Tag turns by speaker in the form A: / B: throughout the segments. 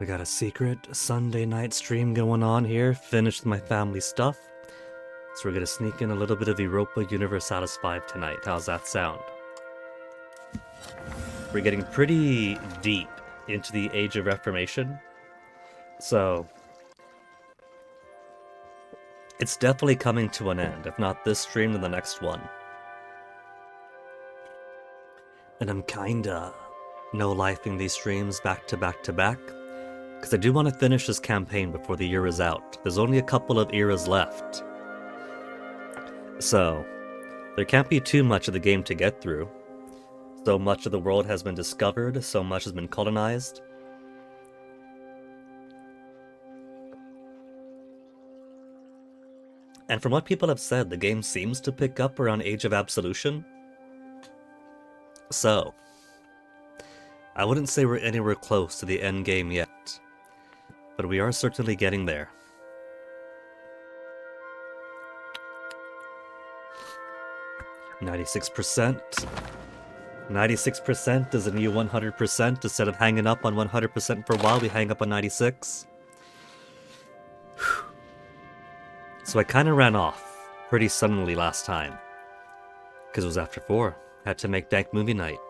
A: We got a secret Sunday night stream going on here. Finished my family stuff. So we're gonna sneak in a little bit of Europa Universalis 5 tonight. How's that sound? We're getting pretty deep into the Age of Reformation. So it's definitely coming to an end. If not this stream, then the next one. And I'm kinda no-lifing these streams back to back to back. Because I do want to finish this campaign before the year is out. There's only a couple of eras left. So, there can't be too much of the game to get through. So much of the world has been discovered, so much has been colonized. And from what people have said, the game seems to pick up around Age of Absolution. So, I wouldn't say we're anywhere close to the end game yet. But we are certainly getting there. %. 96% is a new 100%. Instead of hanging up on 100% for a while, we hang up on 96. So I kind of ran off pretty suddenly last time. Because it was after 4. Had to make Dank Movie Night.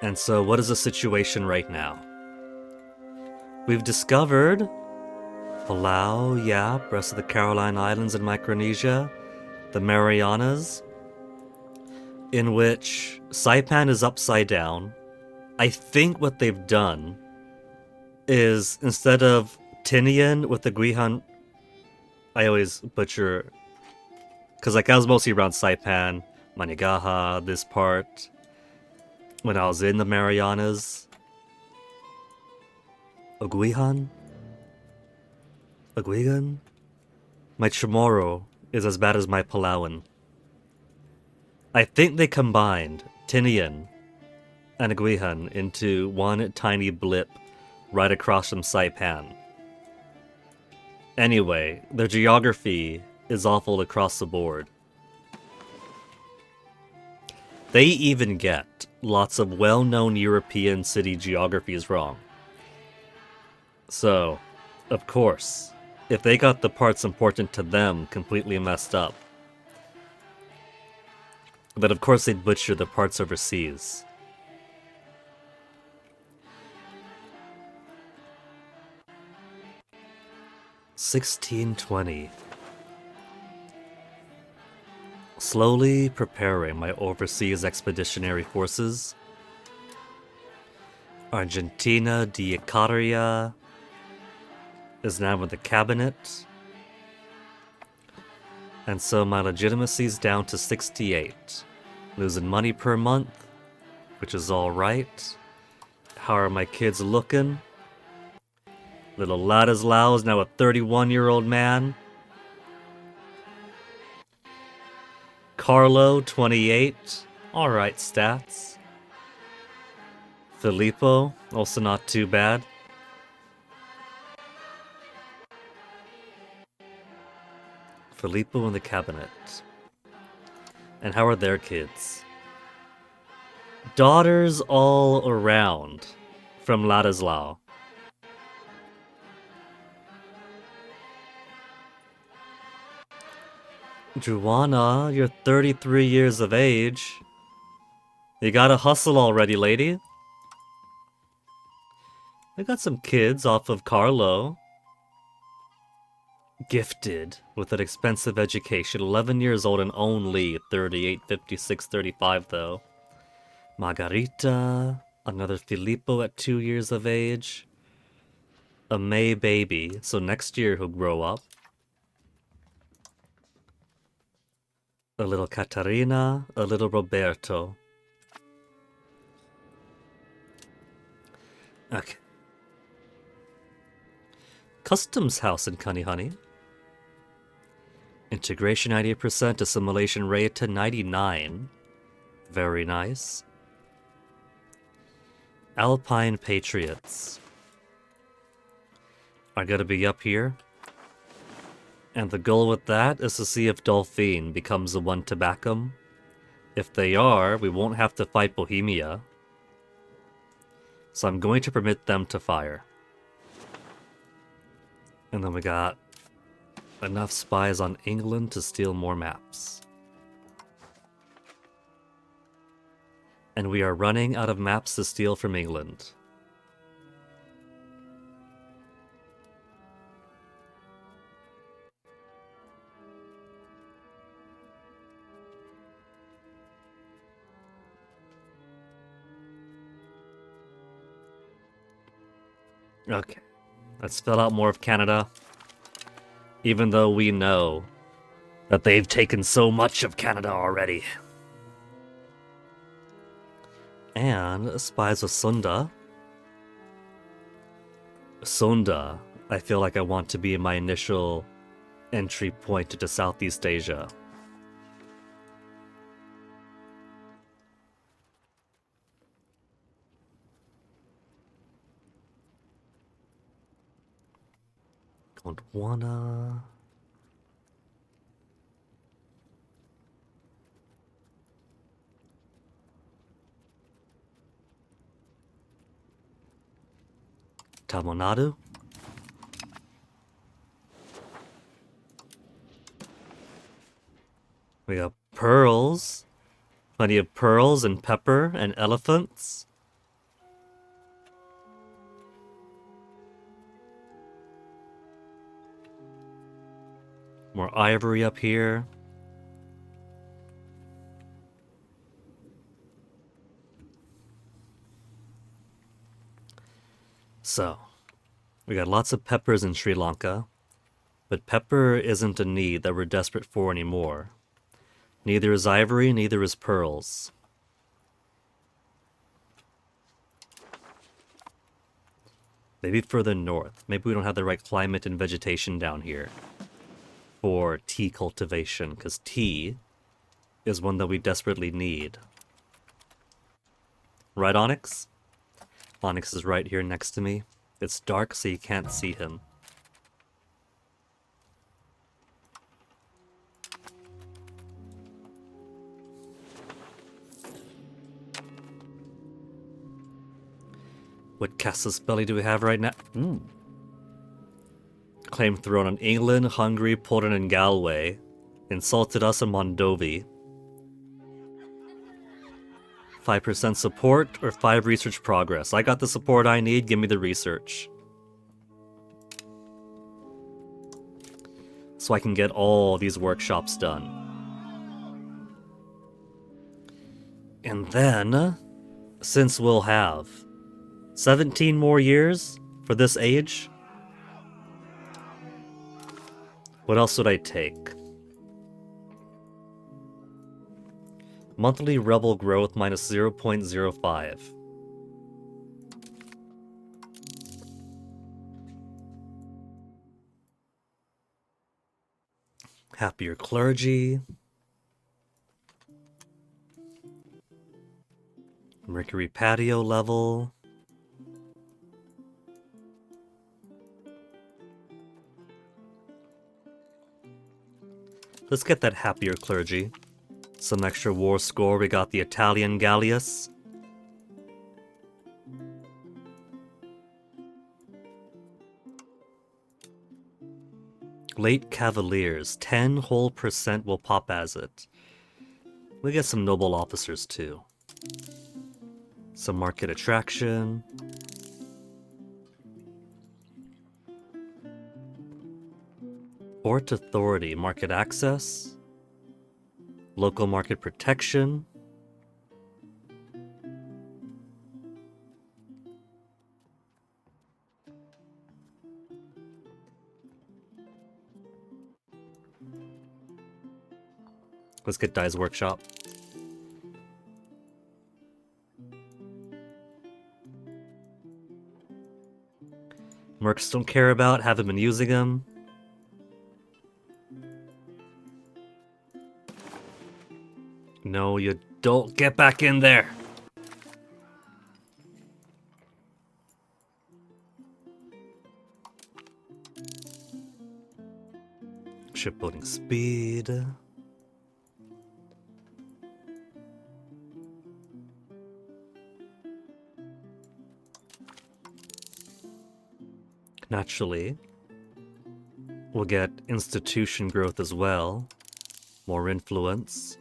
A: And so what is the situation right now? We've discovered Palau, Yap, rest of the Caroline Islands and Micronesia, the Marianas, in which Saipan is upside down. I think what they've done is, instead of Tinian with the Guihan, I always butcher, because like I was mostly around Saipan, Manigaha, this part, when I was in the Marianas. Oguihan? Oguigan? My Chamorro is as bad as my Palauan. I think they combined Tinian and Oguihan into one tiny blip right across from Saipan. Anyway, their geography is awful across the board. They even get lots of well-known European city geographies wrong. So, of course, if they got the parts important to them completely messed up, then of course they'd butcher the parts overseas. $16.20. Slowly preparing my overseas expeditionary forces. Argentina de Icaria is now in the cabinet. And so my legitimacy's down to 68. Losing money per month, which is alright. How are my kids looking? Little Ladislao is now a 31-year-old man. Carlo, 28. Alright stats. Filippo, also not too bad. Filippo in the cabinet. And how are their kids? Daughters all around from Ladislao. Juana, you're 33 years of age. You gotta hustle already, lady. I got some kids off of Carlo. Gifted with an expensive education, 11 years old and only 38, 56, 35 though. Margarita, another Filippo at 2 years of age. A May baby, so next year he'll grow up. A little Catarina, a little Roberto. Okay. Customs house in Kanihani. Integration 90%, assimilation rate to 99. Very nice. Alpine Patriots are gonna be up here. And the goal with that is to see if Dolphine becomes the one to back them. If they are, we won't have to fight Bohemia. So I'm going to permit them to fire. And then we got enough spies on England to steal more maps. And we are running out of maps to steal from England. Okay, let's fill out more of Canada. Even though we know that they've taken so much of Canada already. And spies with Sunda. Sunda, I feel like I want to be my initial entry point into Southeast Asia. Gondwana. Tamil Nadu. We got pearls. Plenty of pearls and pepper and elephants. More ivory up here. So, we got lots of peppers in Sri Lanka, but pepper isn't a need that we're desperate for anymore. Neither is ivory, neither is pearls. Maybe further north. Maybe we don't have the right climate and vegetation down here for tea cultivation, because tea is one that we desperately need. Right, Onyx? Onyx is right here next to me. It's dark, so you can't see him. What casus belli do we have right now? Claim throne on England, Hungary, Poland, and Galway. Insulted us in Mondovi. 5% support or 5 research progress. I got the support I need, give me the research. So I can get all these workshops done. And then, since we'll have 17 more years for this age, what else would I take? Monthly rebel growth minus 0.05. Happier clergy. Mercury patio level. Let's get that happier clergy. Some extra war score. We got the Italian Gallius. Late Cavaliers. 10 whole % will pop as it. We get some noble officers too. Some market attraction. Port authority. Market access. Local market protection. Let's get Dai's workshop. Mercs don't care about, haven't been using them. No, you don't. Get back in there. Shipbuilding speed. Naturally, we'll get institution growth as well. More influence.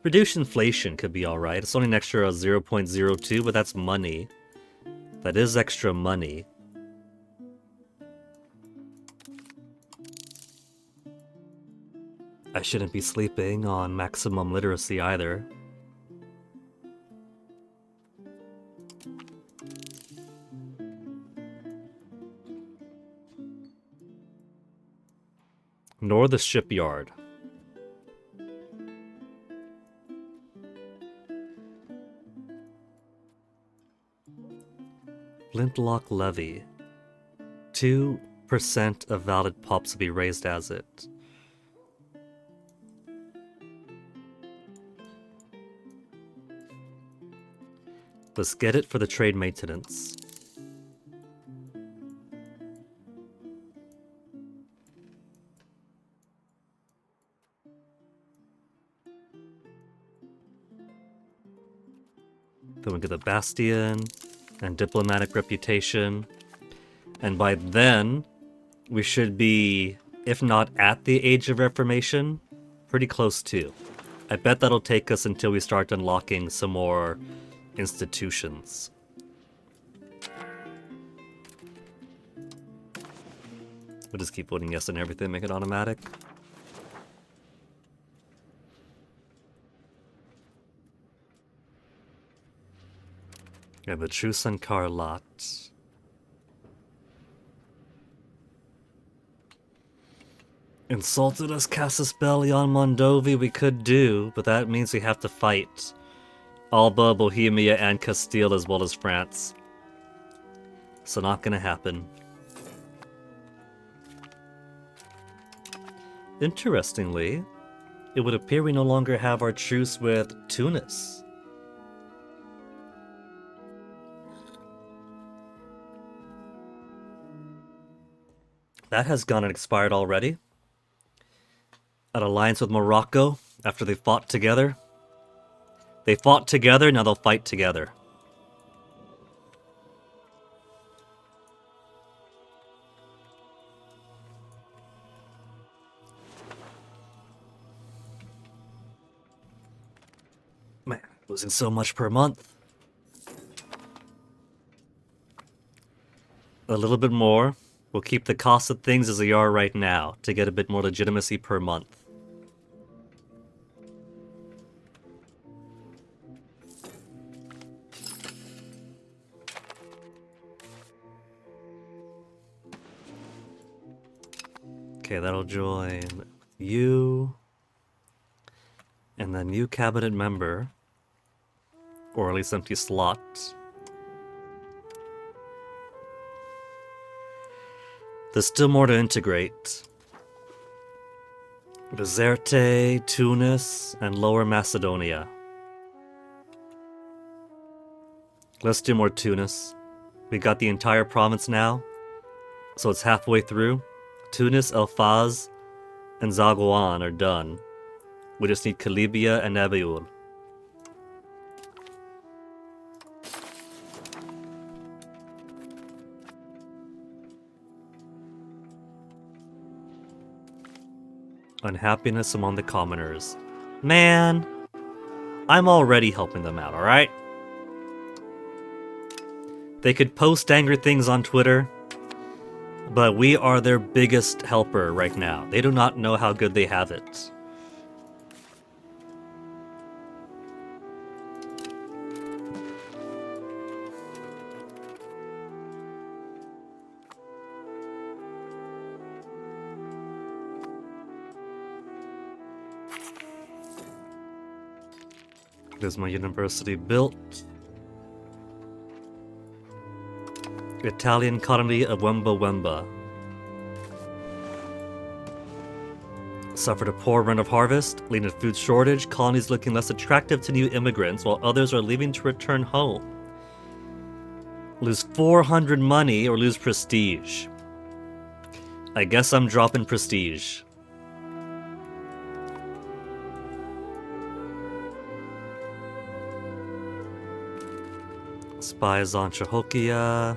A: Reduce inflation could be alright. It's only an extra 0.02, but that's money. That is extra money. I shouldn't be sleeping on maximum literacy either. Nor the shipyard. Flintlock levy. 2% of valid pops will be raised as it. Let's get it for the trade maintenance. Then we get the Bastion and diplomatic reputation. And by then, we should be, if not at the Age of Reformation, pretty close to. I bet that'll take us until we start unlocking some more institutions. We'll just keep voting yes on everything, make it automatic. Yeah, but Truce and Carlot. Insulted us, Casus Belli on Mondovi, we could do, but that means we have to fight Alba, Bohemia, and Castile as well as France. So not gonna happen. Interestingly, it would appear we no longer have our truce with Tunis. That has gone and expired already. An alliance with Morocco after they fought together. They fought together, now they'll fight together. Man, losing so much per month. A little bit more. We'll keep the cost of things as they are right now to get a bit more legitimacy per month. Okay, that'll join you. And then you cabinet member. Or at least empty slot. There's still more to integrate. Bizerte, Tunis, and Lower Macedonia. Let's do more Tunis. We got the entire province now, so it's halfway through. Tunis, El Faz, and Zagouan are done. We just need Calibia and Abiul. Unhappiness among the commoners. Man, I'm already helping them out, alright? They could post angry things on Twitter, but we are their biggest helper right now. They do not know how good they have it. There's my university built. Italian colony of Wemba Wemba. Suffered a poor run of harvest, leading to food shortage, colonies looking less attractive to new immigrants, while others are leaving to return home. Lose 400 money or lose prestige. I guess I'm dropping prestige. spies on Cahokia.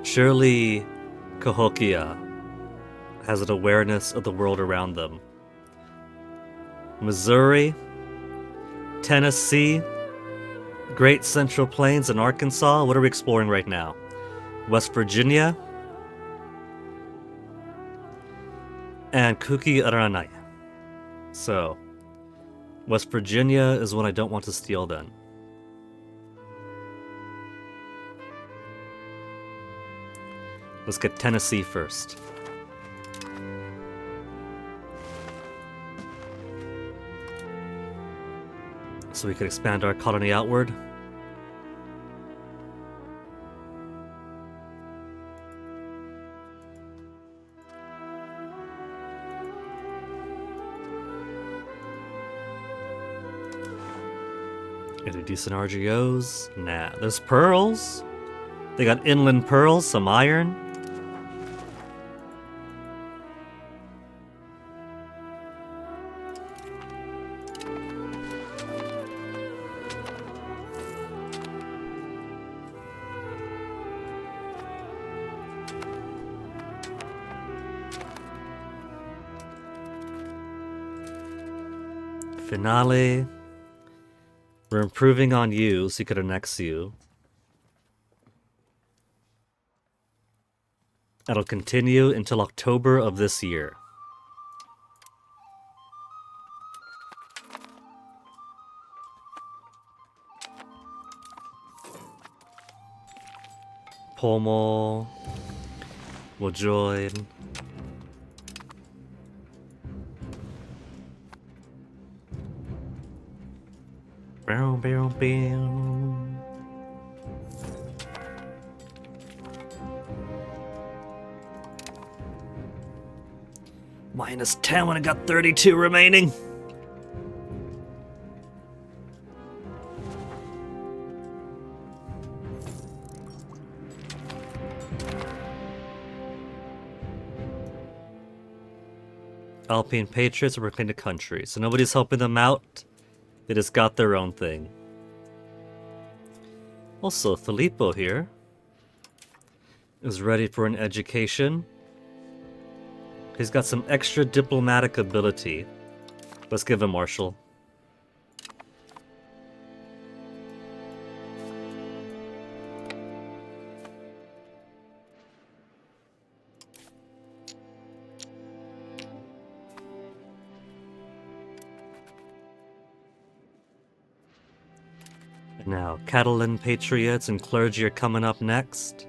A: Surely Cahokia has an awareness of the world around them. Missouri, Tennessee, Great Central Plains, and Arkansas. What are we exploring right now? West Virginia and Kuki Aranai. So, West Virginia is one I don't want to steal then. Let's get Tennessee first. So we could expand our colony outward. Any decent RGOs? Nah. There's pearls. They got inland pearls, some iron. Finale. We're improving on you, so you could annex you. That'll continue until October of this year. Pomo will join. Bow, bow, bow. -10 when I got 32 remaining. Alpine Patriots are reclaimed the country, so nobody's helping them out. They just got their own thing. Also, Filippo here is ready for an education. He's got some extra diplomatic ability. Let's give him Marshal. Now, Catalan Patriots and clergy are coming up next.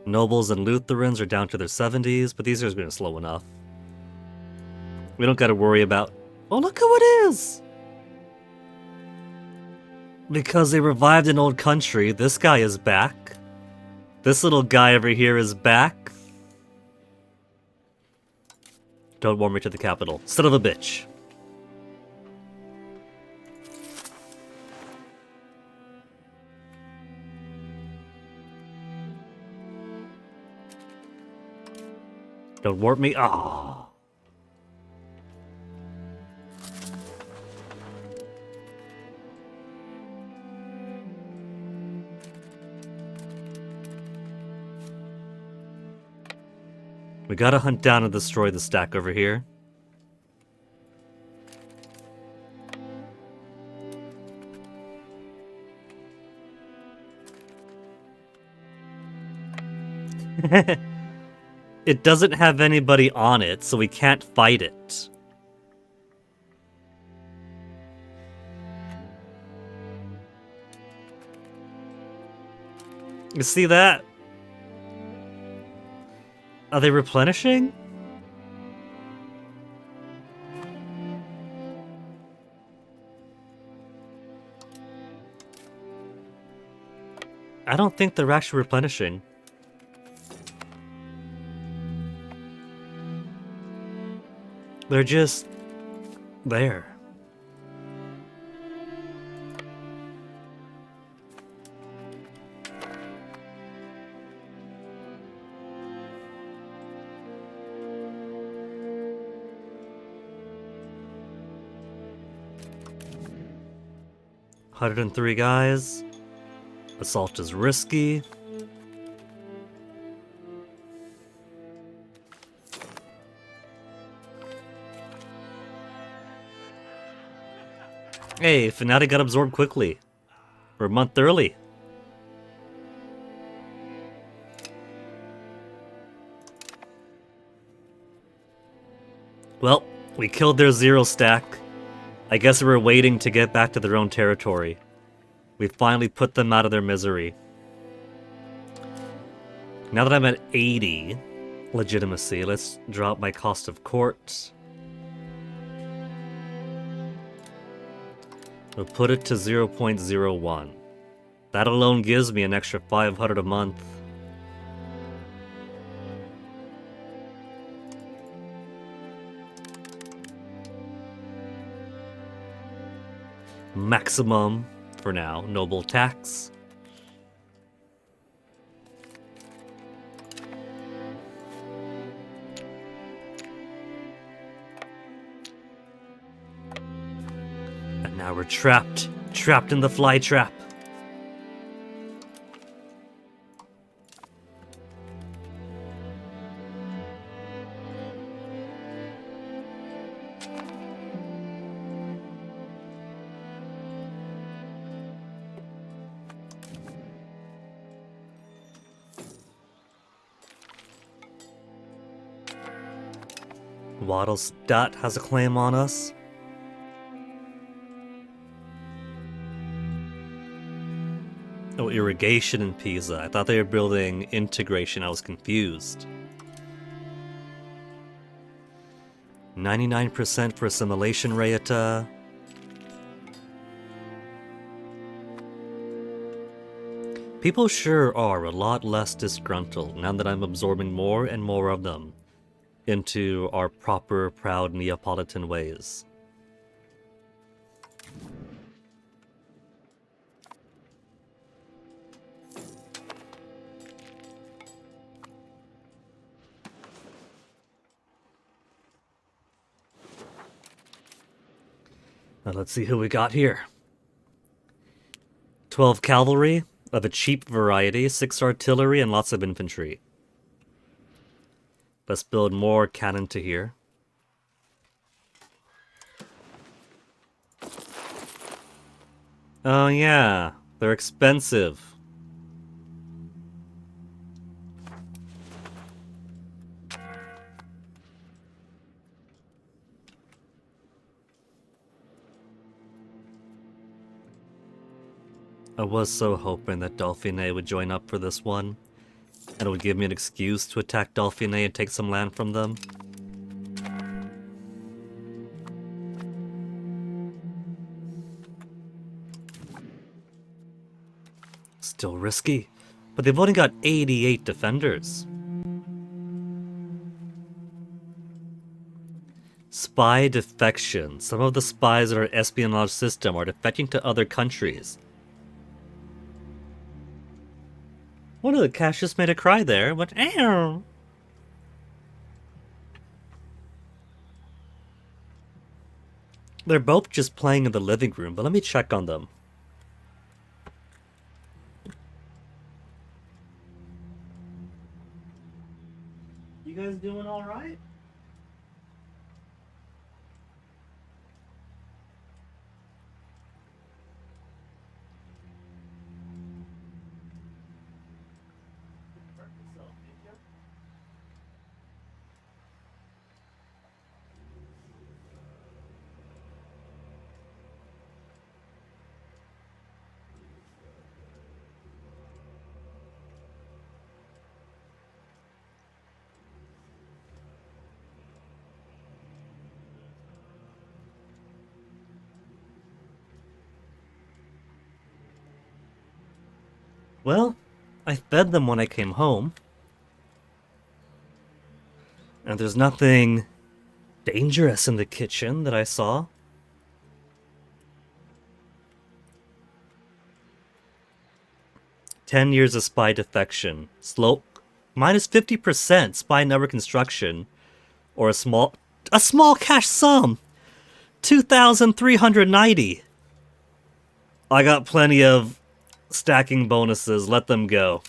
A: Nobles and Lutherans are down to their 70s, but these are been slow enough. We don't gotta worry about... Oh, look who it is! Because they revived an old country, this guy is back. This little guy over here is back. Don't warn me to the capital. Son of a bitch. Don't warp me. Ah. We gotta hunt down and destroy the stack over here. It doesn't have anybody on it, so we can't fight it. You see that? Are they replenishing? I don't think they're actually replenishing. They're just there. $103 guys. Assault is risky. Hey, Fnatic got absorbed quickly. We're a month early. Well, we killed their 0 stack. I guess we were waiting to get back to their own territory. We finally put them out of their misery. Now that I'm at 80 legitimacy, let's drop my cost of court. We'll put it to 0.01. That alone gives me an extra 500 a month. Maximum, for now, noble tax. And now we're trapped in the fly trap. Waddlestat has a claim on us. Oh, irrigation in Pisa. I thought they were building integration. I was confused. 99% for assimilation rata. People sure are a lot less disgruntled now that I'm absorbing more and more of them into our proper, proud Neapolitan ways. Now let's see who we got here. 12 cavalry of a cheap variety, 6 artillery, and lots of infantry. Let's build more cannon to here. Oh yeah, they're expensive. I was so hoping that Dauphine would join up for this one, and it would give me an excuse to attack Dauphine and take some land from them. Still risky, but they've only got 88 defenders. Spy defection. Some of the spies in our espionage system are defecting to other countries. One of the cats just made a cry there, but ow! They're both just playing in the living room, but let me check on them. You guys doing all right? Well, I fed them when I came home. And there's nothing dangerous in the kitchen that I saw. "10 years of spy defection. Slope minus 50% spy network construction. Or a small cash sum. 2,390. I got plenty of Stacking bonuses, let them go.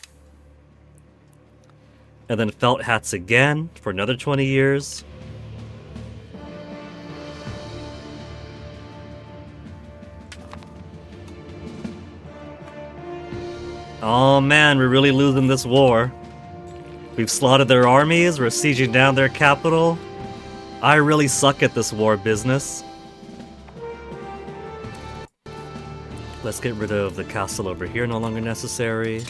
A: And then felt hats again for another 20 years. Oh man, we're really losing this war. We've slaughtered their armies, we're sieging down their capital. I really suck at this war business. Let's get rid of the castle over here, no longer necessary.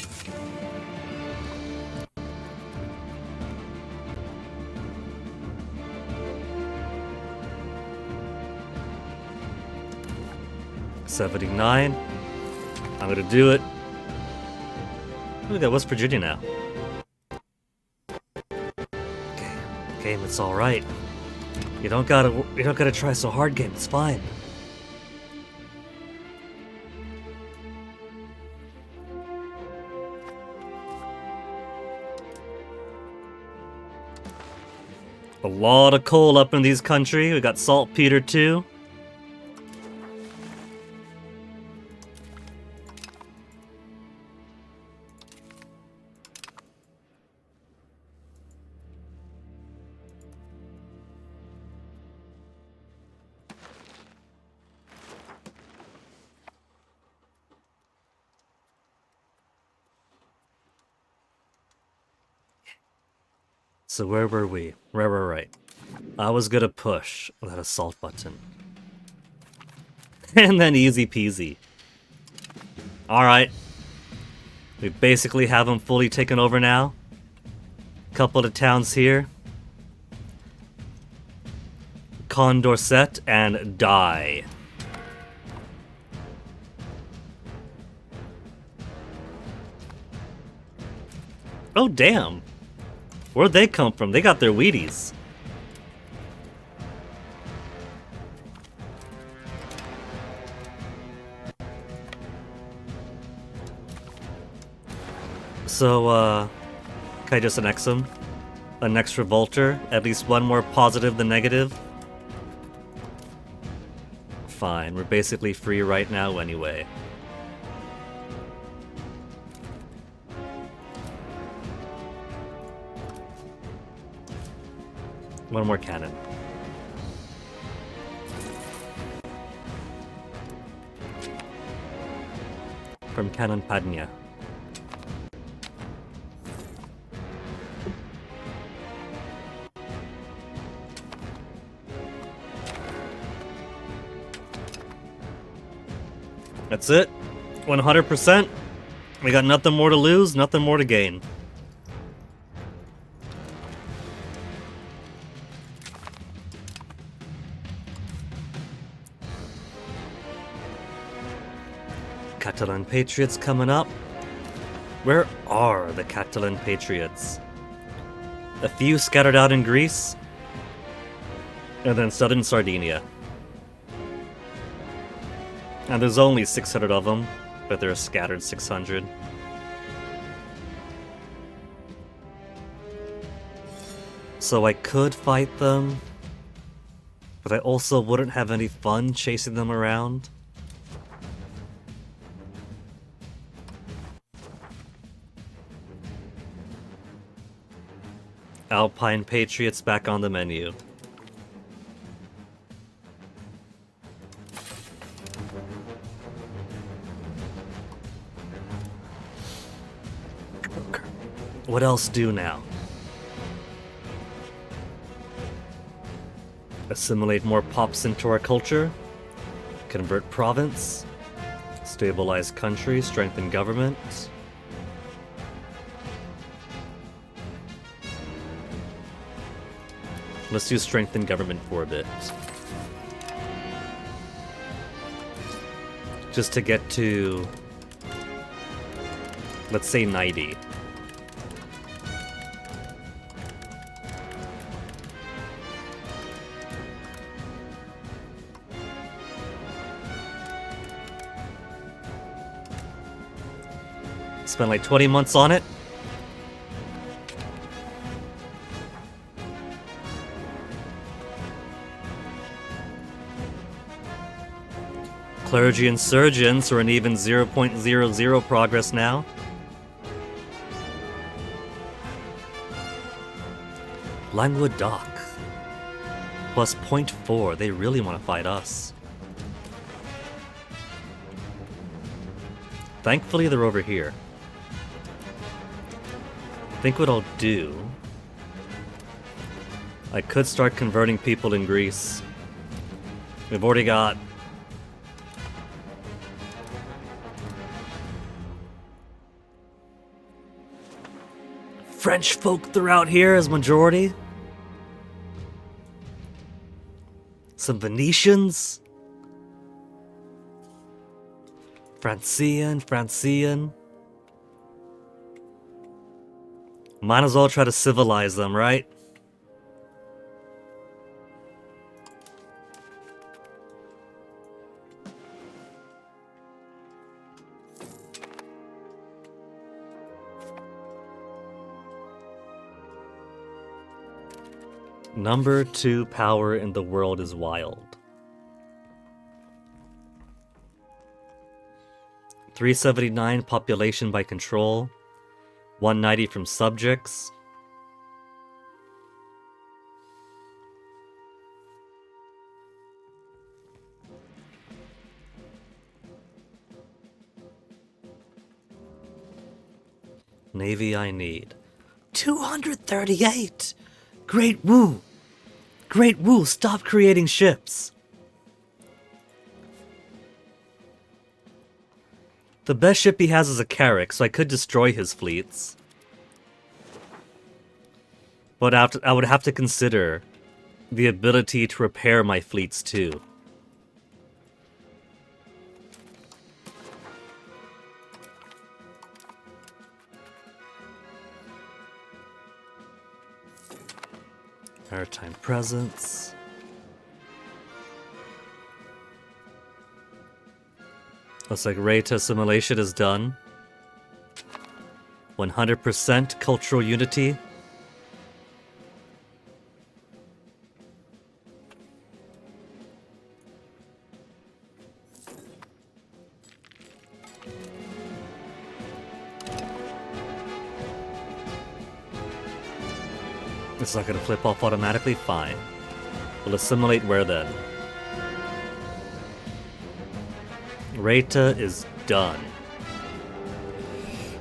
A: $79. I'm gonna do it. Ooh, that was Virginia now. Game, it's all right. You don't gotta try so hard, game. It's fine. A lot of coal up in these country. We got saltpeter too. So where were we? Right. I was gonna push that assault button. And then easy peasy. Alright. We basically have them fully taken over now. Couple of towns here. Condorcet and Die. Oh damn. Where'd they come from? They got their Wheaties. So, can I just annex them? An extra Revolter? At least one more positive than negative? Fine, we're basically free right now anyway. One more cannon. From Cannon Padnia. That's it. 100%. We got nothing more to lose, nothing more to gain. Catalan Patriots coming up. Where are the Catalan Patriots? A few scattered out in Greece, and then southern Sardinia. And there's only 600 of them, but there are scattered 600. So I could fight them, but I also wouldn't have any fun chasing them around. Alpine Patriots back on the menu. What else do now? Assimilate more pops into our culture. Convert province. Stabilize country. Strengthen government. Let's do strengthen government for a bit. Just to get to, let's say 90. Spent like 20 months on it. Clergy insurgents are an even 0.00 progress now. Languedoc. Plus 0.4. They really want to fight us. Thankfully, they're over here. I think what I'll do... I could start converting people in Greece. We've already got... French folk throughout here as majority. Some Venetians. Francian. Might as well try to civilize them, right? Number 2 power in the world is wild. 379 population by control. 190 from subjects. Navy I need. 238! Great Wu! Great Wu, stop creating ships! The best ship he has is a Carrack, so I could destroy his fleets. But I would have to consider the ability to repair my fleets too. Maritime presence. Looks like rate assimilation is done. 100% cultural unity. It's not going to flip off automatically? Fine. We'll assimilate where then? Reta is done.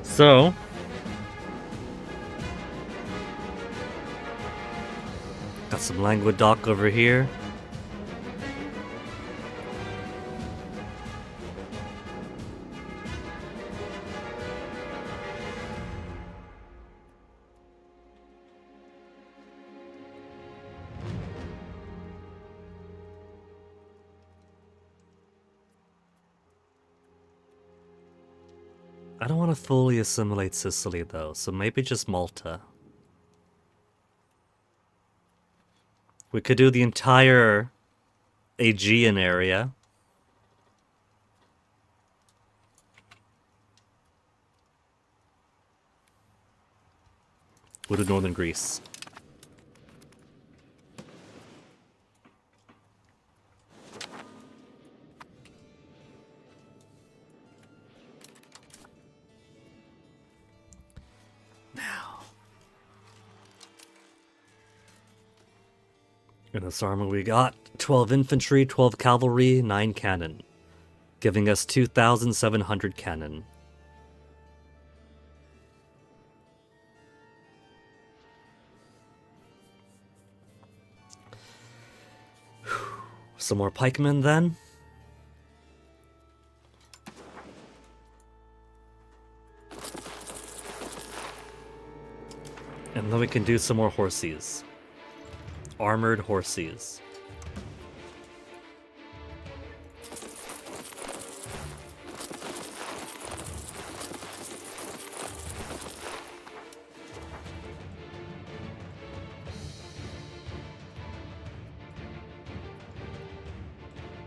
A: So... got some Languedoc over here. I don't want to fully assimilate Sicily, though, so maybe just Malta. We could do the entire Aegean area. We'll do northern Greece. In this armor we got 12 infantry, 12 cavalry, 9 cannon, giving us 2,700 cannon. Some more pikemen then. And then we can do some more horses. Armored horses.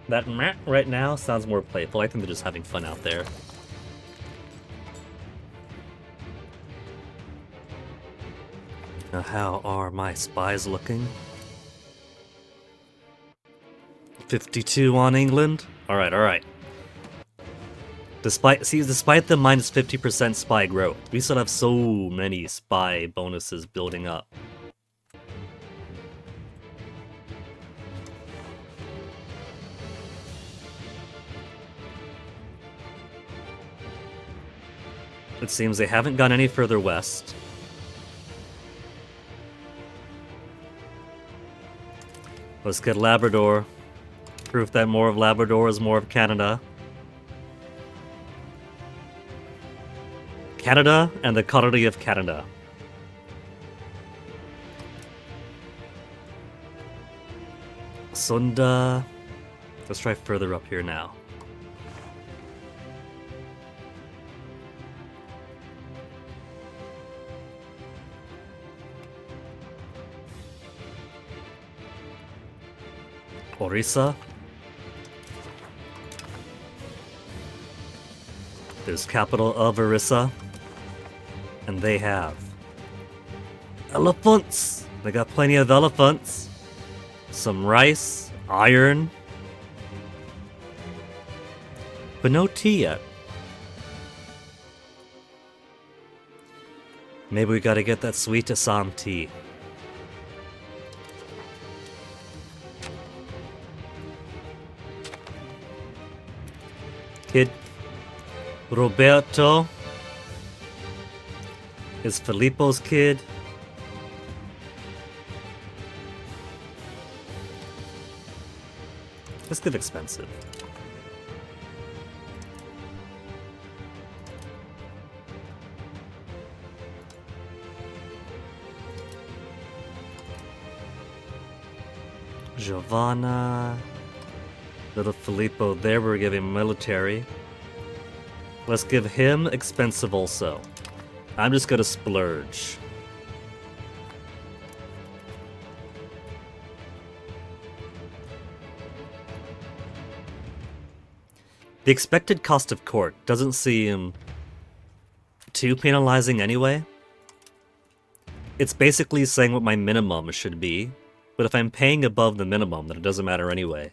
A: That meh right now sounds more playful. I think they're just having fun out there. Now, how are my spies looking? 52 on England. Alright. Despite the minus 50% spy growth, we still have so many spy bonuses building up. It seems they haven't gone any further west. Let's get Labrador. Proof that more of Labrador is more of Canada. Canada and the colony of Canada. Sunda. Let's try further up here now. Orissa. There's capital of Orissa. And they have elephants. They got plenty of elephants. Some rice, iron. But no tea yet. Maybe we gotta get that sweet Assam tea. Kid Roberto is Filippo's kid. Let's get expensive. Giovanna. Little Filippo there, we're giving military. Let's give him expensive also. I'm just gonna splurge. The expected cost of court doesn't seem too penalizing anyway. It's basically saying what my minimum should be, but if I'm paying above the minimum, then it doesn't matter anyway.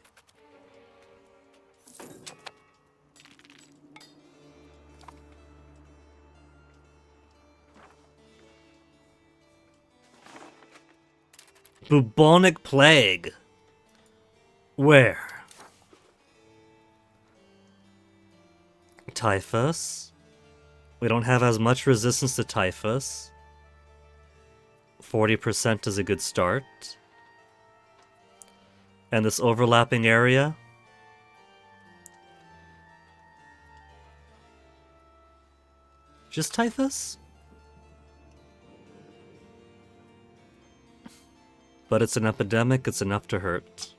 A: Bubonic plague. Where? Typhus. We don't have as much resistance to typhus. 40% is a good start. And this overlapping area. Just typhus? But it's an epidemic, it's enough to hurt.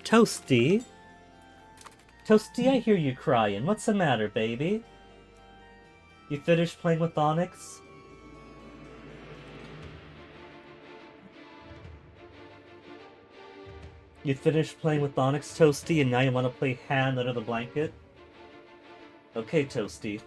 A: Toasty? Toasty, I hear you crying. What's the matter, baby? You finished playing with Onyx? You finished playing with Onyx, Toasty, and now you want to play Hand Under the Blanket? Okay, Toasty.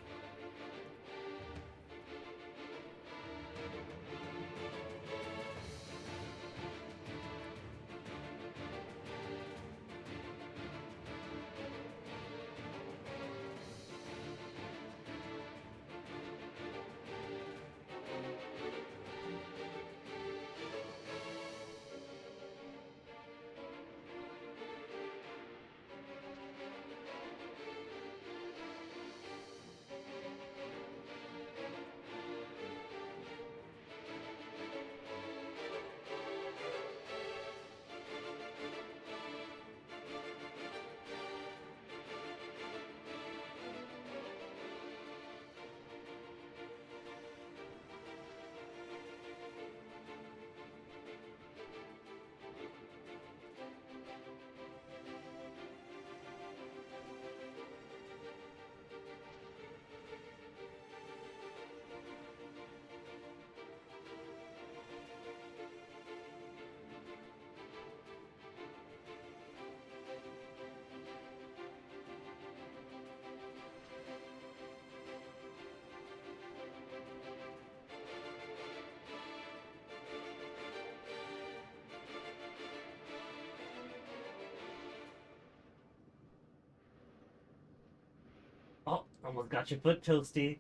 A: Almost got your foot, Toasty.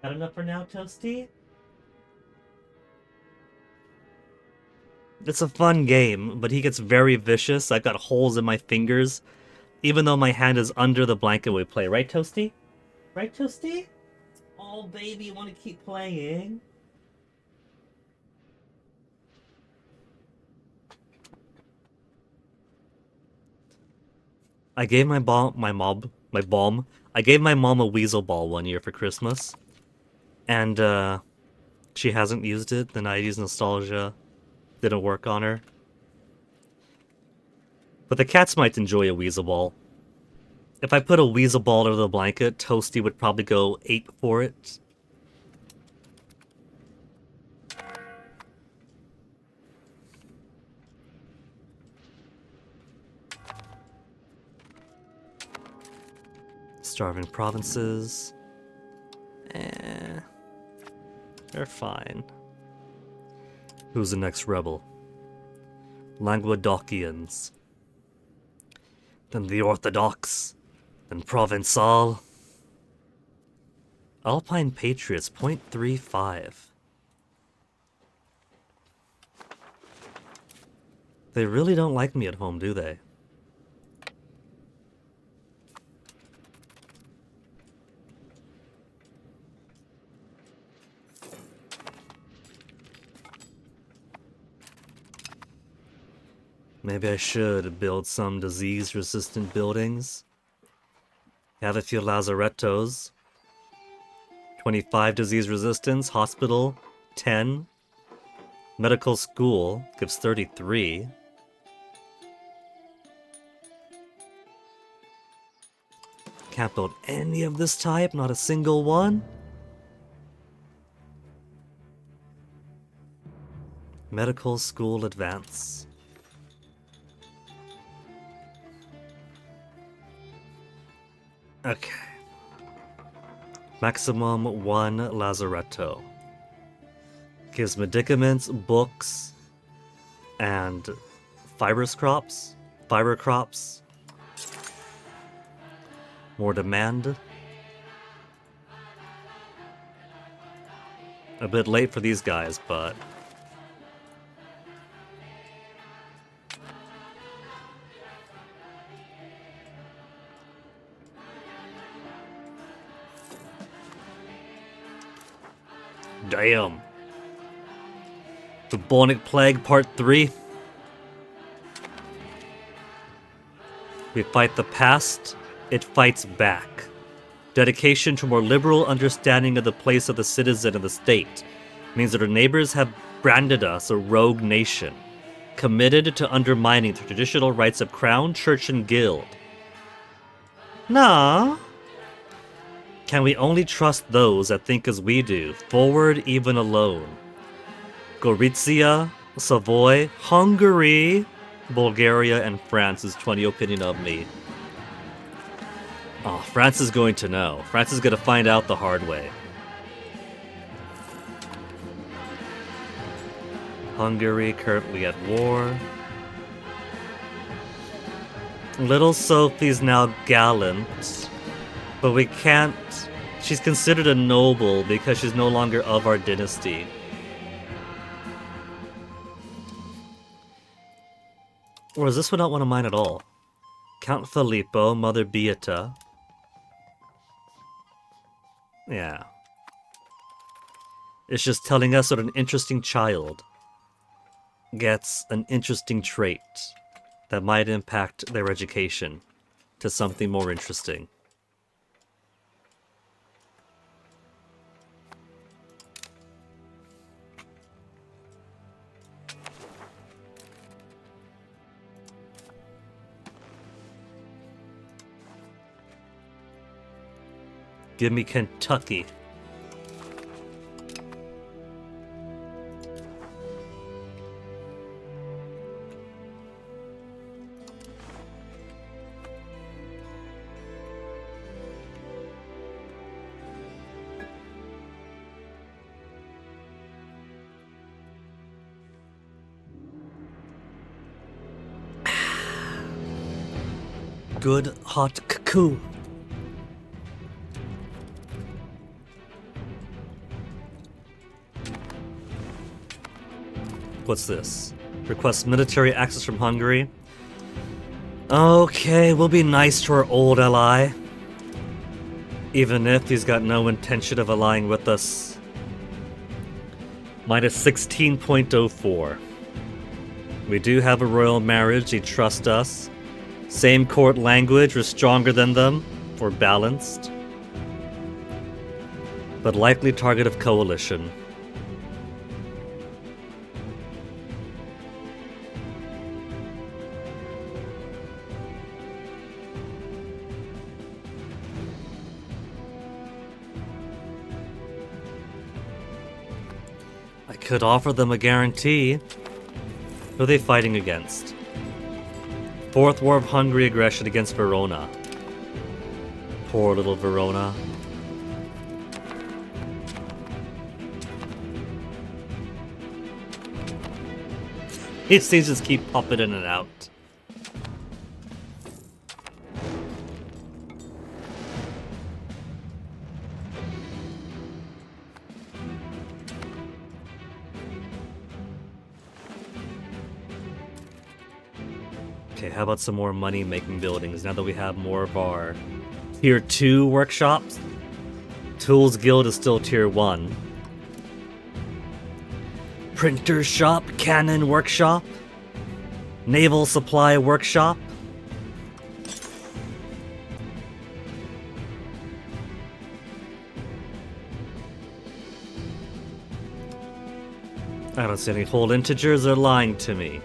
A: Got enough for now, Toasty? It's a fun game, but he gets very vicious. I've got holes in my fingers, even though my hand is under the blanket we play. Right, Toasty? Right, Toasty? Oh, baby, you want to keep playing? I gave I gave my mom a weasel ball one year for Christmas. And, she hasn't used it. The 90s nostalgia didn't work on her. But the cats might enjoy a weasel ball. If I put a weasel ball under the blanket, Toasty would probably go ape for it. Starving provinces. They're fine. Who's the next rebel? Languedocians. Then the Orthodox. Then Provençal. Alpine Patriots, 0.35. They really don't like me at home, do they? Maybe I should build some disease-resistant buildings. Have a few lazarettos. 25 disease resistance. Hospital, 10. Medical school gives 33. Can't build any of this type, not a single one. Medical school advance. Okay. Maximum 1 lazaretto. Gives medicaments, books, and fiber crops. More demand. A bit late for these guys, but... Damn. Bubonic Plague Part 3. We fight the past, it fights back. Dedication to more liberal understanding of the place of the citizen and the state means that our neighbors have branded us a rogue nation, committed to undermining the traditional rights of crown, church, and guild. Nah. Can we only trust those that think as we do, forward even alone? Gorizia, Savoy, Hungary, Bulgaria, and France's 20 opinion of me. Oh, France is going to know. France is going to find out the hard way. Hungary currently at war. Little Sophie's now gallant, but we can't... She's considered a noble because she's no longer of our dynasty. Or is this one not one of mine at all? Count Filippo, Mother Beata. Yeah. It's just telling us that an interesting child gets an interesting trait that might impact their education to something more interesting. Give me Kentucky. Good hot cuckoo. What's this? Request military access from Hungary. Okay, we'll be nice to our old ally. Even if he's got no intention of allying with us. Minus 16.04. We do have a royal marriage, he trusts us. Same court language, we're stronger than them. We're balanced. But likely target of coalition. I could offer them a guarantee. Who are they fighting against? Fourth War of Hungary aggression against Verona. Poor little Verona. These things just keep popping in and out. Okay, how about some more money-making buildings now that we have more of our Tier 2 workshops? Tools Guild is still Tier 1. Printer Shop, Cannon Workshop, Naval Supply Workshop. I don't see any whole integers, they're lying to me.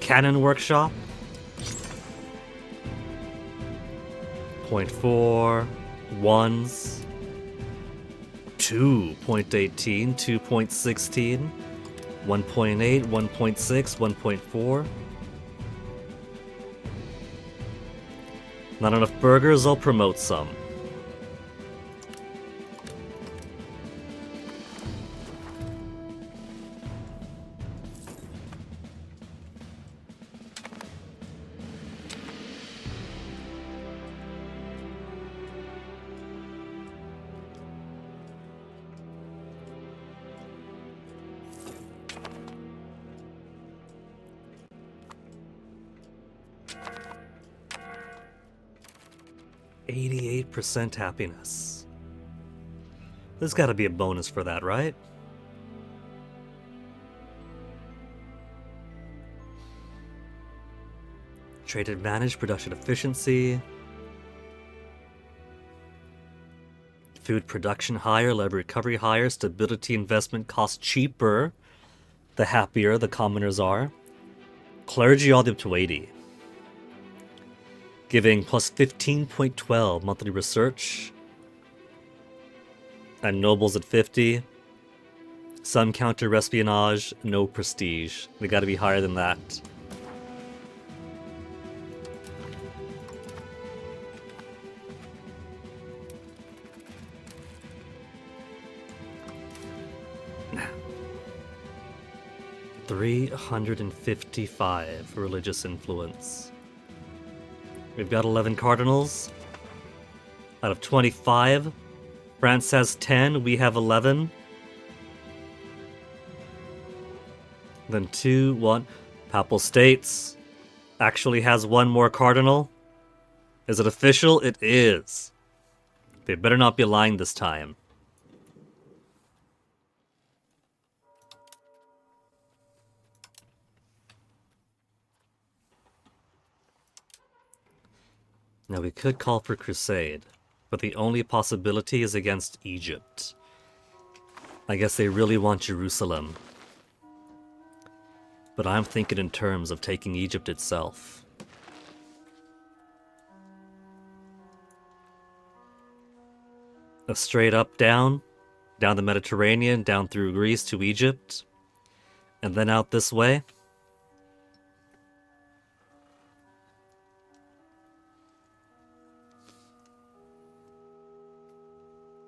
A: Cannon Workshop. 0.4, ones. 2.18, 2.16, 1.8, 1.6, 1.4. Not enough burgers, I'll promote some. % happiness. There's gotta be a bonus for that, right? Trade advantage, production efficiency. Food production higher, labor recovery higher, stability investment cost cheaper. The happier the commoners are. Clergy all the way up to 80. Giving plus 15.12 monthly research. And nobles at 50. Some counter espionage, no prestige. We gotta be higher than that. 355 religious influence. We've got 11 cardinals. Out of 25, France has 10, we have 11. Then 2, 1. Papal States actually has one more cardinal. Is it official? It is. They better not be lying this time. Now we could call for crusade, but the only possibility is against Egypt. I guess they really want Jerusalem. But I'm thinking in terms of taking Egypt itself. A straight up down the Mediterranean, down through Greece to Egypt, and then out this way.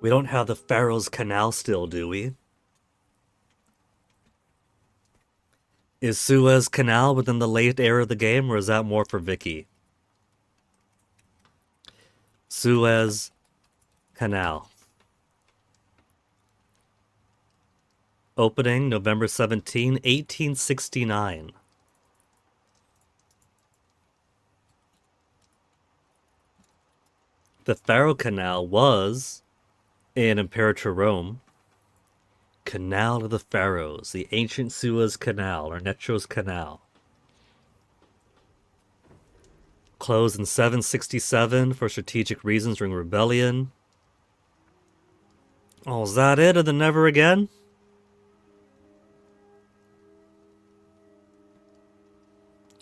A: We don't have the Pharaoh's Canal still, do we? Is Suez Canal within the late era of the game, or is that more for Vicky? Suez Canal. Opening November 17, 1869. The Pharaoh Canal was in Imperator Rome. Canal of the Pharaohs, the ancient Suez Canal, or Necho's Canal. Closed in 767 for strategic reasons during rebellion. Oh, is that it? And then never again?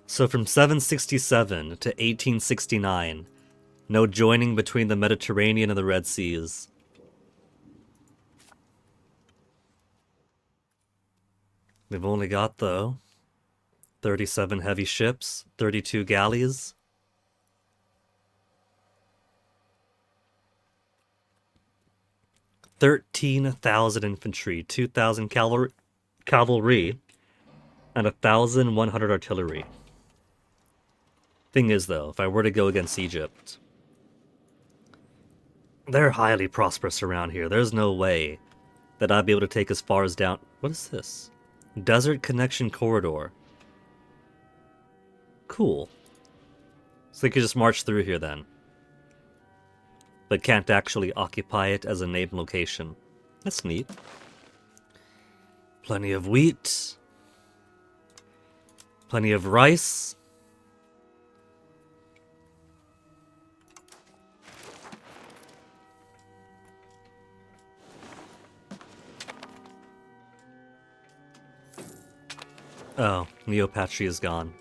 A: So from 767 to 1869, no joining between the Mediterranean and the Red Seas. They've only got, though, 37 heavy ships, 32 galleys. $13,000 infantry, 2,000 cavalry, and 1,100 artillery. Thing is, though, if I were to go against Egypt, they're highly prosperous around here. There's no way that I'd be able to take as far as down... What is this? Desert Connection Corridor. Cool. So they could just march through here then. But can't actually occupy it as a named location. That's neat. Plenty of wheat. Plenty of rice. Oh, Neopatria is gone.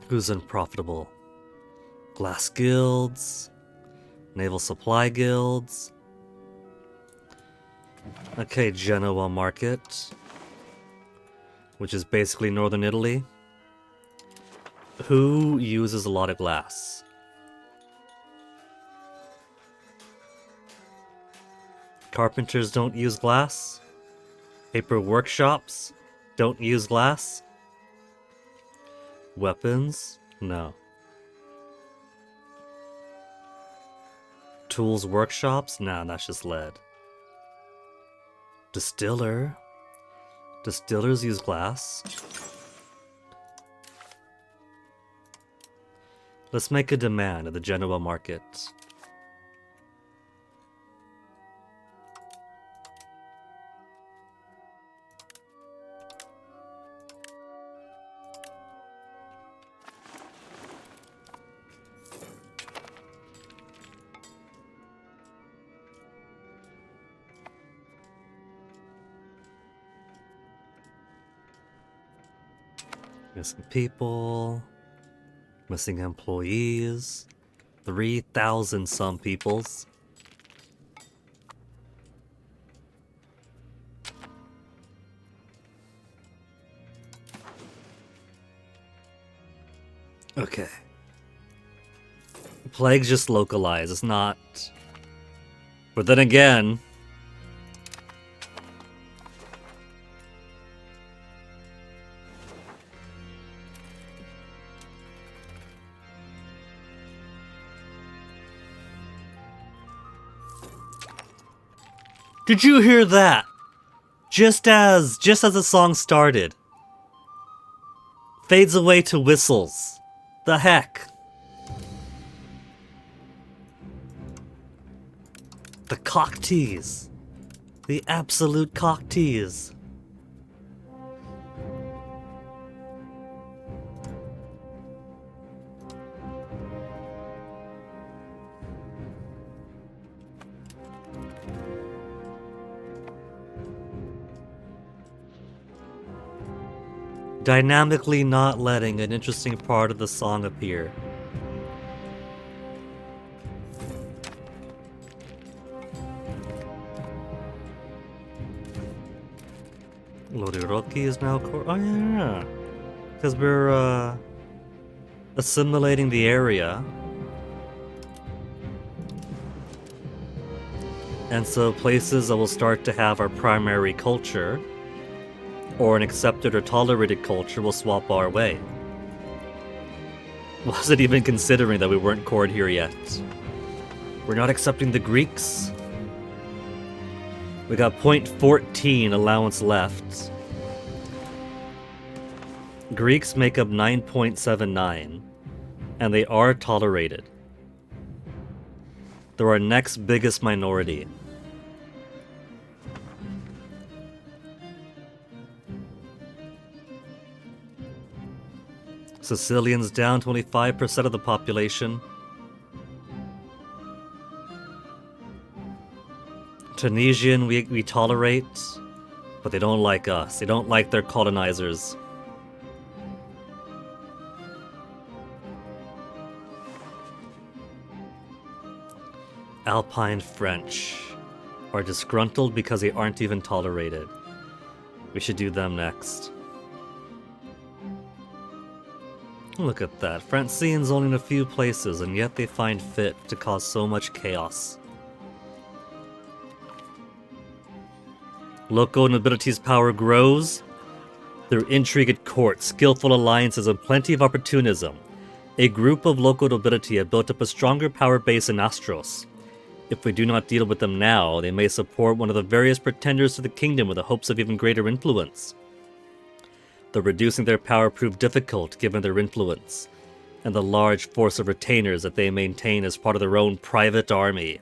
A: Who's unprofitable? Glass guilds, naval supply guilds. Okay, Genoa market, which is basically northern Italy. Who uses a lot of glass? Carpenters don't use glass. Paper workshops don't use glass. Weapons? No. Tools workshops? Nah, that's just lead. Distiller? Distillers use glass. Let's make a demand at the Genoa market. Missing people, missing employees, 3,000 some peoples. Okay. Plague's just localized, it's not... But then again... Did you hear that? Just as the song started. Fades away to whistles. The heck? The cocktease. The absolute cocktease. Dynamically not letting an interesting part of the song appear. Loriroki is now oh yeah. Because we're assimilating the area. And so places that will start to have our primary culture or an accepted or tolerated culture will swap our way. Wasn't even considering that we weren't cored here yet. We're not accepting the Greeks. We got 0.14 allowance left. Greeks make up 9.79, and they are tolerated. They're our next biggest minority. Sicilians down 25% of the population. Tunisian we tolerate, but they don't like us. They don't like their colonizers. Alpine French are disgruntled because they aren't even tolerated. We should do them next. Look at that. Francine's only in a few places, and yet they find fit to cause so much chaos. Local nobility's power grows. Through intrigue at court, skillful alliances, and plenty of opportunism, a group of local nobility have built up a stronger power base in Astros. If we do not deal with them now, they may support one of the various pretenders to the kingdom with the hopes of even greater influence. Though reducing their power proved difficult given their influence, and the large force of retainers that they maintain as part of their own private army.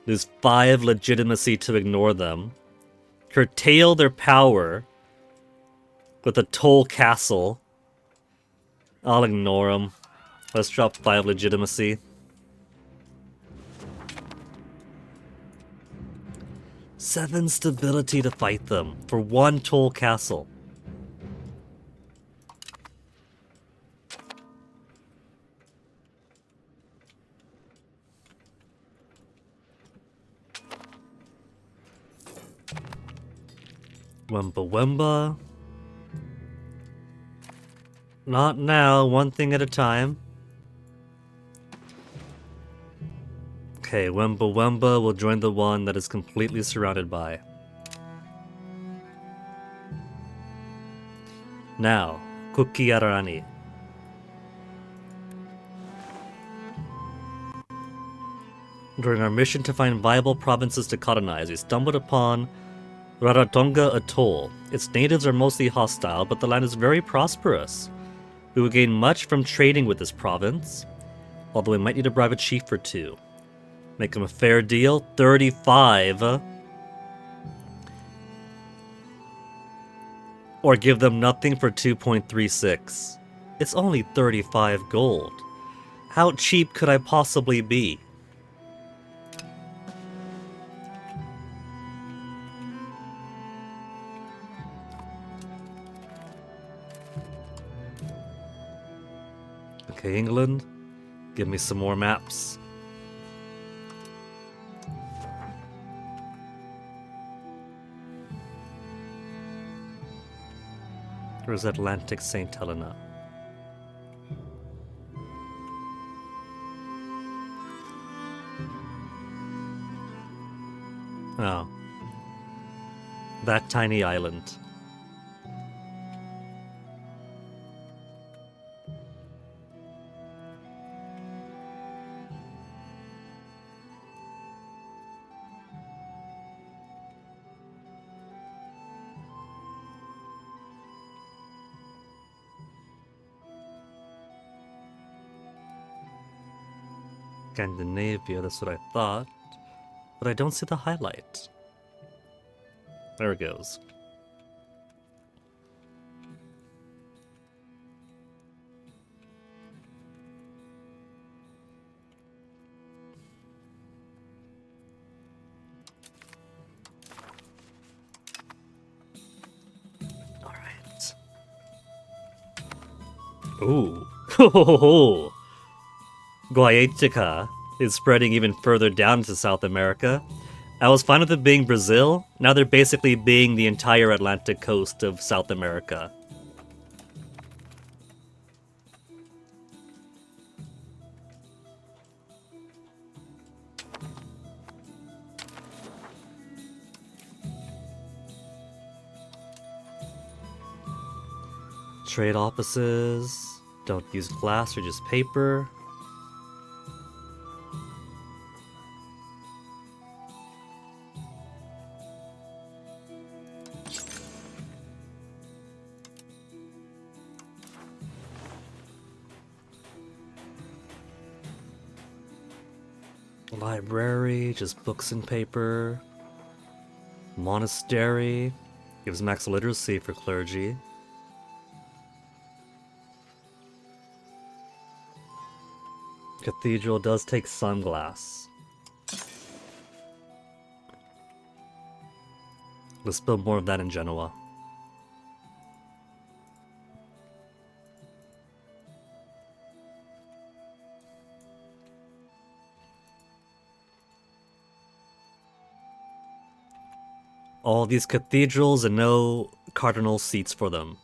A: Lose 5 legitimacy to ignore them. Curtail their power with a toll castle. I'll ignore them. Let's drop 5 legitimacy. 7 stability to fight them for 1 toll castle. Wemba Wemba. Not now, one thing at a time. Okay, Wemba Wemba will join the one that is completely surrounded by. Now, Kuki Arani. During our mission to find viable provinces to colonize, we stumbled upon Rarotonga Atoll. Its natives are mostly hostile, but the land is very prosperous. We would gain much from trading with this province, although we might need to bribe a chief or 2. Make them a fair deal, 35. Or give them nothing for 2.36. It's only 35 gold. How cheap could I possibly be? Okay, England, give me some more maps. Where's Atlantic St. Helena? Oh. That tiny island. Scandinavia, that's what I thought. But I don't see the highlight. There it goes. Alright. Ooh. Ho ho ho ho! Guaiatica is spreading even further down into South America. I was fine with it being Brazil. Now they're basically being the entire Atlantic coast of South America. Trade offices. Don't use glass or just paper. Library, just books and paper. Monastery gives max literacy for clergy. Cathedral does take sunglass. Let's build more of that in Genoa. All these cathedrals and no cardinal seats for them.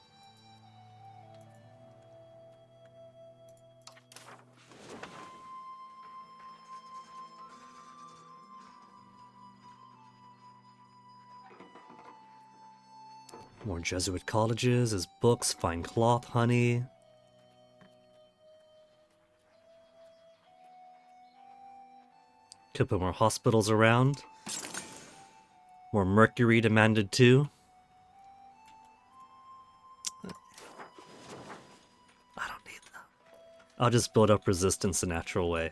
A: More Jesuit colleges as books, fine cloth, honey. Could put more hospitals around. More mercury demanded too. I don't need that. I'll just build up resistance the natural way.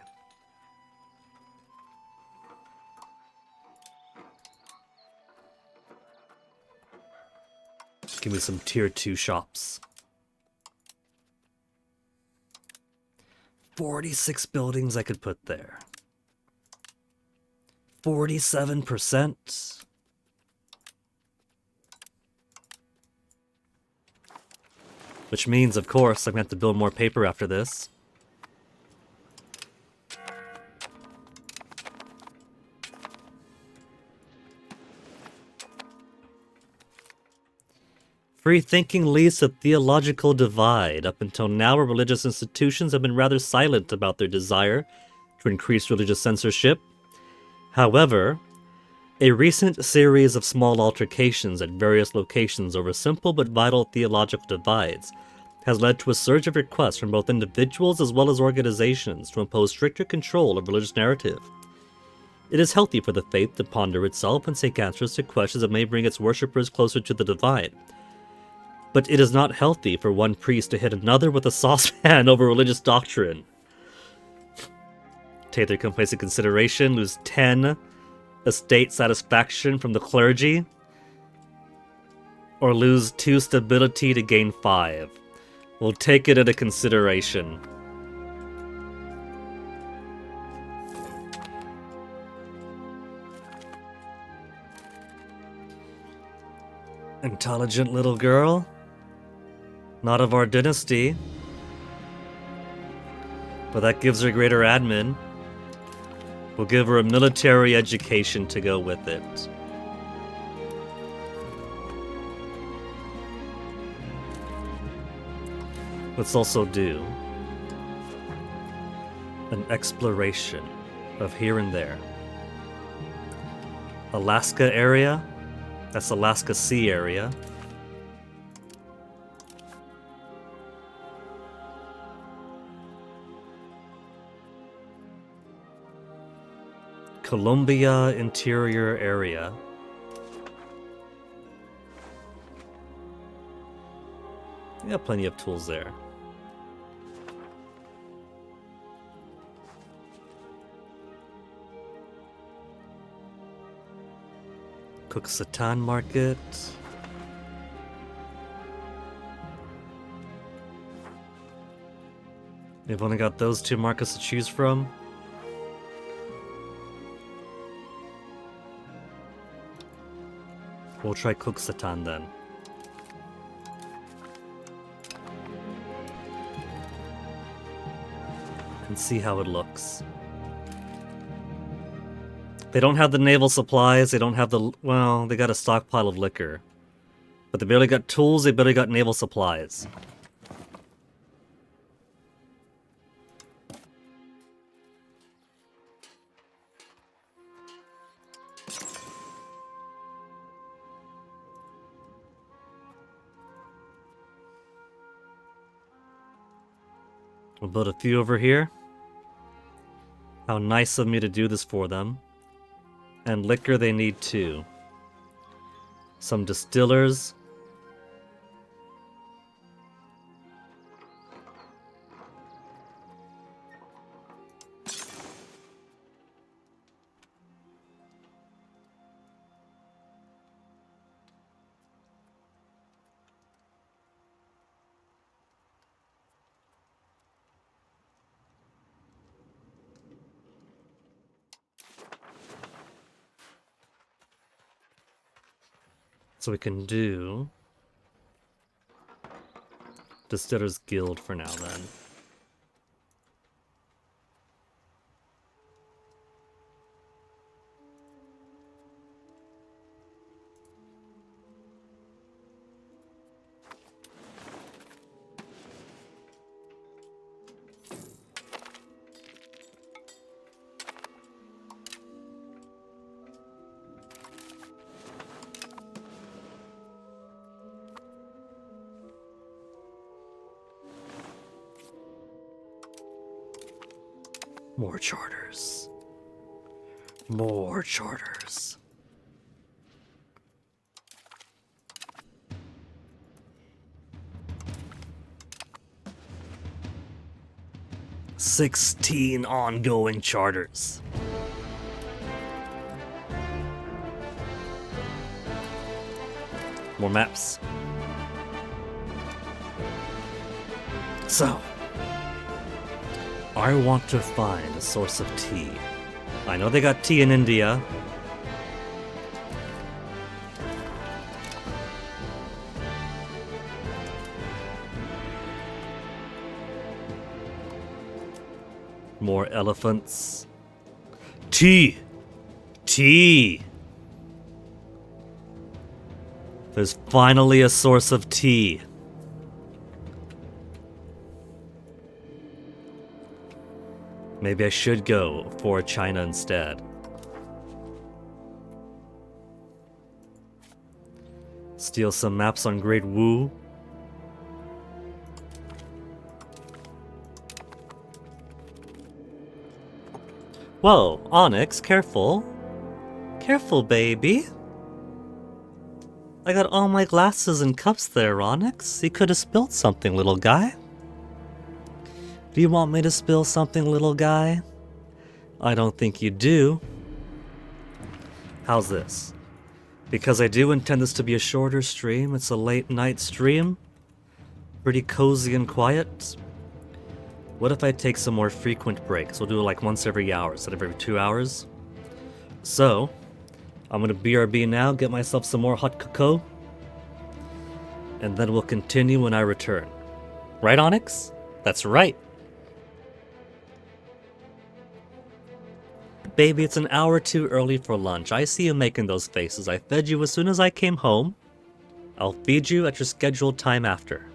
A: Give me some tier 2 shops. 46 buildings I could put there. 47%. Which means, of course, I'm going to have to build more paper after this. Free thinking leads to theological divide. Up until now, our religious institutions have been rather silent about their desire to increase religious censorship. However, a recent series of small altercations at various locations over simple but vital theological divides has led to a surge of requests from both individuals as well as organizations to impose stricter control of religious narrative. It is healthy for the faith to ponder itself and seek answers to questions that may bring its worshippers closer to the divine. But it is not healthy for one priest to hit another with a saucepan over religious doctrine. Take their complacent consideration, lose 10 estate satisfaction from the clergy, or lose 2 stability to gain 5. We'll take it into consideration. Intelligent little girl? Not of our dynasty. But that gives her greater admin. We'll give her a military education to go with it. Let's also do an exploration of here and there. Alaska area. That's Alaska Sea area. Columbia interior area. You got plenty of tools there. Cooksaton Market. We've only got those two markets to choose from. We'll try Cooksaton then. And see how it looks. They don't have the naval supplies, they don't have the... Well, they got a stockpile of liquor. But they barely got tools, they barely got naval supplies. We'll build a few over here. How nice of me to do this for them. And liquor they need too. Some distillers. So we can do Distillers Guild for now then. More charters. More charters. "16 ongoing charters. More maps. So, I want to find a source of tea. I know they got tea in India. More elephants. Tea! Tea! There's finally a source of tea. Maybe I should go for China instead. Steal some maps on Great Wu. Whoa, Onyx, careful. Careful, baby. I got all my glasses and cups there, Onyx. You could have spilled something, little guy. Do you want me to spill something, little guy? I don't think you do. How's this? Because I do intend this to be a shorter stream, it's a late night stream. Pretty cozy and quiet. What if I take some more frequent breaks? We'll do it like once every hour instead of every 2 hours. So, I'm gonna BRB now, get myself some more hot cocoa. And then we'll continue when I return. Right, Onyx? That's right. Baby, it's an hour too early for lunch. I see you making those faces. I fed you as soon as I came home. I'll feed you at your scheduled time after.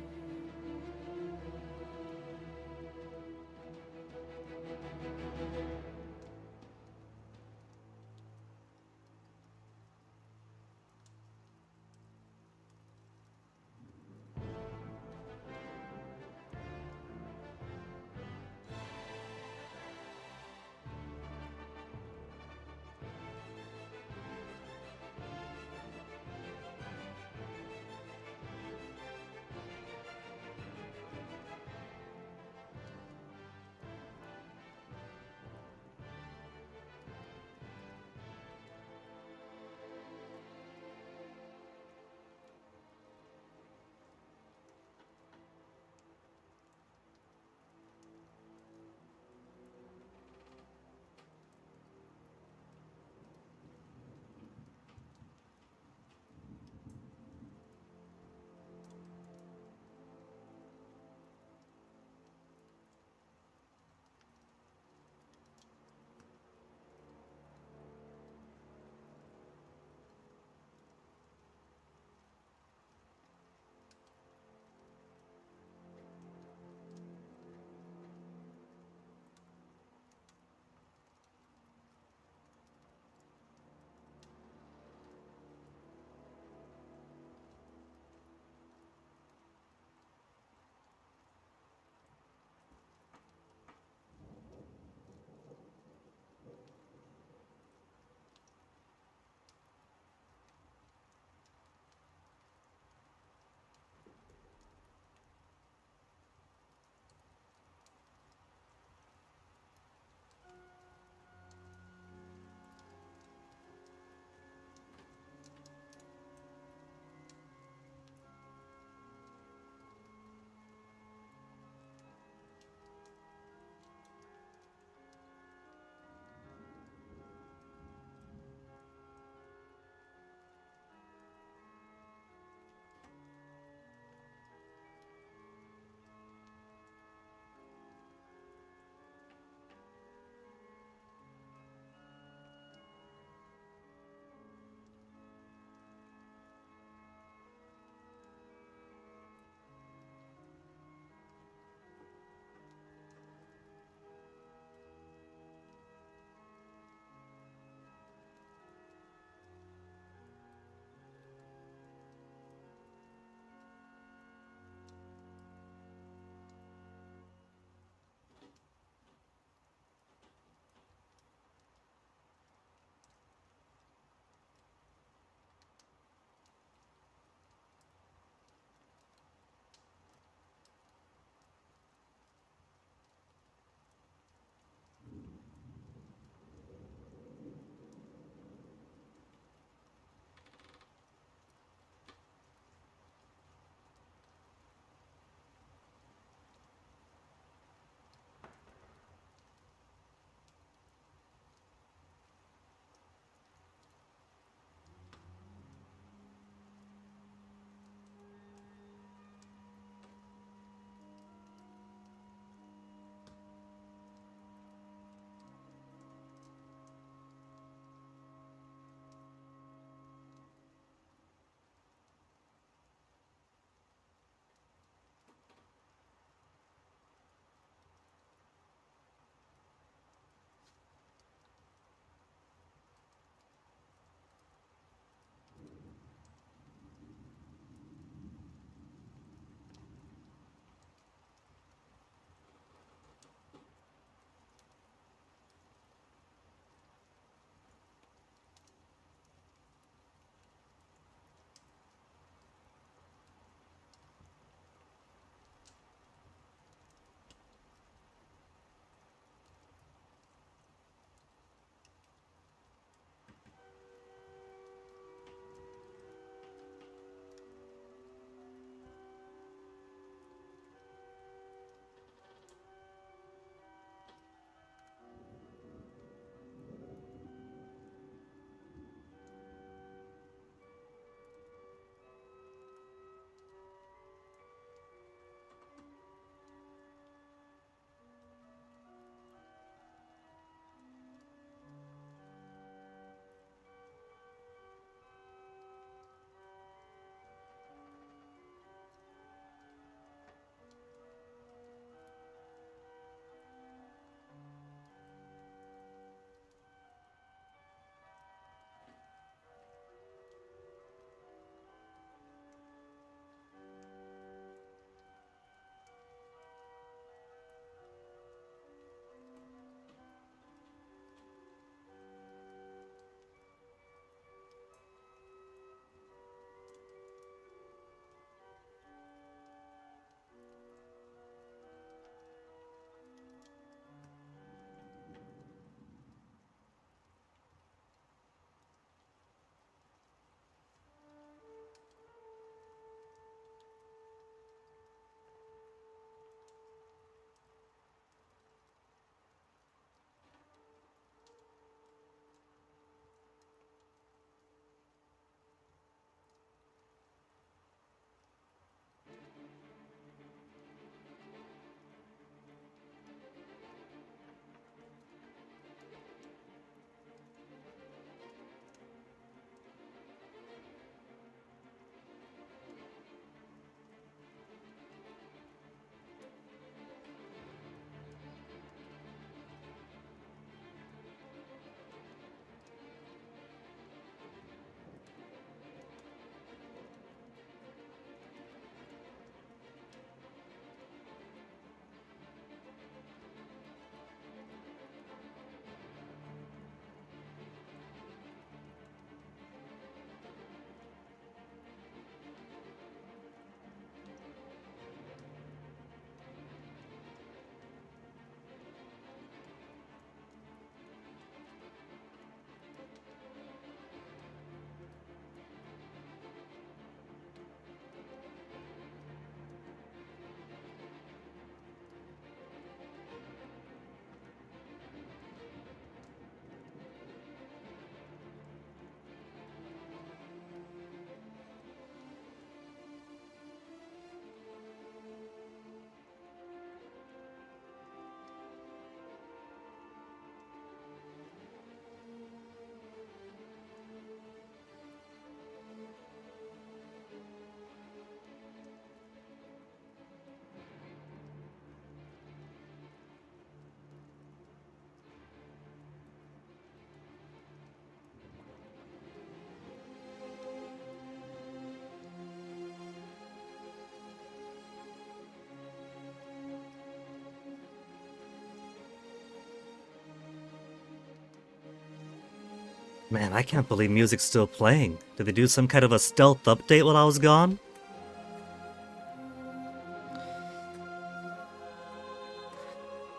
A: Man, I can't believe music's still playing. Did they do some kind of a stealth update while I was gone?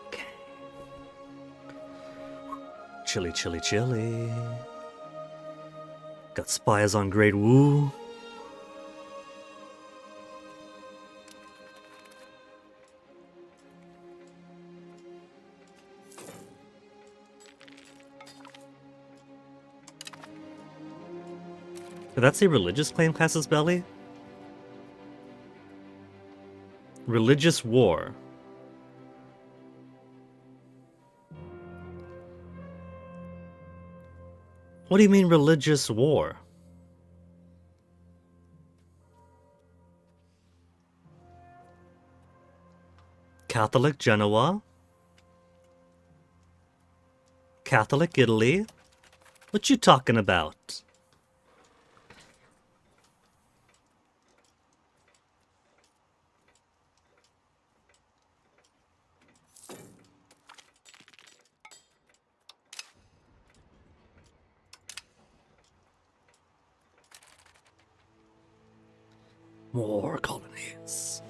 A: Okay. Chilly, chilly, chilly. Got spies on Great Woo. Did that say religious claim Casus Belli? Religious war. What do you mean religious war? Catholic Genoa? Catholic Italy? What you talking about? More colonies.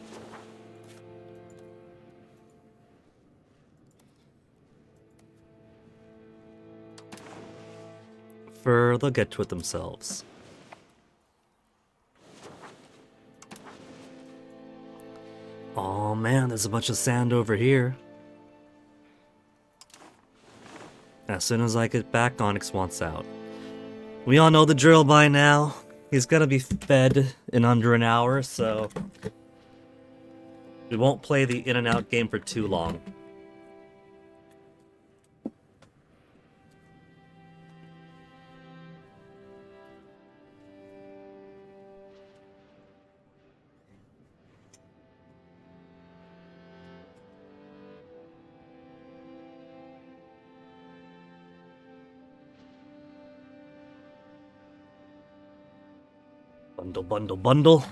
A: They'll get to it themselves. Oh man, there's a bunch of sand over here. As soon as I get back, Onyx wants out. We all know the drill by now. He's gonna be fed in under an hour, so we won't play the in and out game for too long. Bundle, bundle, bundle.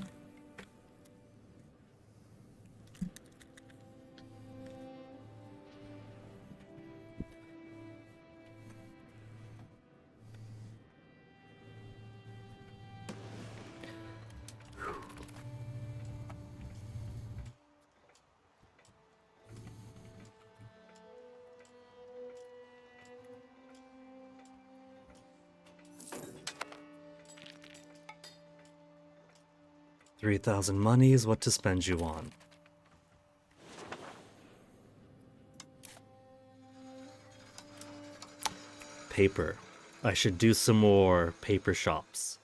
A: $3,000 money is what to spend you on. Paper. I should do some more paper shops.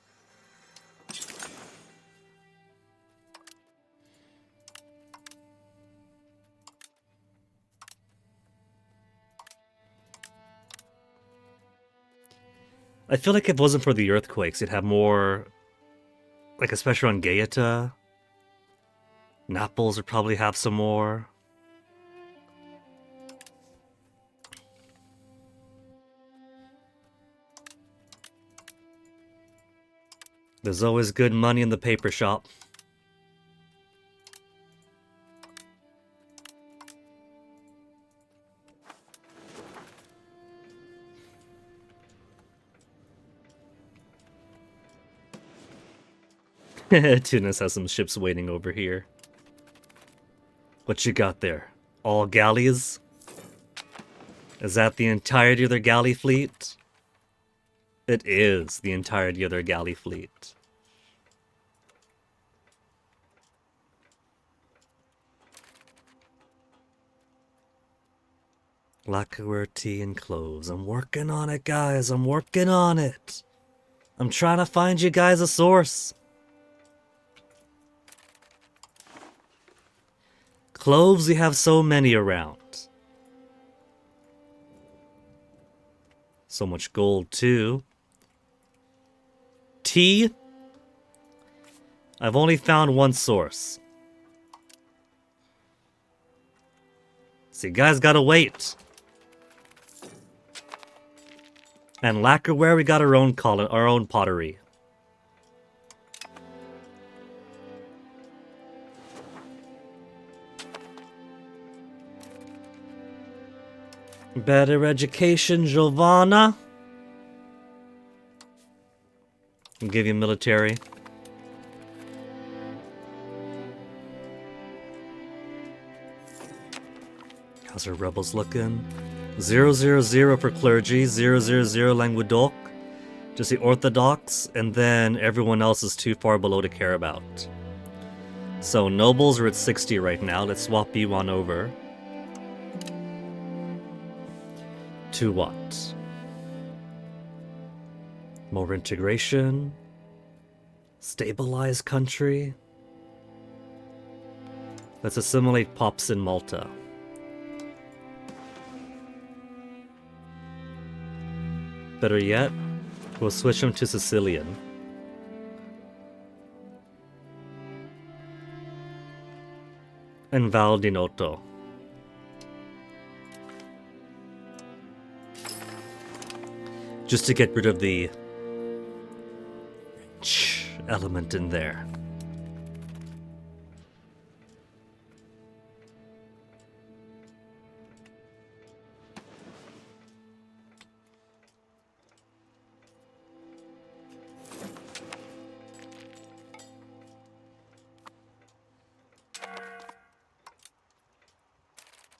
A: I feel like if it wasn't for the earthquakes, it'd have more, like especially on Gaeta. Naples would probably have some more. There's always good money in the paper shop. Tunis has some ships waiting over here. What you got there? All galleys? Is that the entirety of their galley fleet? It is the entirety of their galley fleet. Lacquer, tea, and cloves. I'm working on it, guys. I'm working on it. I'm trying to find you guys a source. Cloves, we have so many around. So much gold, too. Tea? I've only found one source. So you guys gotta wait. And lacquerware, we got our own pottery. Better education, Giovanna. I'll give you military. How's our rebels looking? 000 for clergy, 000 Languedoc, just the Orthodox, and then everyone else is too far below to care about. So nobles are at 60 right now. Let's swap you on over. To what? More integration? Stabilize country? Let's assimilate Pops in Malta. Better yet, we'll switch them to Sicilian. And Val di Noto. Just to get rid of the element in there.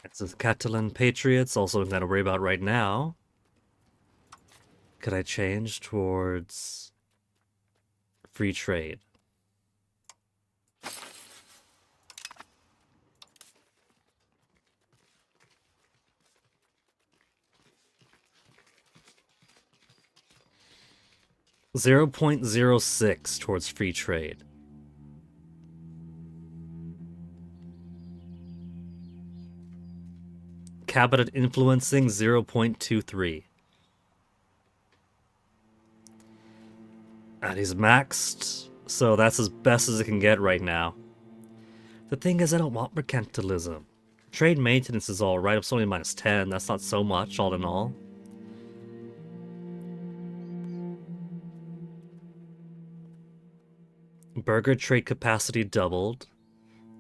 A: It's the Catalan Patriots, also nothing to worry about right now. Could I change towards free trade? .06 towards free trade. Cabinet influencing 0.23. And he's maxed, so that's as best as it can get right now. The thing is, I don't want mercantilism. Trade maintenance is alright, it's only -10, that's not so much, all in all. Burger trade capacity doubled.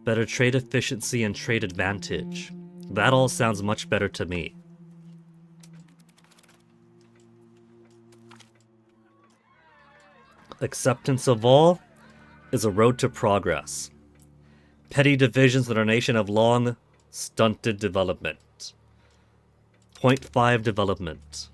A: Better trade efficiency and trade advantage. That all sounds much better to me. Acceptance of all is a road to progress. Petty divisions in our nation have long stunted development. 0.5 development.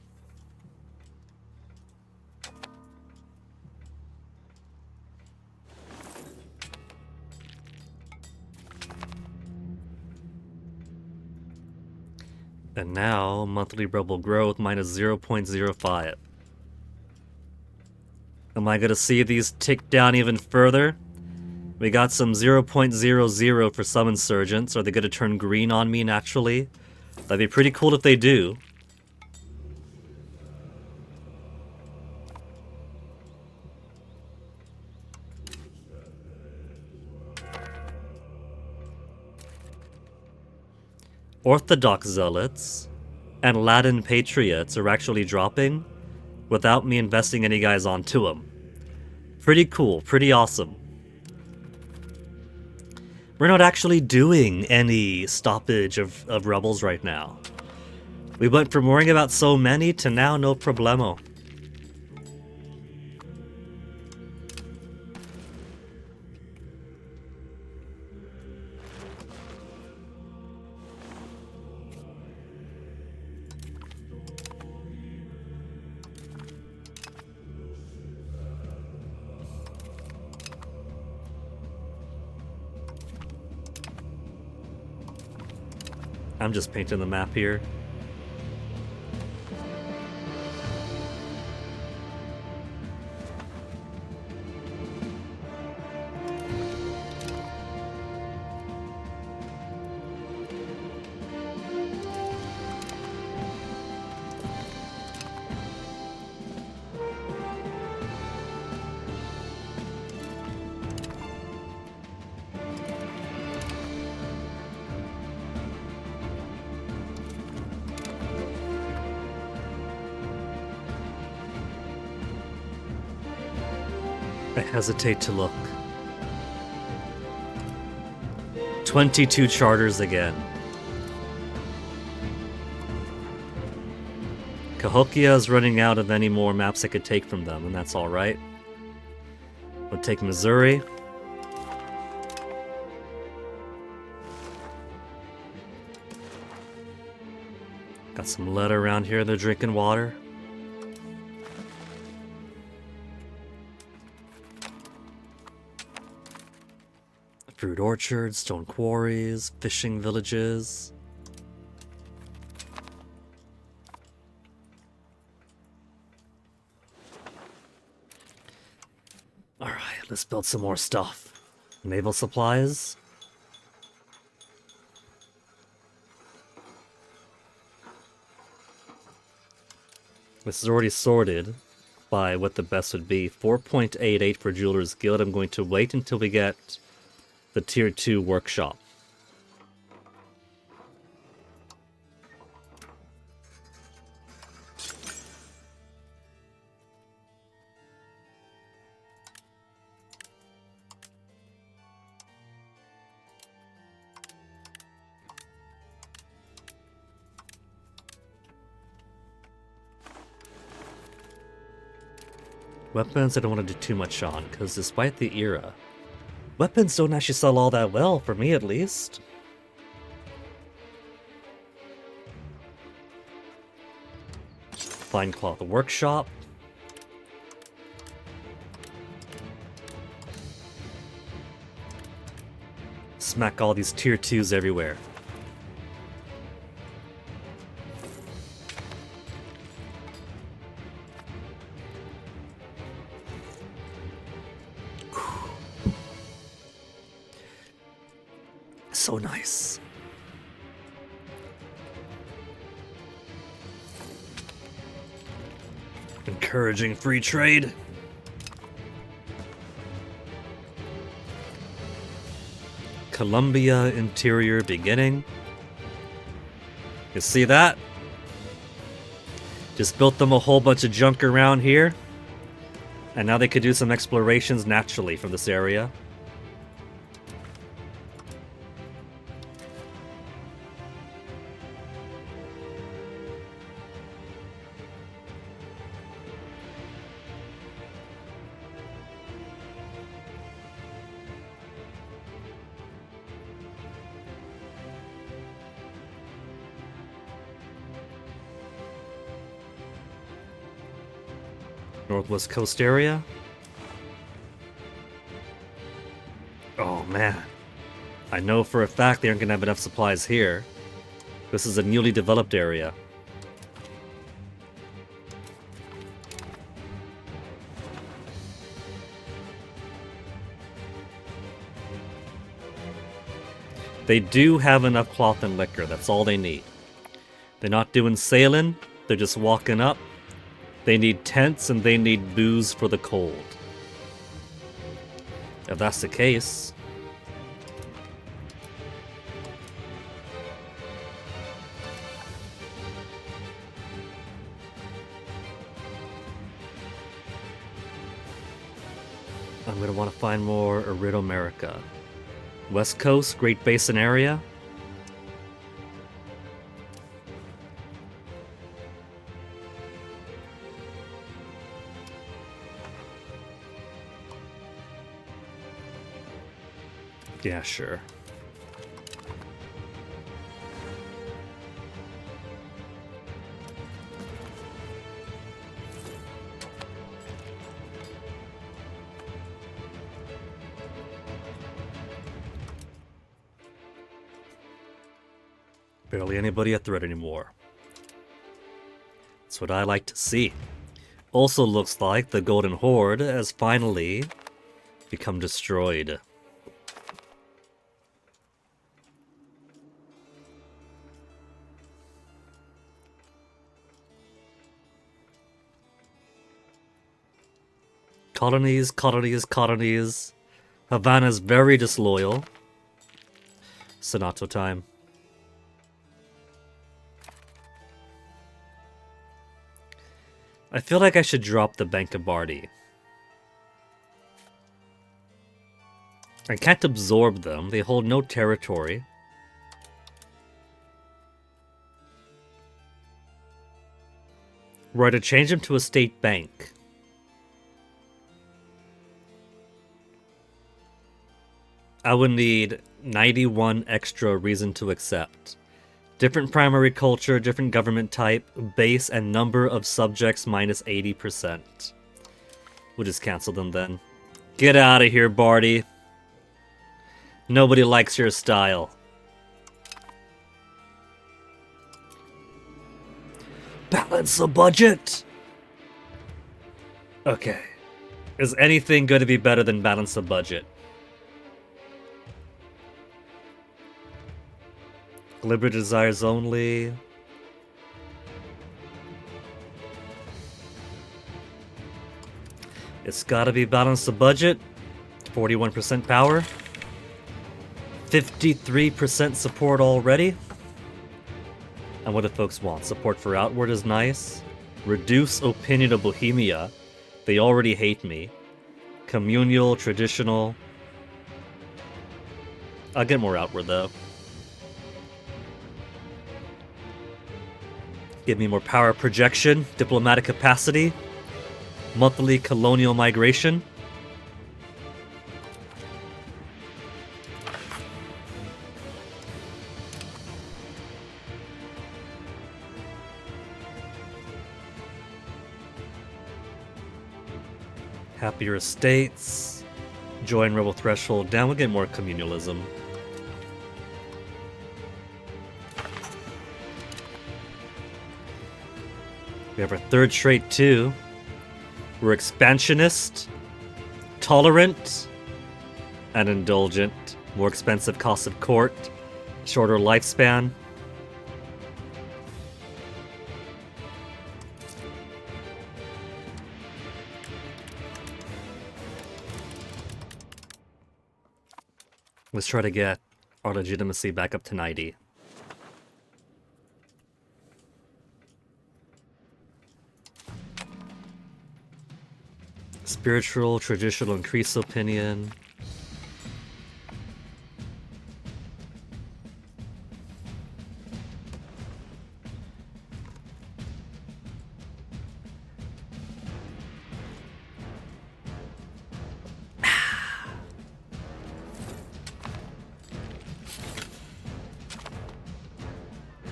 A: And now, monthly rebel growth -0.05. Am I gonna see these tick down even further? We got some 0.00 for some insurgents. Are they gonna turn green on me naturally? That'd be pretty cool if they do. Orthodox zealots and Latin patriots are actually dropping without me investing any guys onto them. Pretty cool, pretty awesome. We're not actually doing any stoppage of rebels right now. We went from worrying about so many to now no problemo. I'm just painting the map here. I hesitate to look. 22 charters again. Cahokia is running out of any more maps I could take from them, and that's alright. We'll take Missouri. Got some lead around here. They're drinking water. Fruit orchards, stone quarries, fishing villages. Alright, let's build some more stuff. Naval supplies. This is already sorted by what the best would be. 4.88 for Jeweler's Guild. I'm going to wait until we get the Tier 2 workshop. Weapons I don't want to do too much on, because despite the era, weapons don't actually sell all that well, for me at least. Fine Cloth Workshop. Smack all these tier 2s everywhere. So nice. Encouraging free trade. Columbia interior beginning. You see that? Just built them a whole bunch of junk around here. And now they could do some explorations naturally from this area. Northwest Coast area. Oh man. I know for a fact they aren't going to have enough supplies here. This is a newly developed area. They do have enough cloth and liquor. That's all they need. They're not doing sailing. They're just walking up. They need tents and they need booze for the cold. If that's the case... I'm going to want to find more Iridomerica. West Coast, Great Basin area. Yeah, sure. Barely anybody a threat anymore. That's what I like to see. Also looks like the Golden Horde has finally become destroyed. Colonies, colonies, colonies. Havana's very disloyal. Sonato time. I feel like I should drop the Bank of Bardi. I can't absorb them. They hold no territory. Were I to change them to a state bank, I would need 91 extra reason to accept. Different primary culture, different government type, base and number of subjects minus 80%. We'll just cancel them then. Get out of here, Barty. Nobody likes your style. Balance the budget! Okay. Is anything going to be better than balance the budget? Liberty desires only. It's gotta be balance the budget. 41% power. 53% support already. And what do folks want? Support for Outward is nice. Reduce opinion of Bohemia. They already hate me. Communal, traditional. I'll get more Outward though. Give me more power projection, diplomatic capacity, monthly colonial migration. Happier estates. Join rebel threshold down. We'll get more communalism. We have our third trait too. We're expansionist, tolerant, and indulgent. More expensive cost of court, shorter lifespan. Let's try to get our legitimacy back up to 90. Spiritual, traditional, increase opinion.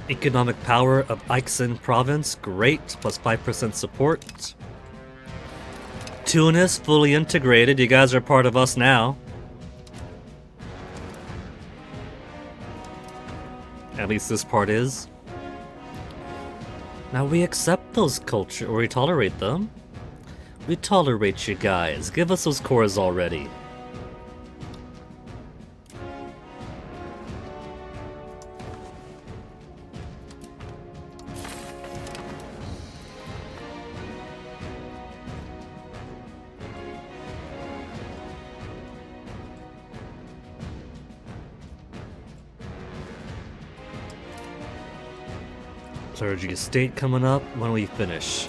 A: Economic power of Ixen province, great, plus 5% support. Tunis, fully integrated, you guys are part of us now. At least this part is. Now we accept those culture, or we tolerate them. We tolerate you guys, give us those cores already. Clergy estate coming up. When will we finish?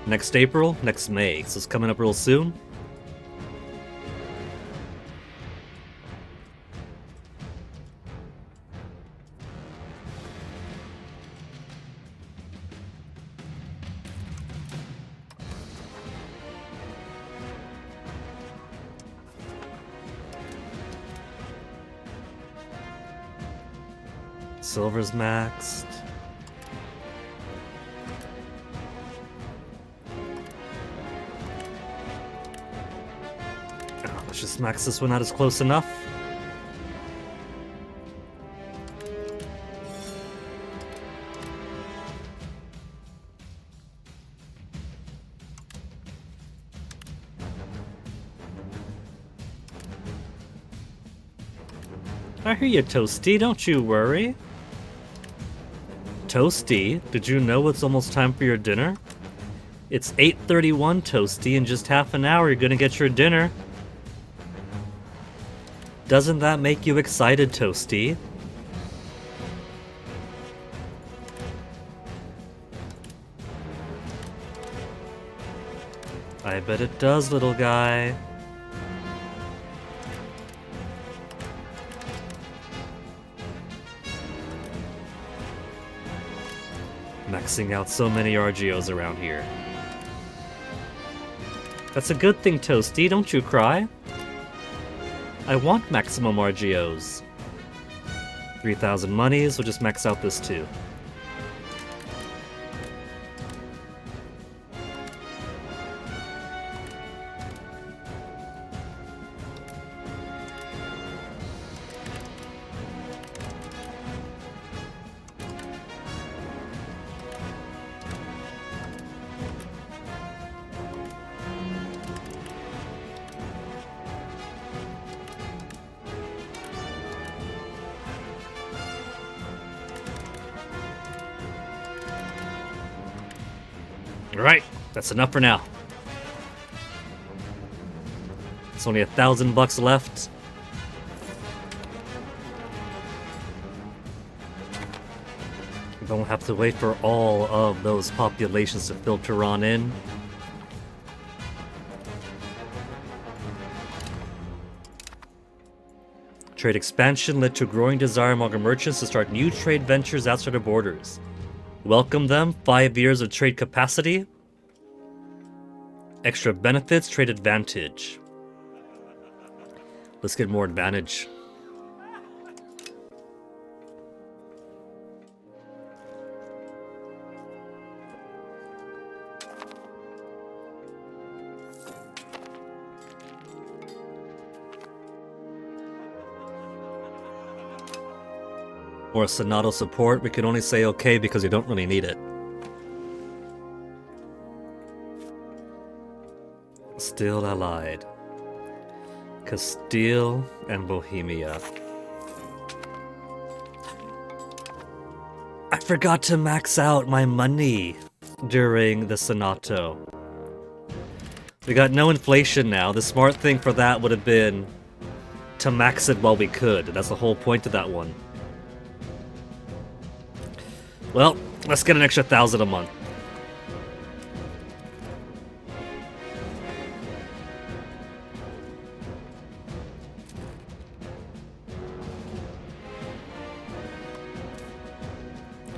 A: Next April? Next May. So it's coming up real soon. Silver's maxed. Let's just max this one out as close enough. I hear you, Toasty, don't you worry. Toasty, did you know it's almost time for your dinner? It's 8:31, Toasty. In just half an hour, you're gonna get your dinner. Doesn't that make you excited, Toasty? I bet it does, little guy. Maxing out so many RGOs around here. That's a good thing, Toasty, don't you cry? I want maximum RGOs. 3,000 monies, we'll just max out this too. Alright, that's enough for now. It's only $1,000 left. Don't have to wait for all of those populations to filter on in. Trade expansion led to a growing desire among our merchants to start new trade ventures outside our borders. Welcome them, 5 years of trade capacity. Extra benefits, trade advantage. Let's get more advantage. Or Sonato support, we can only say okay because we don't really need it. Still allied. Castile and Bohemia. I forgot to max out my money during the Sonato. We got no inflation now. The smart thing for that would have been to max it while we could. That's the whole point of that one. Well, let's get an extra 1,000 a month.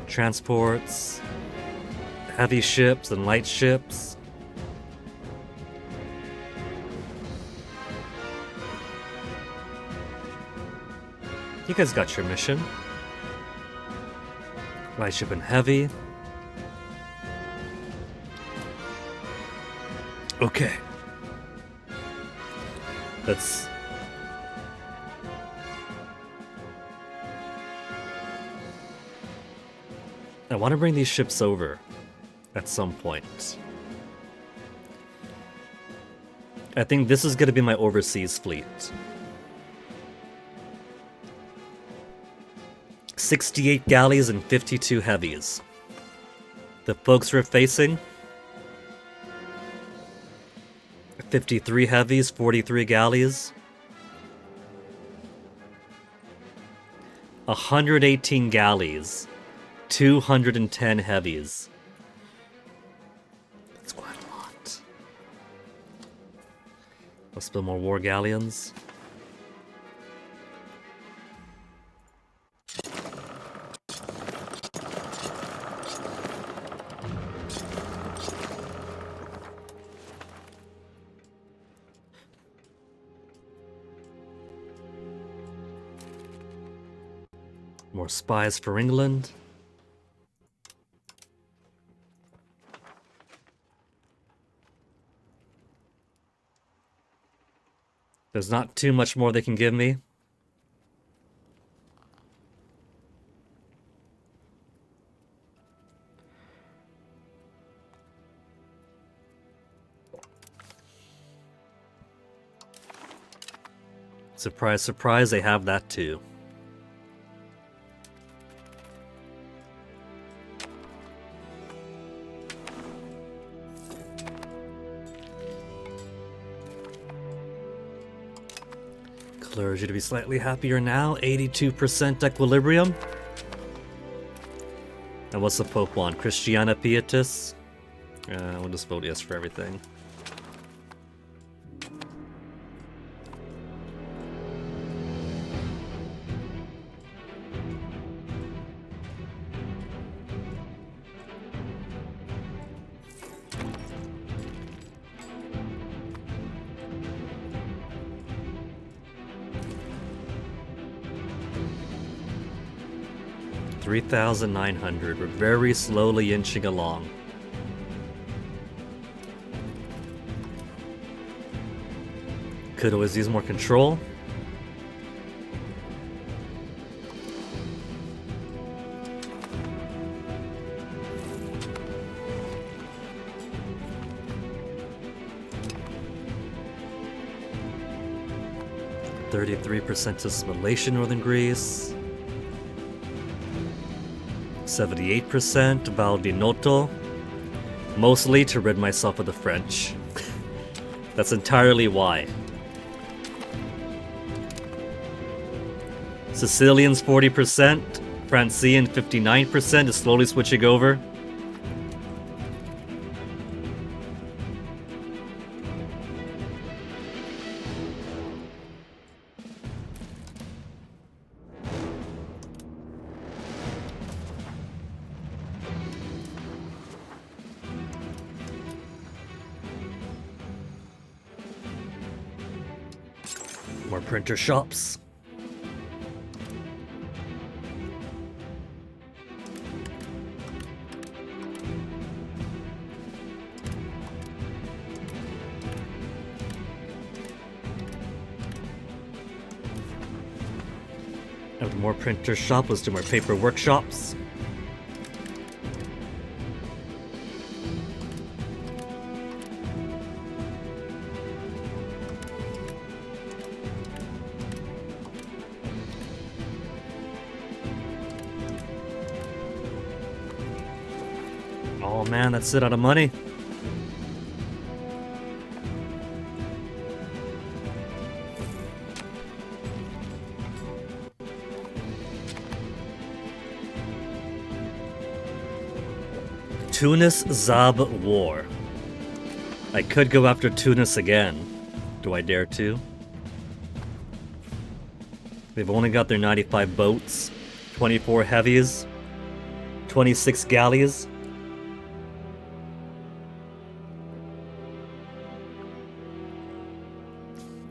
A: Transports, heavy ships and light ships. You guys got your mission. Light ship and heavy. Okay. Let's... I want to bring these ships over at some point. I think this is going to be my overseas fleet. 68 galleys and 52 heavies. The folks we're facing, 53 heavies, 43 galleys. 118 galleys, 210 heavies. That's quite a lot. Let's build more war galleons. More spies for England. There's not too much more they can give me. Surprise, surprise, they have that too. Clergy to be slightly happier now, 82% equilibrium. And what's the Pope want? Christiana Pietas? We'll just vote yes for everything. 3,900. We're very slowly inching along. Could always use more control. %33% assimilation, Northern Greece. 78% Val di Noto. Mostly to rid myself of the French. That's entirely why. Sicilians 40%, Francian 59% is slowly switching over. More printer shops. After more printer shop, let's do more paper workshops. Oh man, that's it out of money. Tunis-Zab War. I could go after Tunis again. Do I dare to? They've only got their 95 boats, 24 heavies, 26 galleys.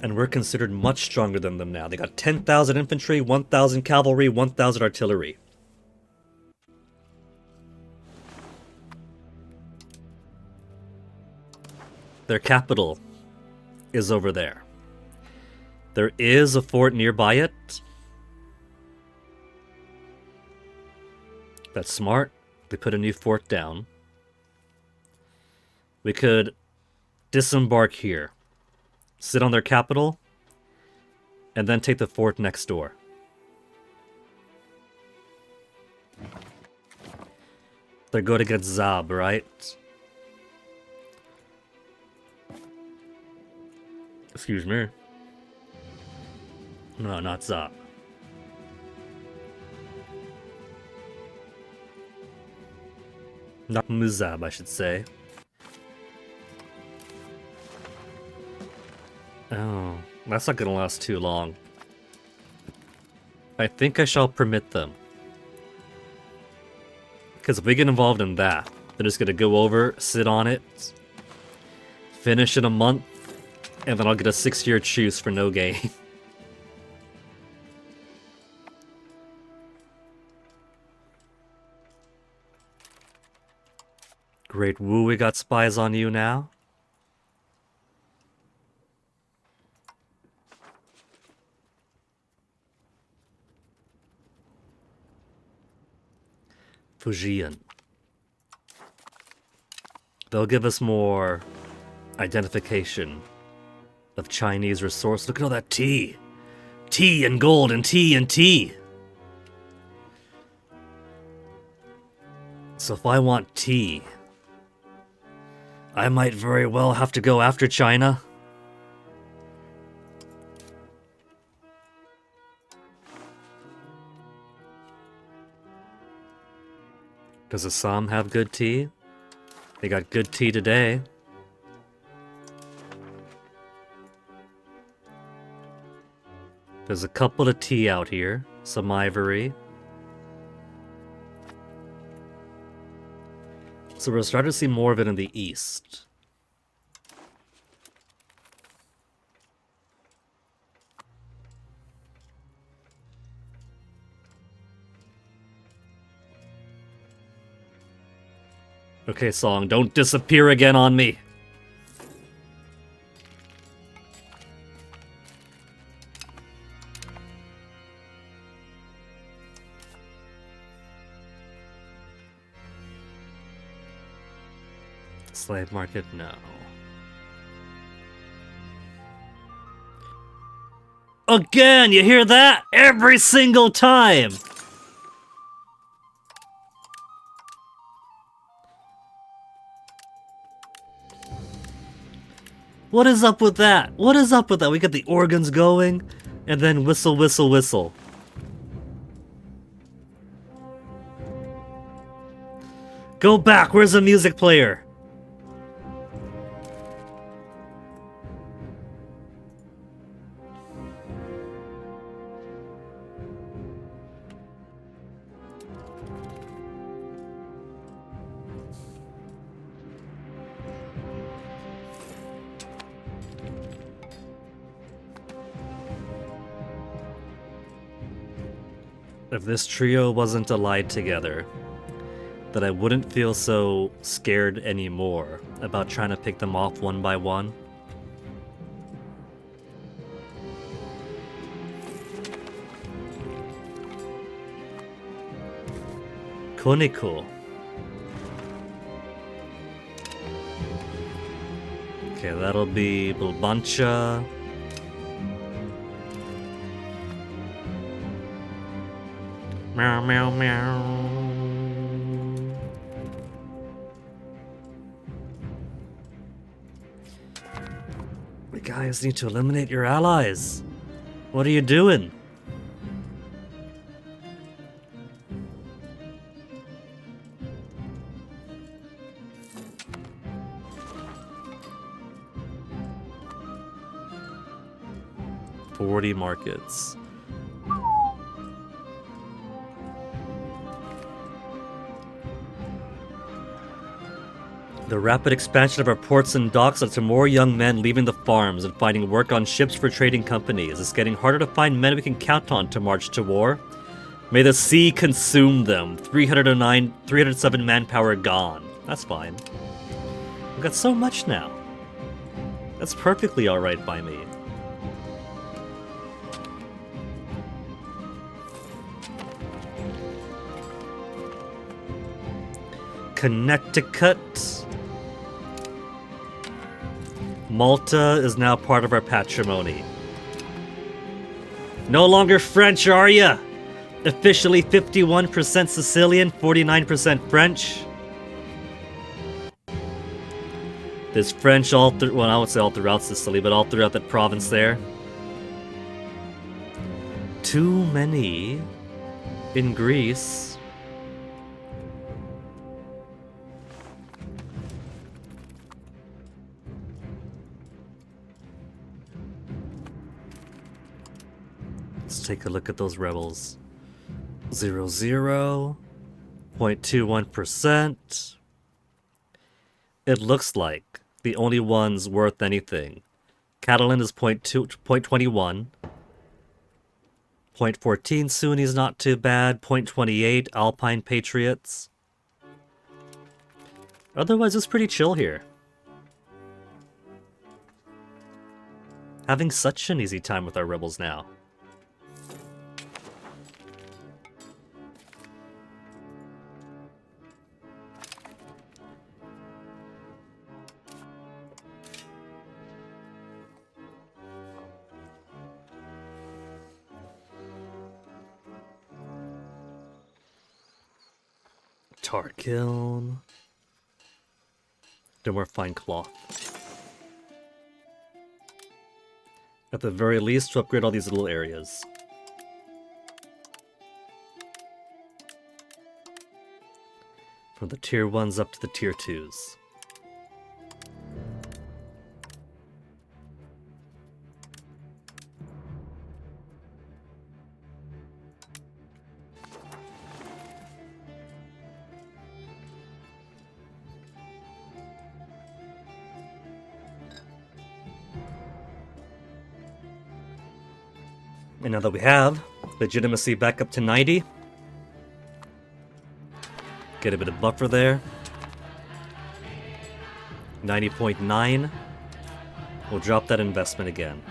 A: And we're considered much stronger than them now. They got 10,000 infantry, 1,000 cavalry, 1,000 artillery. Their capital is over there. There is a fort nearby it. That's smart. They put a new fort down. We could disembark here, sit on their capital, and then take the fort next door. They're going to get Zab, right? Excuse me. No, not Zab. Not Muzab, I should say. Oh, that's not gonna last too long. I think I shall permit them. Because if we get involved in that, they're just gonna go over, sit on it, finish in a month, and then I'll get a 6-year truce for no gain. Great Wu, we got spies on you now. Fujian. They'll give us more identification of Chinese resource. Look at all that tea. Tea and gold and tea and tea. So if I want tea, I might very well have to go after China. Does Assam have good tea? They got good tea today. There's a couple of tea out here. Some ivory. So we're starting to see more of it in the east. Okay, song, don't disappear again on me. Slave market, no. Again, you hear that? Every single time! What is up with that? What is up with that? We get the organs going, and then whistle, whistle, whistle. Go back, where's the music player? If this trio wasn't allied together, that I wouldn't feel so scared anymore about trying to pick them off one by one. Koneko. Okay, that'll be Bulbancha. Meow, meow, meow. You guys need to eliminate your allies. What are you doing? Markets. The rapid expansion of our ports and docks led to more young men leaving the farms and finding work on ships for trading companies. It's getting harder to find men we can count on to march to war. May the sea consume them. 307 manpower gone. That's fine. We've got so much now. That's perfectly alright by me. Connecticut. Malta is now part of our patrimony. No longer French, are ya? Officially 51% Sicilian, 49% French. There's French all through, well, I would say all throughout Sicily, but all throughout that province there. Too many in Greece. Let's take a look at those rebels. 0.21%. It looks like the only ones worth anything. Catalan is 0.21. 0.14 Sunni's not too bad. 0.28 Alpine Patriots. Otherwise, it's pretty chill here. Having such an easy time with our rebels now. Tar kiln. No more fine cloth. At the very least, to upgrade all these little areas. From the tier 1s up to the tier 2s. And now that we have legitimacy back up to 90, get a bit of buffer there. 90.9. We'll drop that investment again.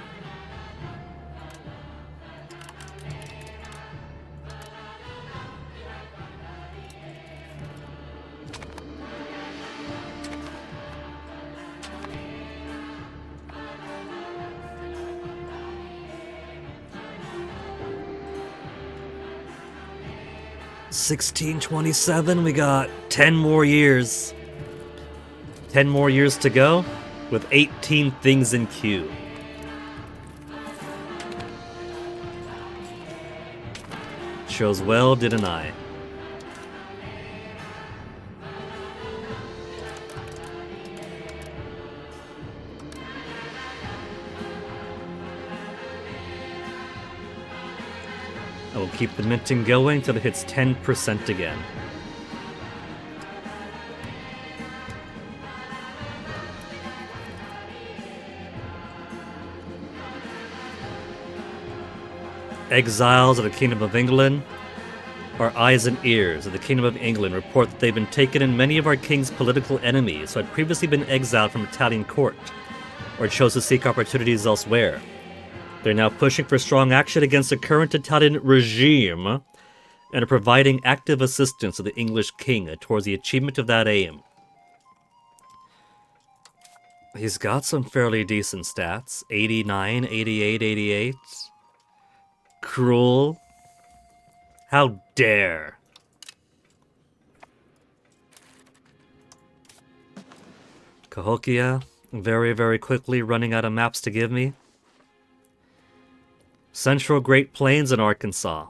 A: $16.27, we got 10 more years. 10 more years to go, with 18 things in queue. Chose well, didn't I? I will keep the minting going till it hits 10% again. Exiles of the Kingdom of England. Our eyes and ears of the Kingdom of England report that they've been taken in many of our king's political enemies who had previously been exiled from Italian court, or chose to seek opportunities elsewhere. They're now pushing for strong action against the current Italian regime, and are providing active assistance to the English king towards the achievement of that aim. He's got some fairly decent stats. 89, 88, 88. Cruel. How dare. Cahokia, very, very quickly running out of maps to give me. Central Great Plains in Arkansas.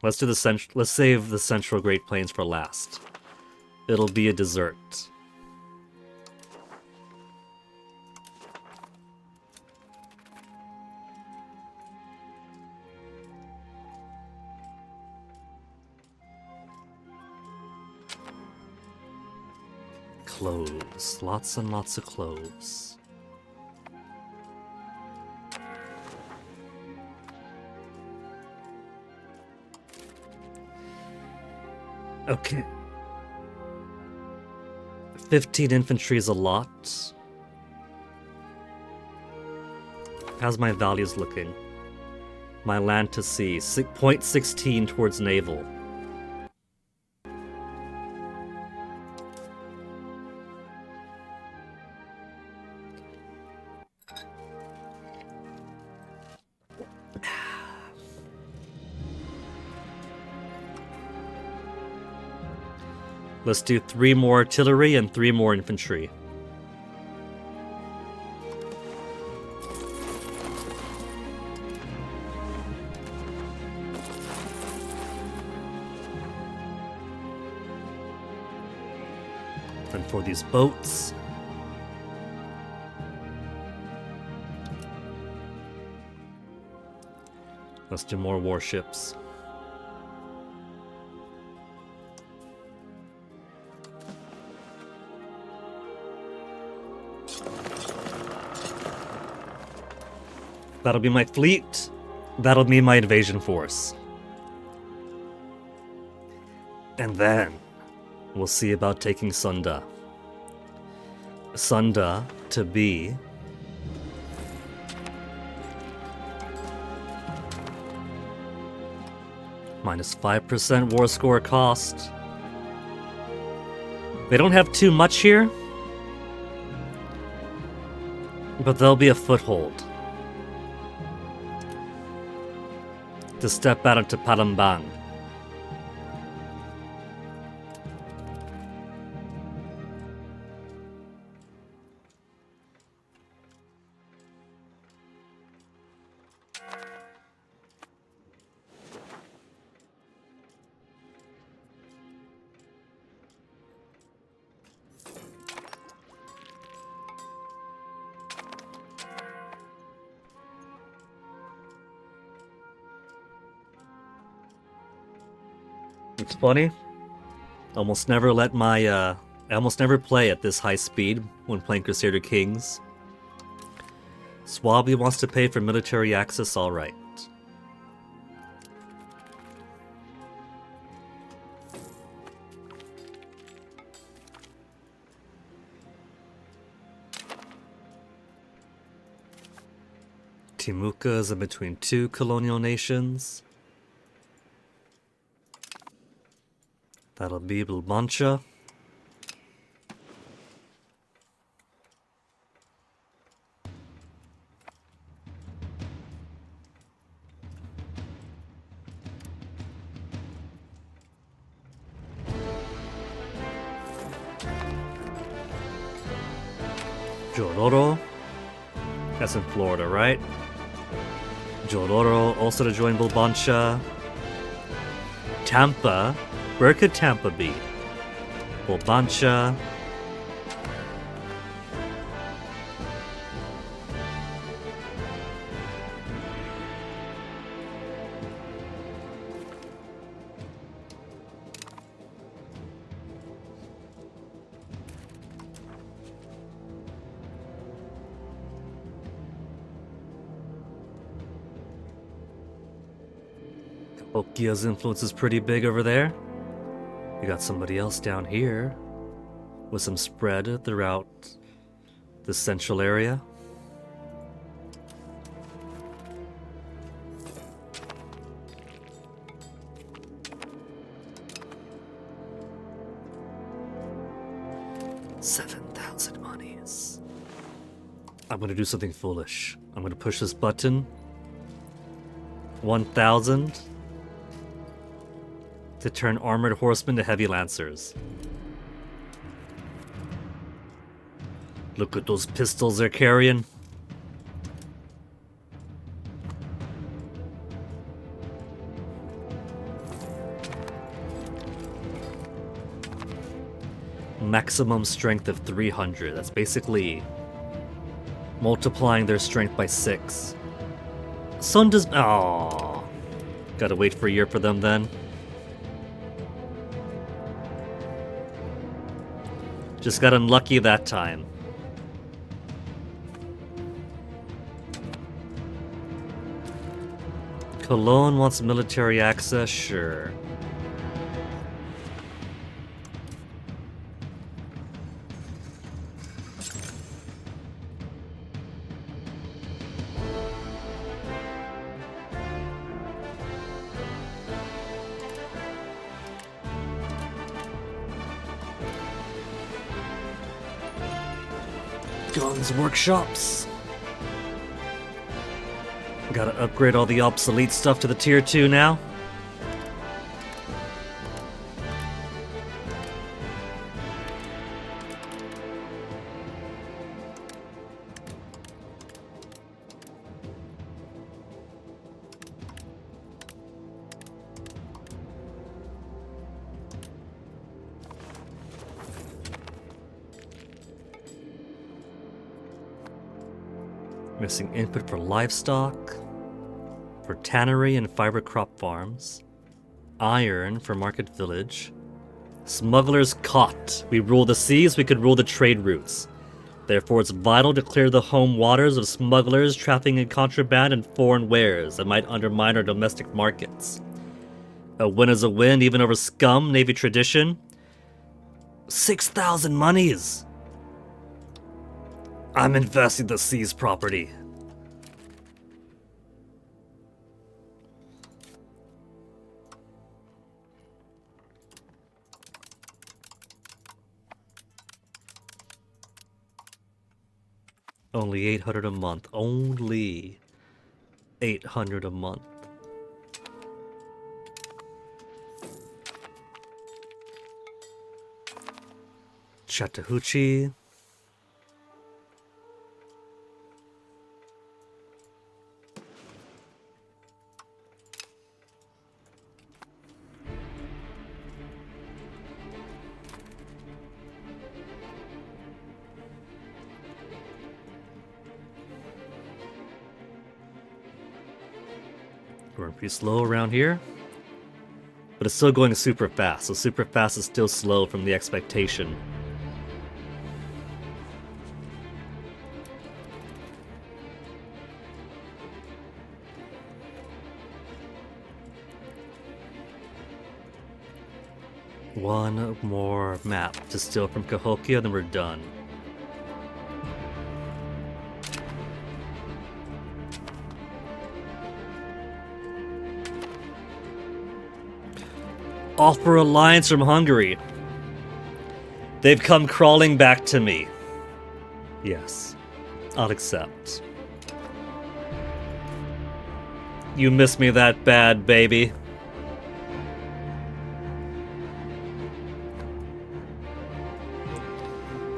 A: Let's save the Central Great Plains for last. It'll be a dessert. Cloves. Lots and lots of cloves. Okay. 15 infantry is a lot. How's my values looking? My land to sea. 0.16 towards naval. Let's do 3 more artillery and 3 more infantry. And for these boats, let's do more warships. That'll be my fleet. That'll be my invasion force. And then we'll see about taking Sunda. Sunda to be minus 5% war score cost. They don't have too much here, but there'll be a foothold to step out into Palembang. It's funny. I almost never play at this high speed when playing Crusader Kings. Swabby wants to pay for military access, alright. Timuca is in between two colonial nations. That'll be Bulbancha. Jororo. That's in Florida, right? Jororo also to join Bulbancha. Tampa. Where could Tampa be? Bulbancha. Cahokia's influence is pretty big over there. You got somebody else down here with some spread throughout the central area. $7,000 monies. I'm gonna do something foolish. I'm gonna push this button. 1,000 to turn armored horsemen to heavy lancers. Look at those pistols they're carrying. Maximum strength of 300. That's basically multiplying their strength by 6. Sun does. Oh, gotta wait for a year for them then. Just got unlucky that time. Cologne wants military access? Sure. Guns workshops. Gotta upgrade all the obsolete stuff to the tier 2 now. Missing input for livestock, for tannery and fiber crop farms, iron for market village, smugglers caught. We rule the seas, we could rule the trade routes. Therefore, it's vital to clear the home waters of smugglers trafficking in contraband and foreign wares that might undermine our domestic markets. A win is a win, even over scum, Navy tradition. 6,000 monies! I'm investing the seas property. Only 800 a month. Only 800 a month. Chattahoochee. Going pretty slow around here. But it's still going super fast, so super fast is still slow from the expectation. One more map to steal from Cahokia, then we're done. Offer alliance from Hungary. They've come crawling back to me. Yes, I'll accept. You miss me that bad, baby.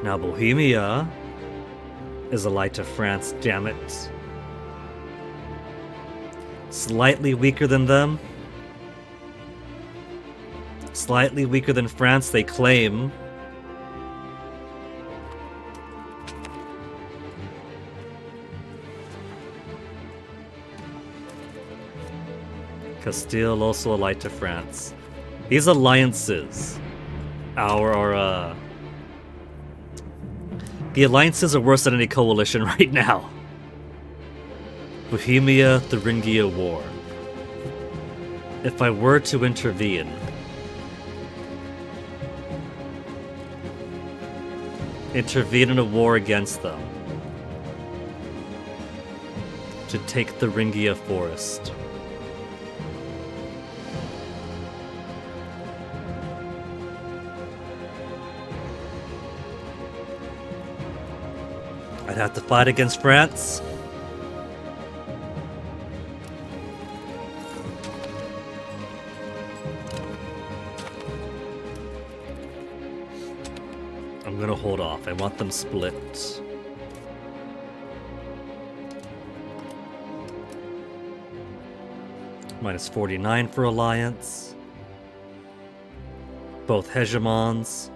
A: Now Bohemia is allied to France, damn it. Slightly weaker than them. Slightly weaker than France, they claim. Castile also allied to France. These alliances the alliances are worse than any coalition right now. Bohemia, Thuringia War. If I were to intervene, in a war against them, to take Thuringia Forest. I'd have to fight against France. I'm gonna hold off. I want them split. Minus 49 for alliance. Both hegemons.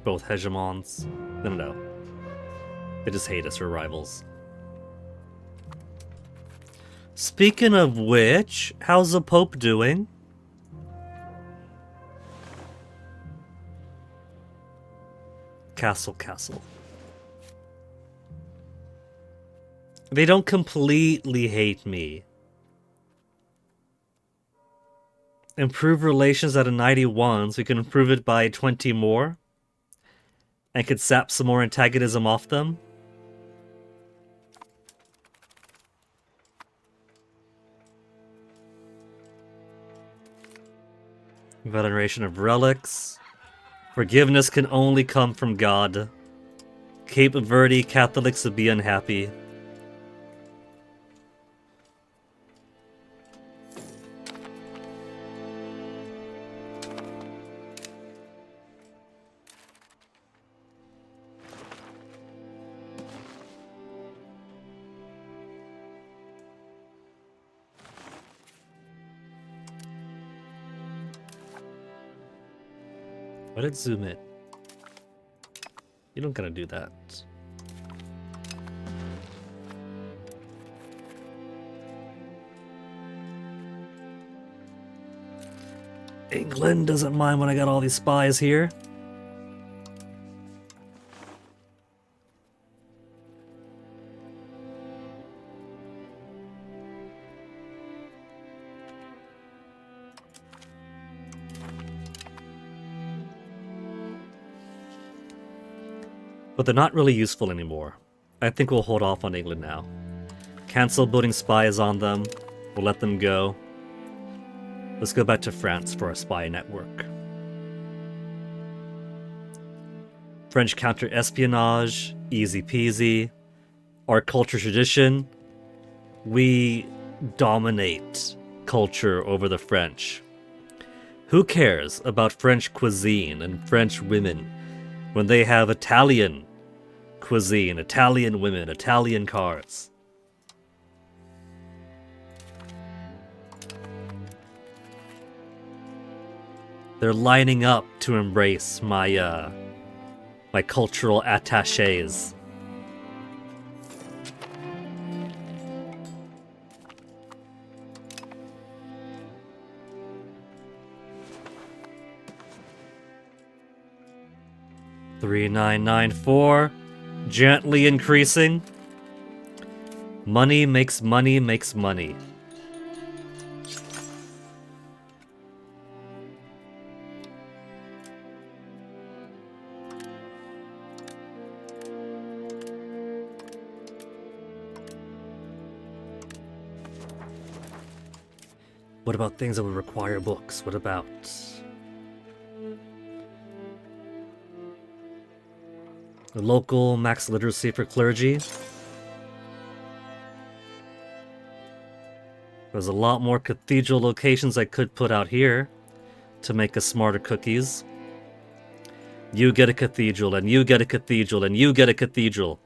A: Both hegemons. No. They just hate us, we're rivals. Speaking of which, how's the Pope doing? Castle. They don't completely hate me. Improve relations at a 91, so we can improve it by 20 more. And could sap some more antagonism off them. Veneration of relics. Forgiveness can only come from God. Cape Verde Catholics would be unhappy. Why did it zoom in? You don't gotta do that. England doesn't mind when I got all these spies here. But they're not really useful anymore. I think we'll hold off on England now. Cancel building spies on them. We'll let them go. Let's go back to France for our spy network. French counter-espionage, easy peasy. Our culture tradition, we dominate culture over the French. Who cares about French cuisine and French women when they have Italian cuisine, Italian women, Italian cars? They're lining up to embrace my my cultural attachés. $3,994, gently increasing. Money makes money makes money. What about things that would require books? What about... the local max literacy for clergy? There's a lot more cathedral locations I could put out here to make us smarter cookies. You get a cathedral, and you get a cathedral, and you get a cathedral.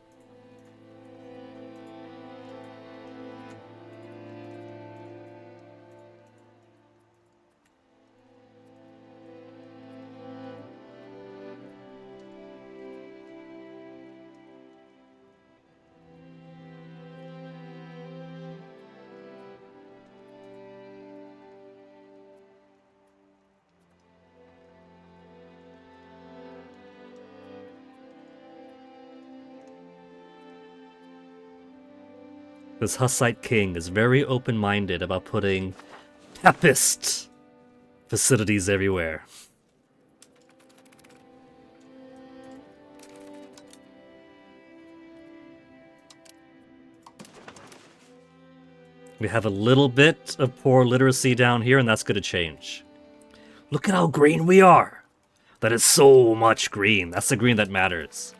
A: This Hussite king is very open-minded about putting Papist facilities everywhere. We have a little bit of poor literacy down here, and that's going to change. Look at how green we are! That is so much green. That's the green that matters.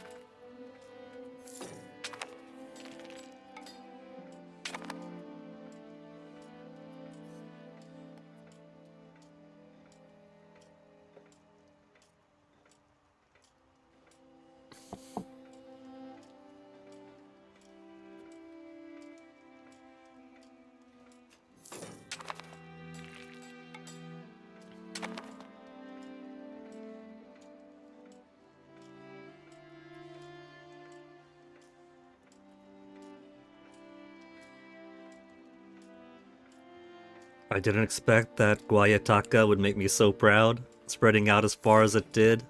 A: I didn't expect that Guayataca would make me so proud, spreading out as far as it did.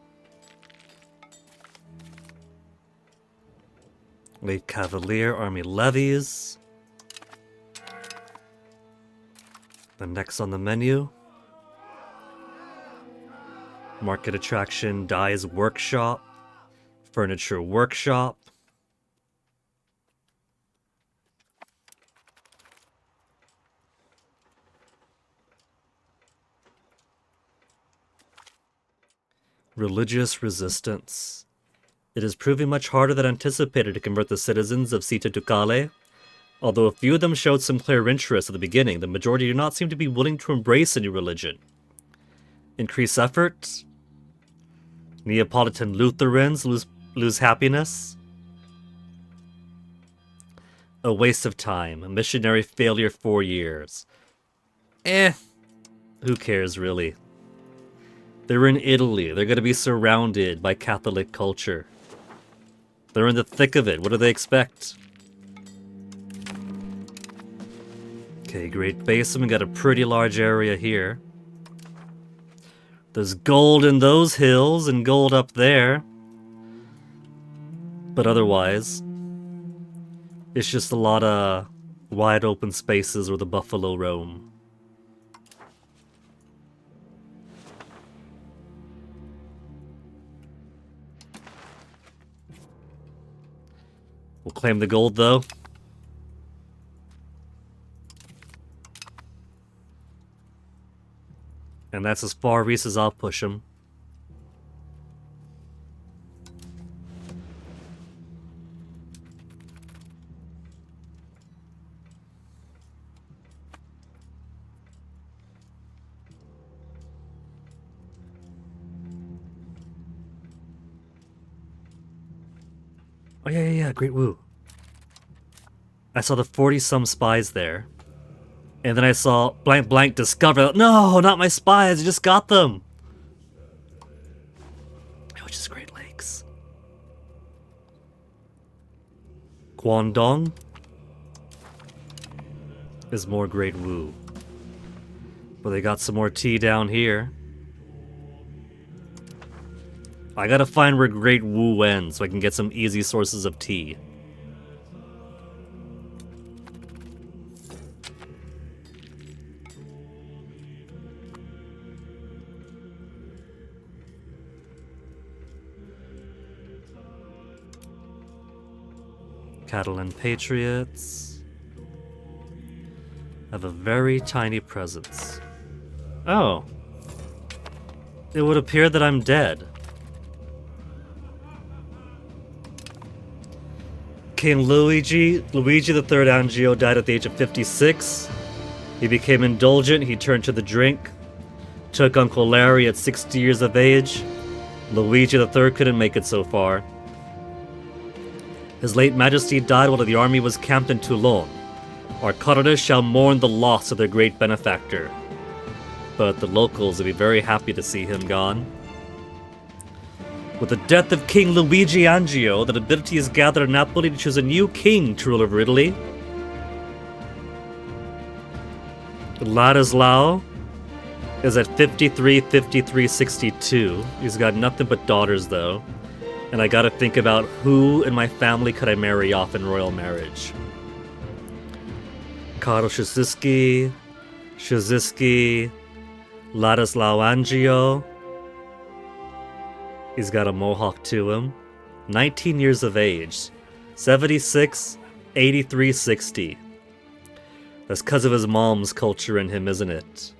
A: Late Cavalier Army levies. The next on the menu. Market attraction, Dyes Workshop. Furniture Workshop. Religious resistance. It is proving much harder than anticipated to convert the citizens of Sita Ducale. Although a few of them showed some clear interest at the beginning, the majority do not seem to be willing to embrace a new religion. Increase effort. Neapolitan Lutherans lose happiness. A waste of time. A missionary failure 4 years. Who cares, really? They're in Italy. They're going to be surrounded by Catholic culture. They're in the thick of it. What do they expect? Okay, Great Basin. We got a pretty large area here. There's gold in those hills and gold up there. But otherwise, it's just a lot of wide open spaces where the buffalo roam. We'll claim the gold, though. And that's as far east as I'll push him. Oh, yeah, Great Woo. I saw the 40-some spies there. And then I saw blank blank discover. No, not my spies, I just got them. Which is Great Lakes. Guangdong is more Great Woo. But they got some more tea down here. I gotta find where Great Woo ends so I can get some easy sources of tea. Catalan Patriots have a very tiny presence. Oh. It would appear that I'm dead. King Luigi the Third Angio died at the age of 56. He became indulgent, he turned to the drink, took Uncle Larry at 60 years of age. Luigi the Third couldn't make it so far. His late majesty died while the army was camped in Toulon. Our colonists shall mourn the loss of their great benefactor. But the locals will be very happy to see him gone. With the death of King Luigi Angio, the nobility is gathered in Napoli to choose a new king to rule over Italy. Ladislao is at 53, 53, 62. He's got nothing but daughters, though. And I gotta think about who in my family could I marry off in royal marriage. Karol Szyszewski, Ladislao Angio. He's got a mohawk to him. 19 years of age. 76, 83, 60. That's because of his mom's culture in him, isn't it?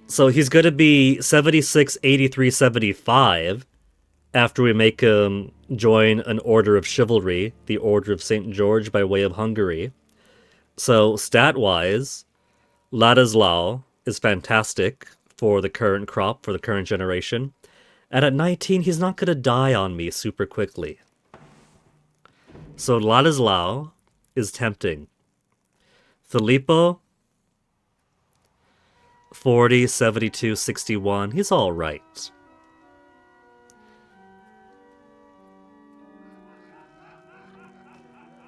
A: So he's going to be 76, 83, 75 after we make him join an order of chivalry, the Order of St. George by way of Hungary. So stat-wise, Ladislao is fantastic for the current crop, for the current generation. And at 19, he's not going to die on me super quickly. So Ladislao is tempting. Filippo, 40, 72, 61. He's all right.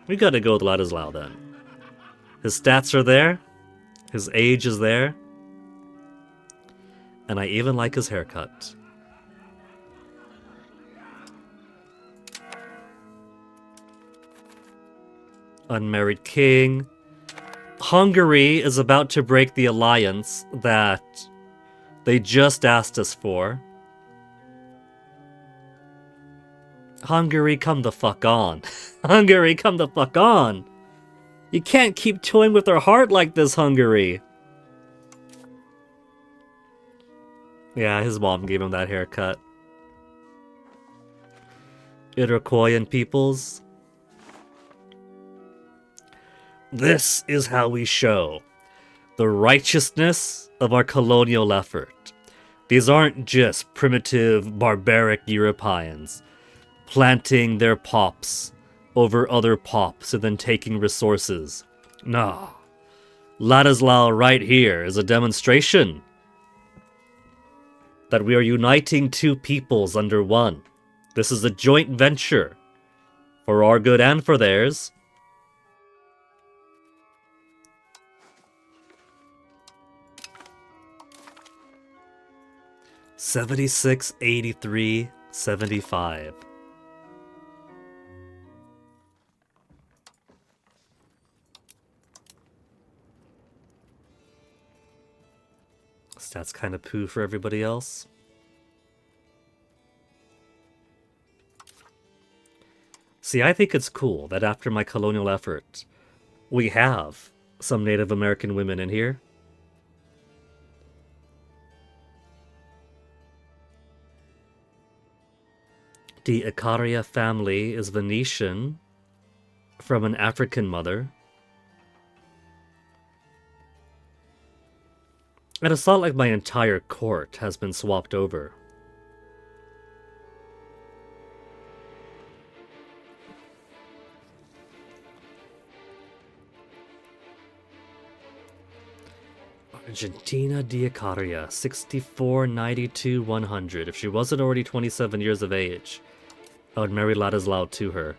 A: We got to go with Ladislao then. His stats are there. His age is there. And I even like his haircut. Unmarried king. Hungary is about to break the alliance that they just asked us for. Hungary, come the fuck on. Hungary, come the fuck on. You can't keep toying with our heart like this, Hungary. Yeah, his mom gave him that haircut. Iroquoian peoples. This is how we show the righteousness of our colonial effort. These aren't just primitive, barbaric Europeans planting their pops over other pops and then taking resources. No. Ladislao right here is a demonstration that we are uniting two peoples under one. This is a joint venture for our good and for theirs. $76, $83, $75. Stats kind of poo for everybody else. See, I think it's cool that after my colonial effort, we have some Native American women in here. The Icaria family is Venetian from an African mother. And it's not like my entire court has been swapped over. Argentina de Icaria, 64, 92, 100. If she wasn't already 27 years of age, I would marry Ladislao to her.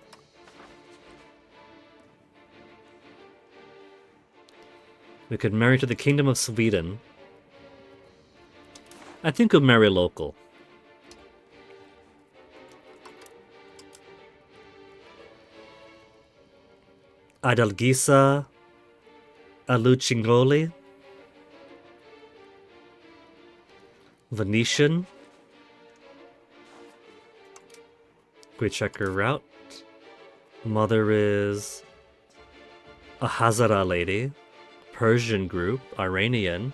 A: We could marry to the Kingdom of Sweden. I think we'll marry local. Adalgisa Alucingoli. Venetian. We check her route. Mother is a Hazara lady. Persian group. Iranian.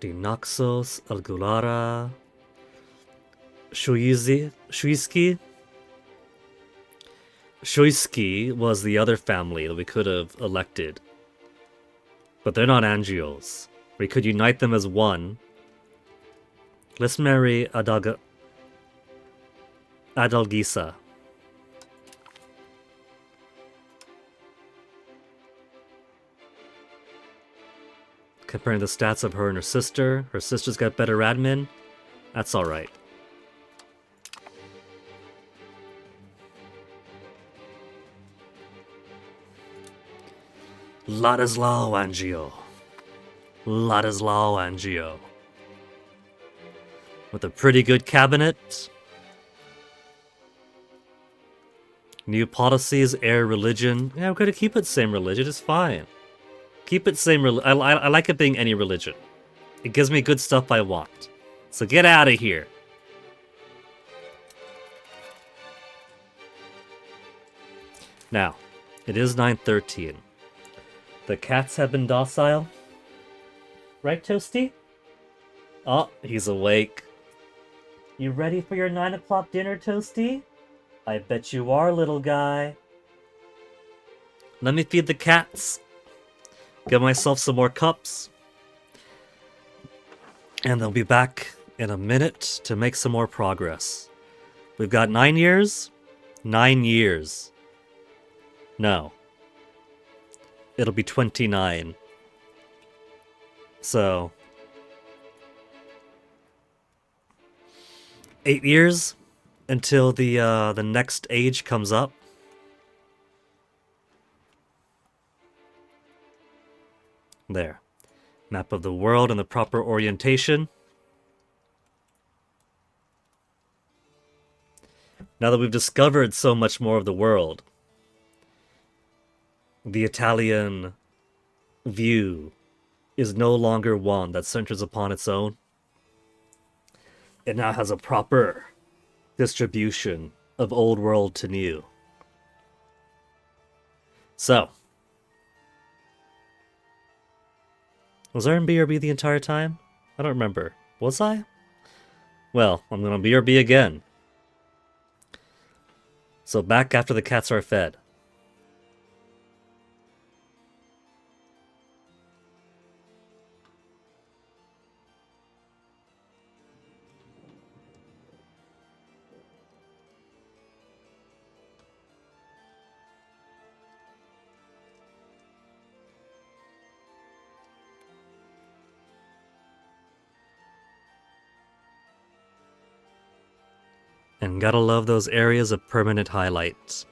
A: Dinaxos, Algulara, Shuiski. Shuiski was the other family that we could have elected. But they're not Angios. We could unite them as one. Let's marry Adalgisa. Comparing the stats of her and her sister. Her sister's got better admin. That's alright. Ladislao Angio. Ladislao Angio. With a pretty good cabinet. New policies, air religion. Yeah, we're gonna keep it same religion, it's fine. Keep it same religion. I like it being any religion. It gives me good stuff I want. So get out of here. Now, it is 9:13. The cats have been docile. Right, Toasty? Oh, he's awake. You ready for your 9 o'clock dinner, Toasty? I bet you are, little guy. Let me feed the cats. Get myself some more cups. And they'll be back in a minute to make some more progress. We've got 9 years. 9 years. No. It'll be 29. So 8 years until the next age comes up. There. Map of the world and the proper orientation. Now that we've discovered so much more of the world, the Italian view is no longer one that centers upon its own. It now has a proper distribution of old world to new. So, was I in BRB the entire time? I don't remember. Was I? Well, I'm gonna BRB again. So back after the cats are fed. And gotta love those areas of permanent highlights.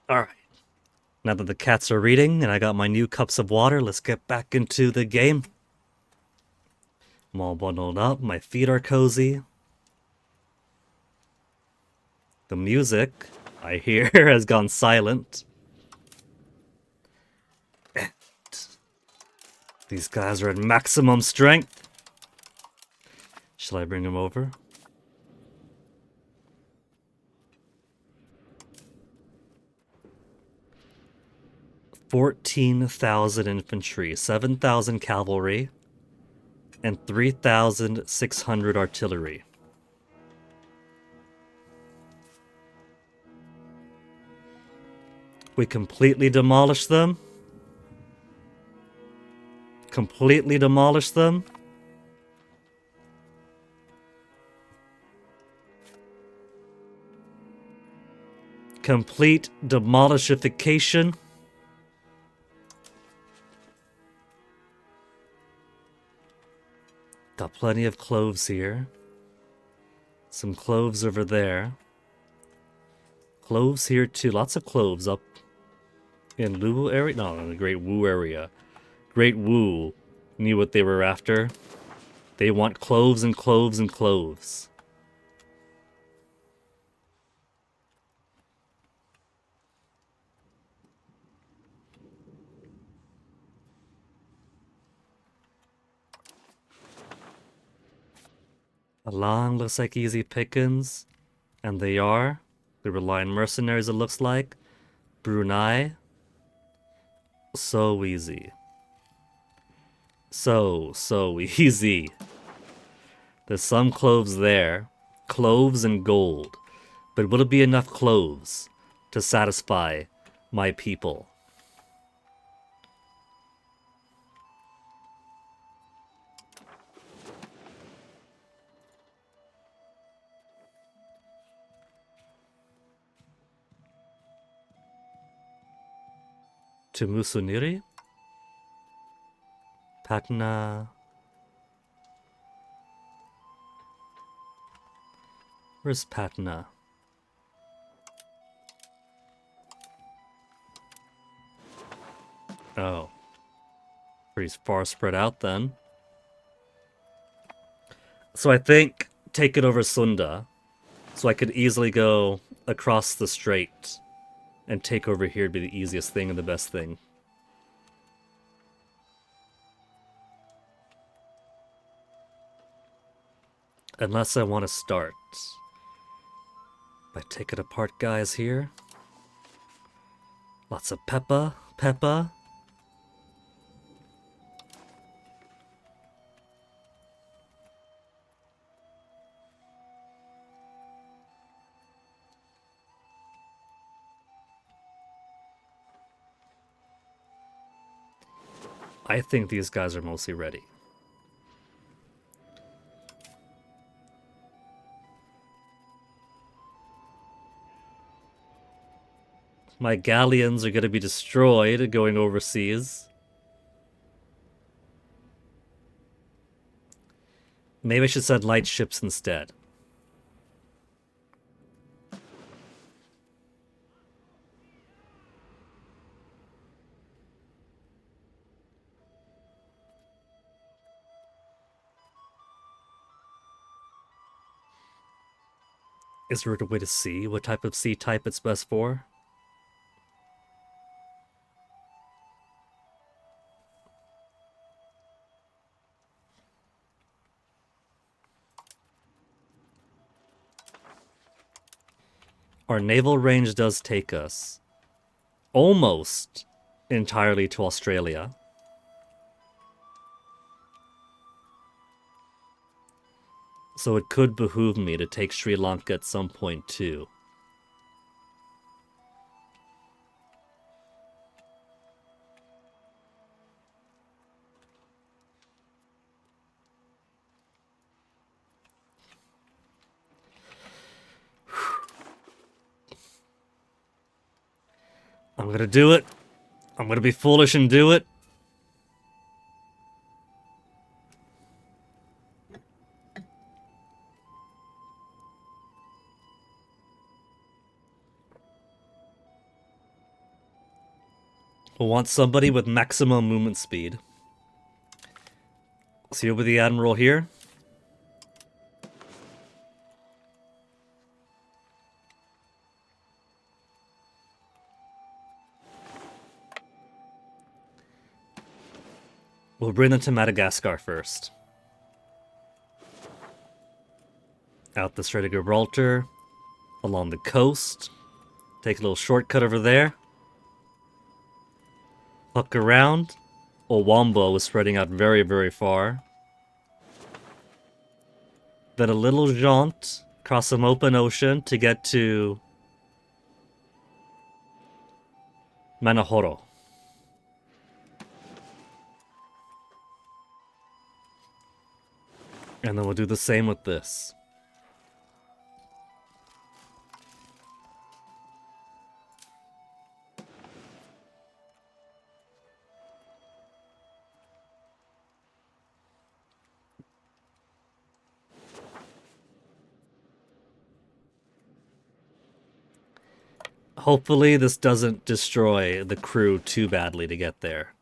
A: Alright. Now that the cats are reading and I got my new cups of water, let's get back into the game. I'm all bundled up, my feet are cozy. The music, I hear, has gone silent. These guys are at maximum strength. Shall I bring them over? "14,000 infantry, 7,000 cavalry, and 3,600 artillery. We completely demolish them. Completely demolish them. Complete demolishification. Got plenty of cloves here. Some cloves over there. Cloves here too. Lots of cloves up in Lu area. No, in the Great Wu area. Great Wu knew what they were after. They want cloves and cloves and cloves. Along looks like easy pickings. And they are. They rely on mercenaries, it looks like. Brunei. So easy. So easy. There's some cloves there. Cloves and gold. But will it be enough cloves to satisfy my people? To Musuniri? Patna. Where's Patna? Oh. Pretty far spread out then. So I think take it over Sunda. So I could easily go across the strait and take over here would be the easiest thing and the best thing. Unless I want to start by taking apart guys here. Lots of Peppa. I think these guys are mostly ready. My galleons are going to be destroyed going overseas. Maybe I should send light ships instead. Is there a way to see what type of sea type it's best for? Our naval range does take us almost entirely to Australia. So it could behoove me to take Sri Lanka at some point too. I'm gonna do it. I'm gonna be foolish and do it. We'll want somebody with maximum movement speed. So you'll be the admiral here. We'll bring them to Madagascar first. Out the Strait of Gibraltar, along the coast. Take a little shortcut over there. Hook around. Owambo is spreading out very, very far. Then a little jaunt across some open ocean to get to Manahoro. And then we'll do the same with this. Hopefully this doesn't destroy the crew too badly to get there.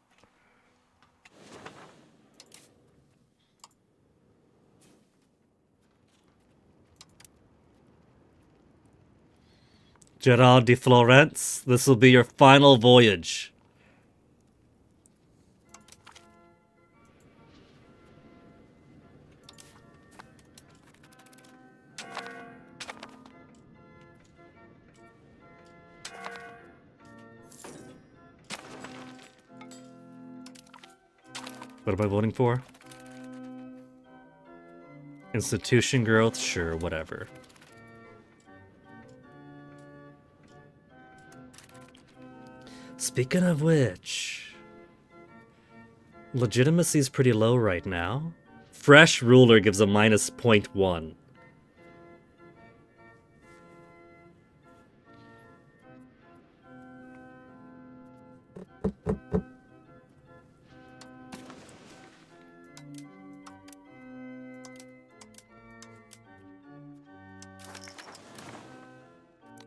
A: Gerard de Florence, this will be your final voyage. What am I voting for? Institution growth? Sure, whatever. Speaking of which, legitimacy is pretty low right now. Fresh ruler gives a minus 0.1.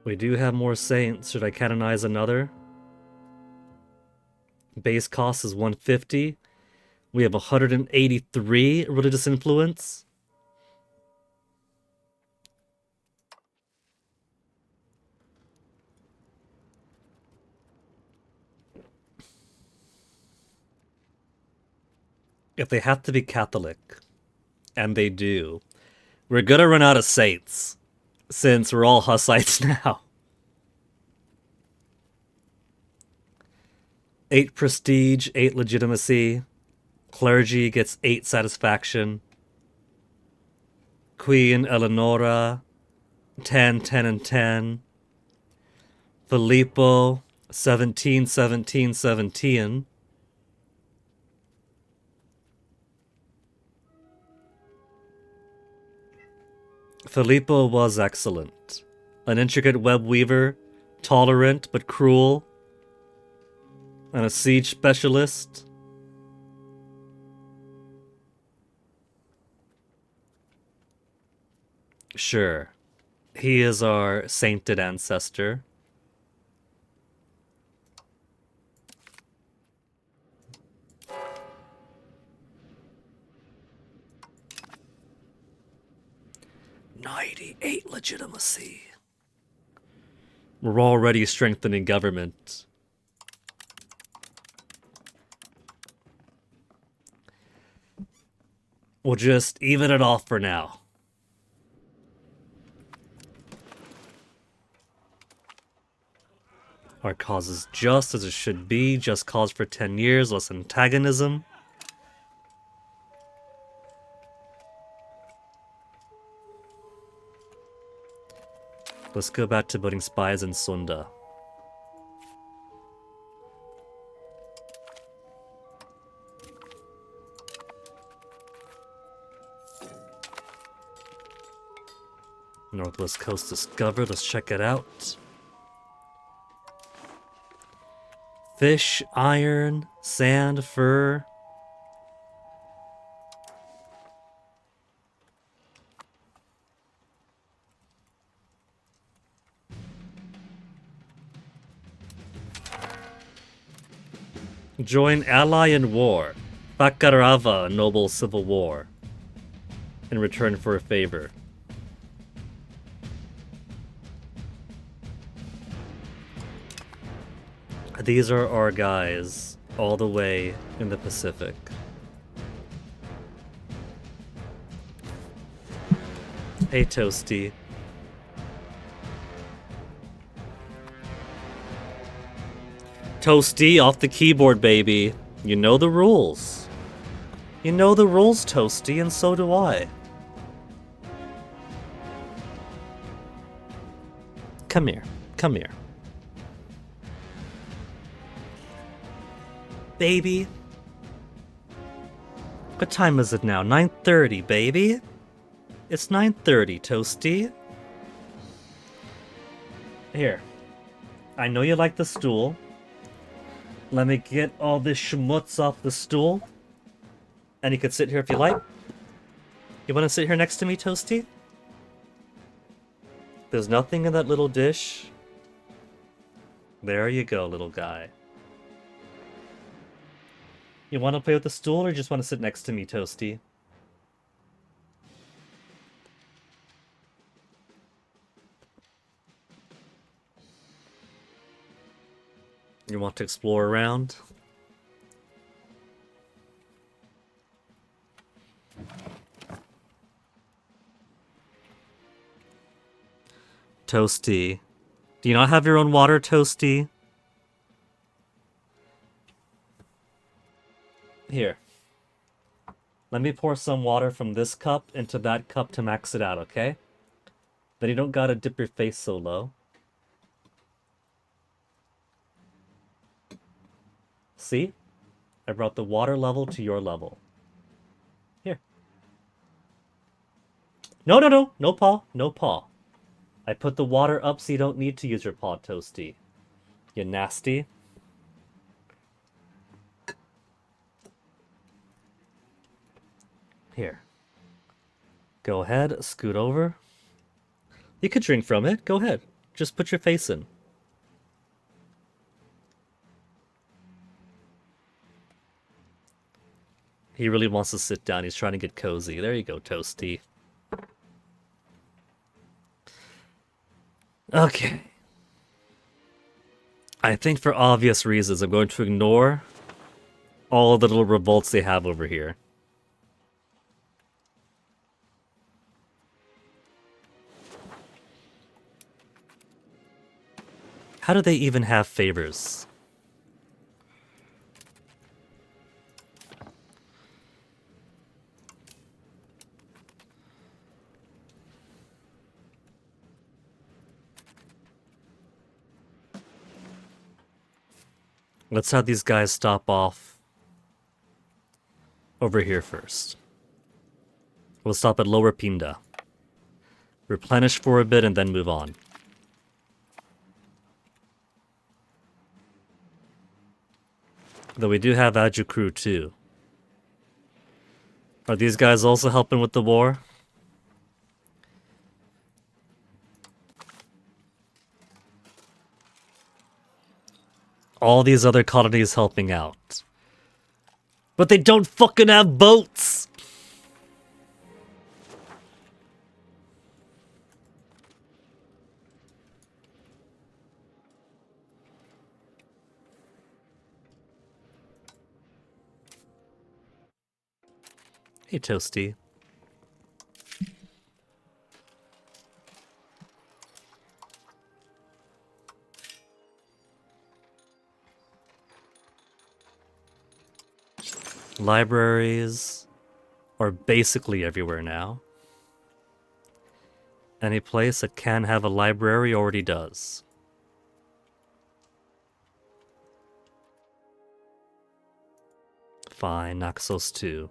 A: We do have more saints. Should I canonize another? Base cost is 150. We have 183 religious influence. If they have to be Catholic, and they do, we're gonna run out of saints, since we're all Hussites now. 8 prestige, 8 legitimacy. Clergy gets 8 satisfaction. Queen Eleonora, 10, 10, and 10. Filippo, 17, 17, 17. Filippo was excellent. An intricate web weaver, tolerant but cruel, and a siege specialist. Sure. He is our sainted ancestor. "98 legitimacy. We're already strengthening government. We'll just even it off for now. Our cause is just as it should be. Just cause for 10 years, less antagonism. Let's go back to putting spies in Sunda. Northwest Coast discovered. Let's check it out. Fish, iron, sand, fur. Join ally in war. Bakarava, noble civil war. In return for a favor. These are our guys, all the way in the Pacific. Hey, Toasty. Toasty, off the keyboard, baby. You know the rules. You know the rules, Toasty, and so do I. Come here. Come here. Baby. What time is it now? 9:30, baby. It's 9:30, Toasty. Here. I know you like the stool. Let me get all this schmutz off the stool. And you can sit here if you like. You want to sit here next to me, Toasty? There's nothing in that little dish. There you go, little guy. You want to play with the stool or just want to sit next to me, Toasty? You want to explore around? Toasty. Do you not have your own water, Toasty? Here. Let me pour some water from this cup into that cup to max it out, okay? Then you don't gotta dip your face so low. See? I brought the water level to your level. Here. No, no, no. No paw. No paw. I put the water up so you don't need to use your paw, Toasty. You nasty. Here. Go ahead, scoot over. You could drink from it. Go ahead. Just put your face in. He really wants to sit down. He's trying to get cozy. There you go, Toasty. Okay. I think for obvious reasons, I'm going to ignore all the little revolts they have over here. How do they even have favors? Let's have these guys stop off over here first. We'll stop at Lower Pinda. Replenish for a bit and then move on. Though we do have Ajukru too. Are these guys also helping with the war? All these other colonies helping out. But they don't fucking have boats! Hey, Toasty. Libraries are basically everywhere now. Any place that can have a library already does. Fine, Naxos too.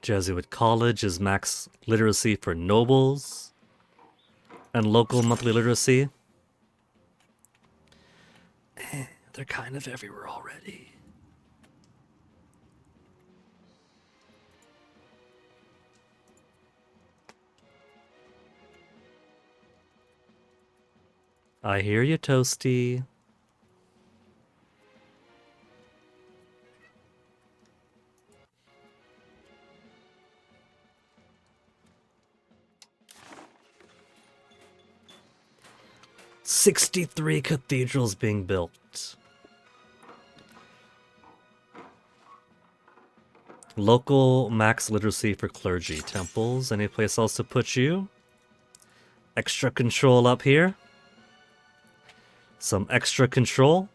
A: Jesuit College is max literacy for nobles and local monthly literacy. They're kind of everywhere already. I hear you, Toasty. "63 cathedrals being built. Local max literacy for clergy. Temples. Any place else to put you? Extra control up here. Some extra control.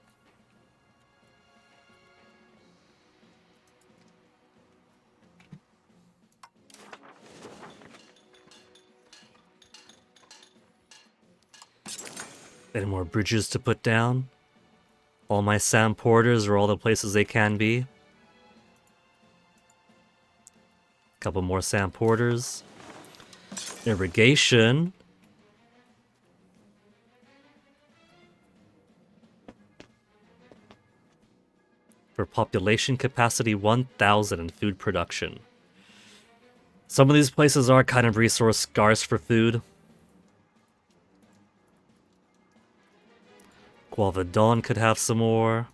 A: Any more bridges to put down? All my Sam Porters are all the places they can be. Couple more Sam Porters. Irrigation. For population capacity 1,000 and food production. Some of these places are kind of resource scarce for food. Guava Dawn could have some more.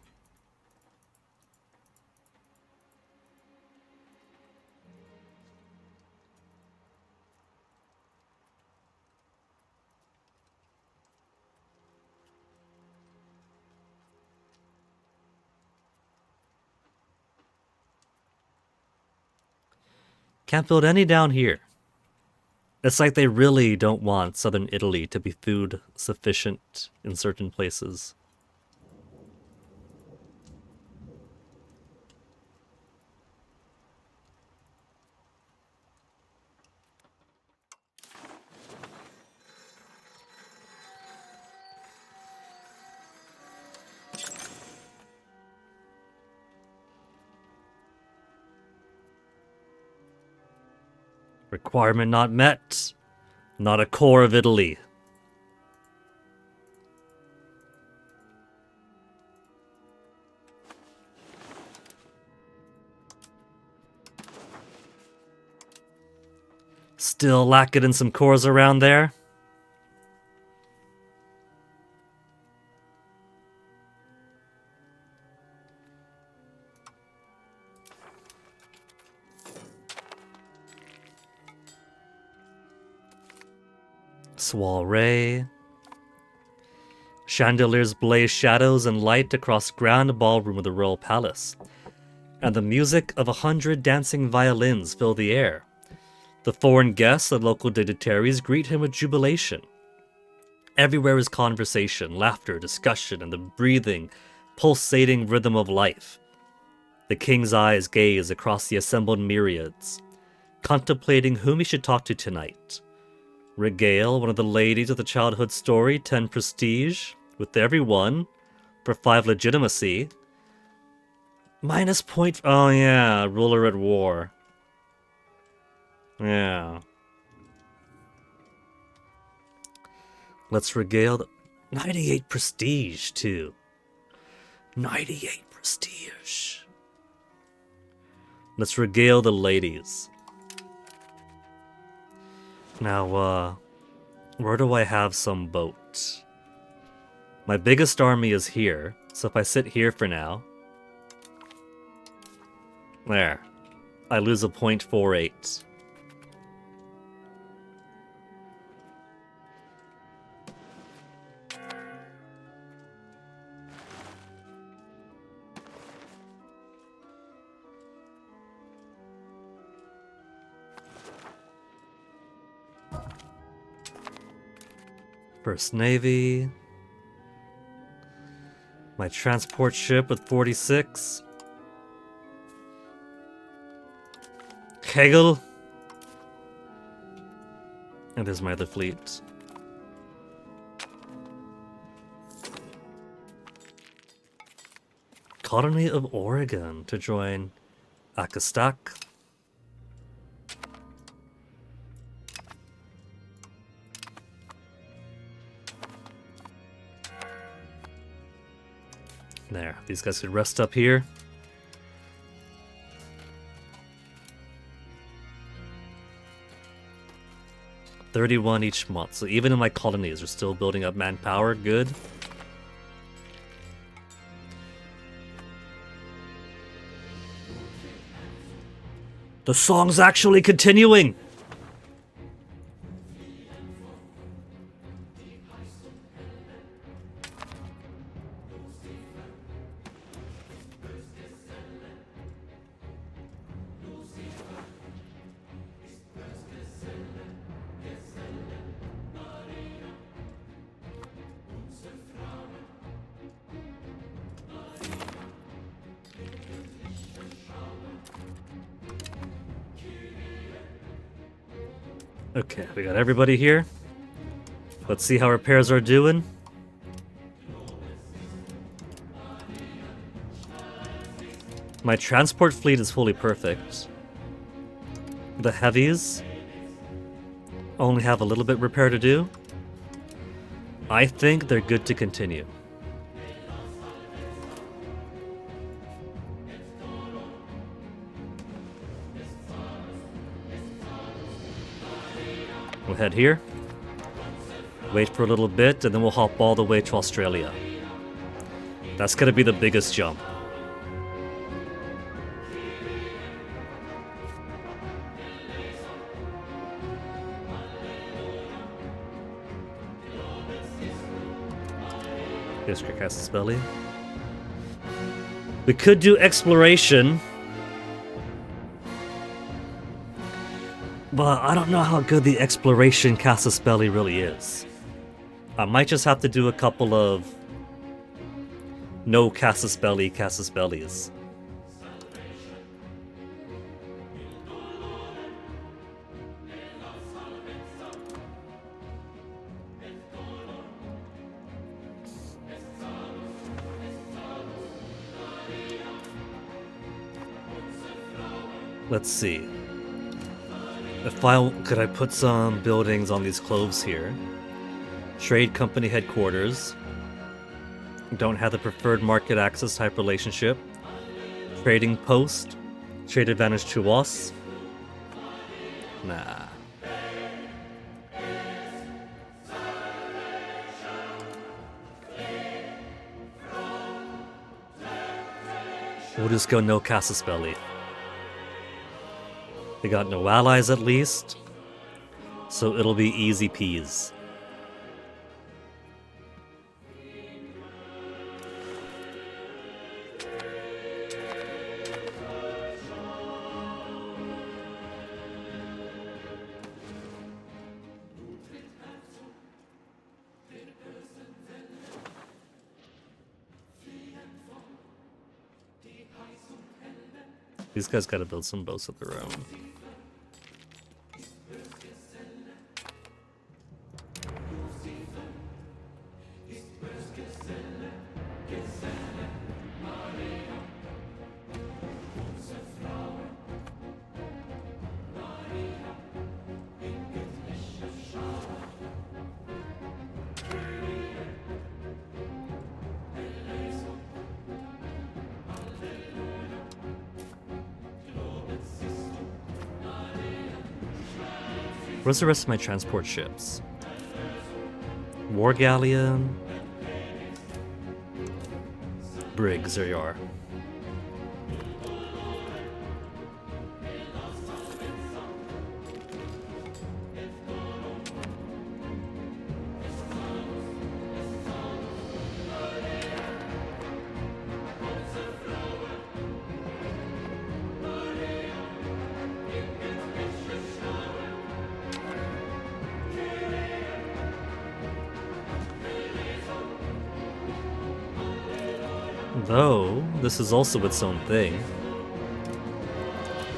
A: Can't build any down here. It's like they really don't want southern Italy to be food sufficient in certain places. Requirement not met. Not a core of Italy. Still lacking in some cores around there. Soiree. Chandeliers blaze shadows and light across grand ballroom of the royal palace, and the music of 100 dancing violins fill the air. The foreign guests and local dignitaries greet him with jubilation. Everywhere is conversation, laughter, discussion, and the breathing, pulsating rhythm of life. The king's eyes gaze across the assembled myriads, contemplating whom he should talk to tonight. Regale one of the ladies of the childhood story, 10 prestige, with every one, for 5 legitimacy. Minus point. Oh yeah, ruler at war. Yeah. Let's regale 98 prestige too. 98 prestige. Let's regale the ladies. Now, where do I have some boat? My biggest army is here, so if I sit here for now... There. I lose a 0.48. First Navy. My transport ship with 46. Hegel. And there's my other fleet. Colony of Oregon to join Akastak. There, these guys could rest up here. 31 each month. So even in my colonies, we're still building up manpower. Good. The song's actually continuing! Okay, we got everybody here. Let's see how repairs are doing. My transport fleet is fully perfect. The heavies only have a little bit repair to do. I think they're good to continue. We'll head here, wait for a little bit, and then we'll hop all the way to Australia. That's gonna be the biggest jump. Here's Cricassus Belly. We could do exploration, but I don't know how good the exploration Casus Belli really is. I might just have to do a couple of no Casus Bellis. Let's see. Could I put some buildings on these cloves here? Trade company headquarters. Don't have the preferred market access type relationship. Trading post. Trade advantage to us. Nah. We'll just go no Casus Belli. They got no allies at least, so it'll be easy peas. These guys gotta build some boats of their own. Where's the rest of my transport ships? War Galleon. Briggs, there you are. Though, this is also its own thing.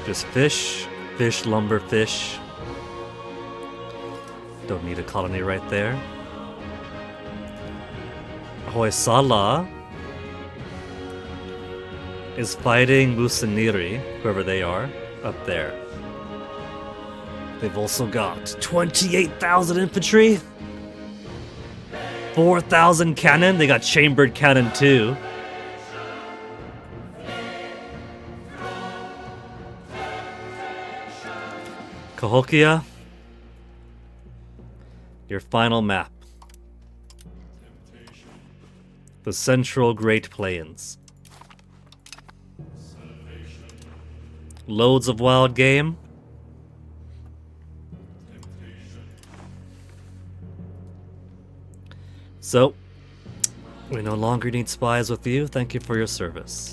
A: Just fish, fish, lumber, fish. Don't need a colony right there. Hoysala is fighting Musaniri, whoever they are, up there. They've also got 28,000 infantry, 4,000 cannon. They got chambered cannon too. Cahokia Your final map. The Central Great Plains. Loads of wild game. So, we no longer need spies with you. Thank you for your service.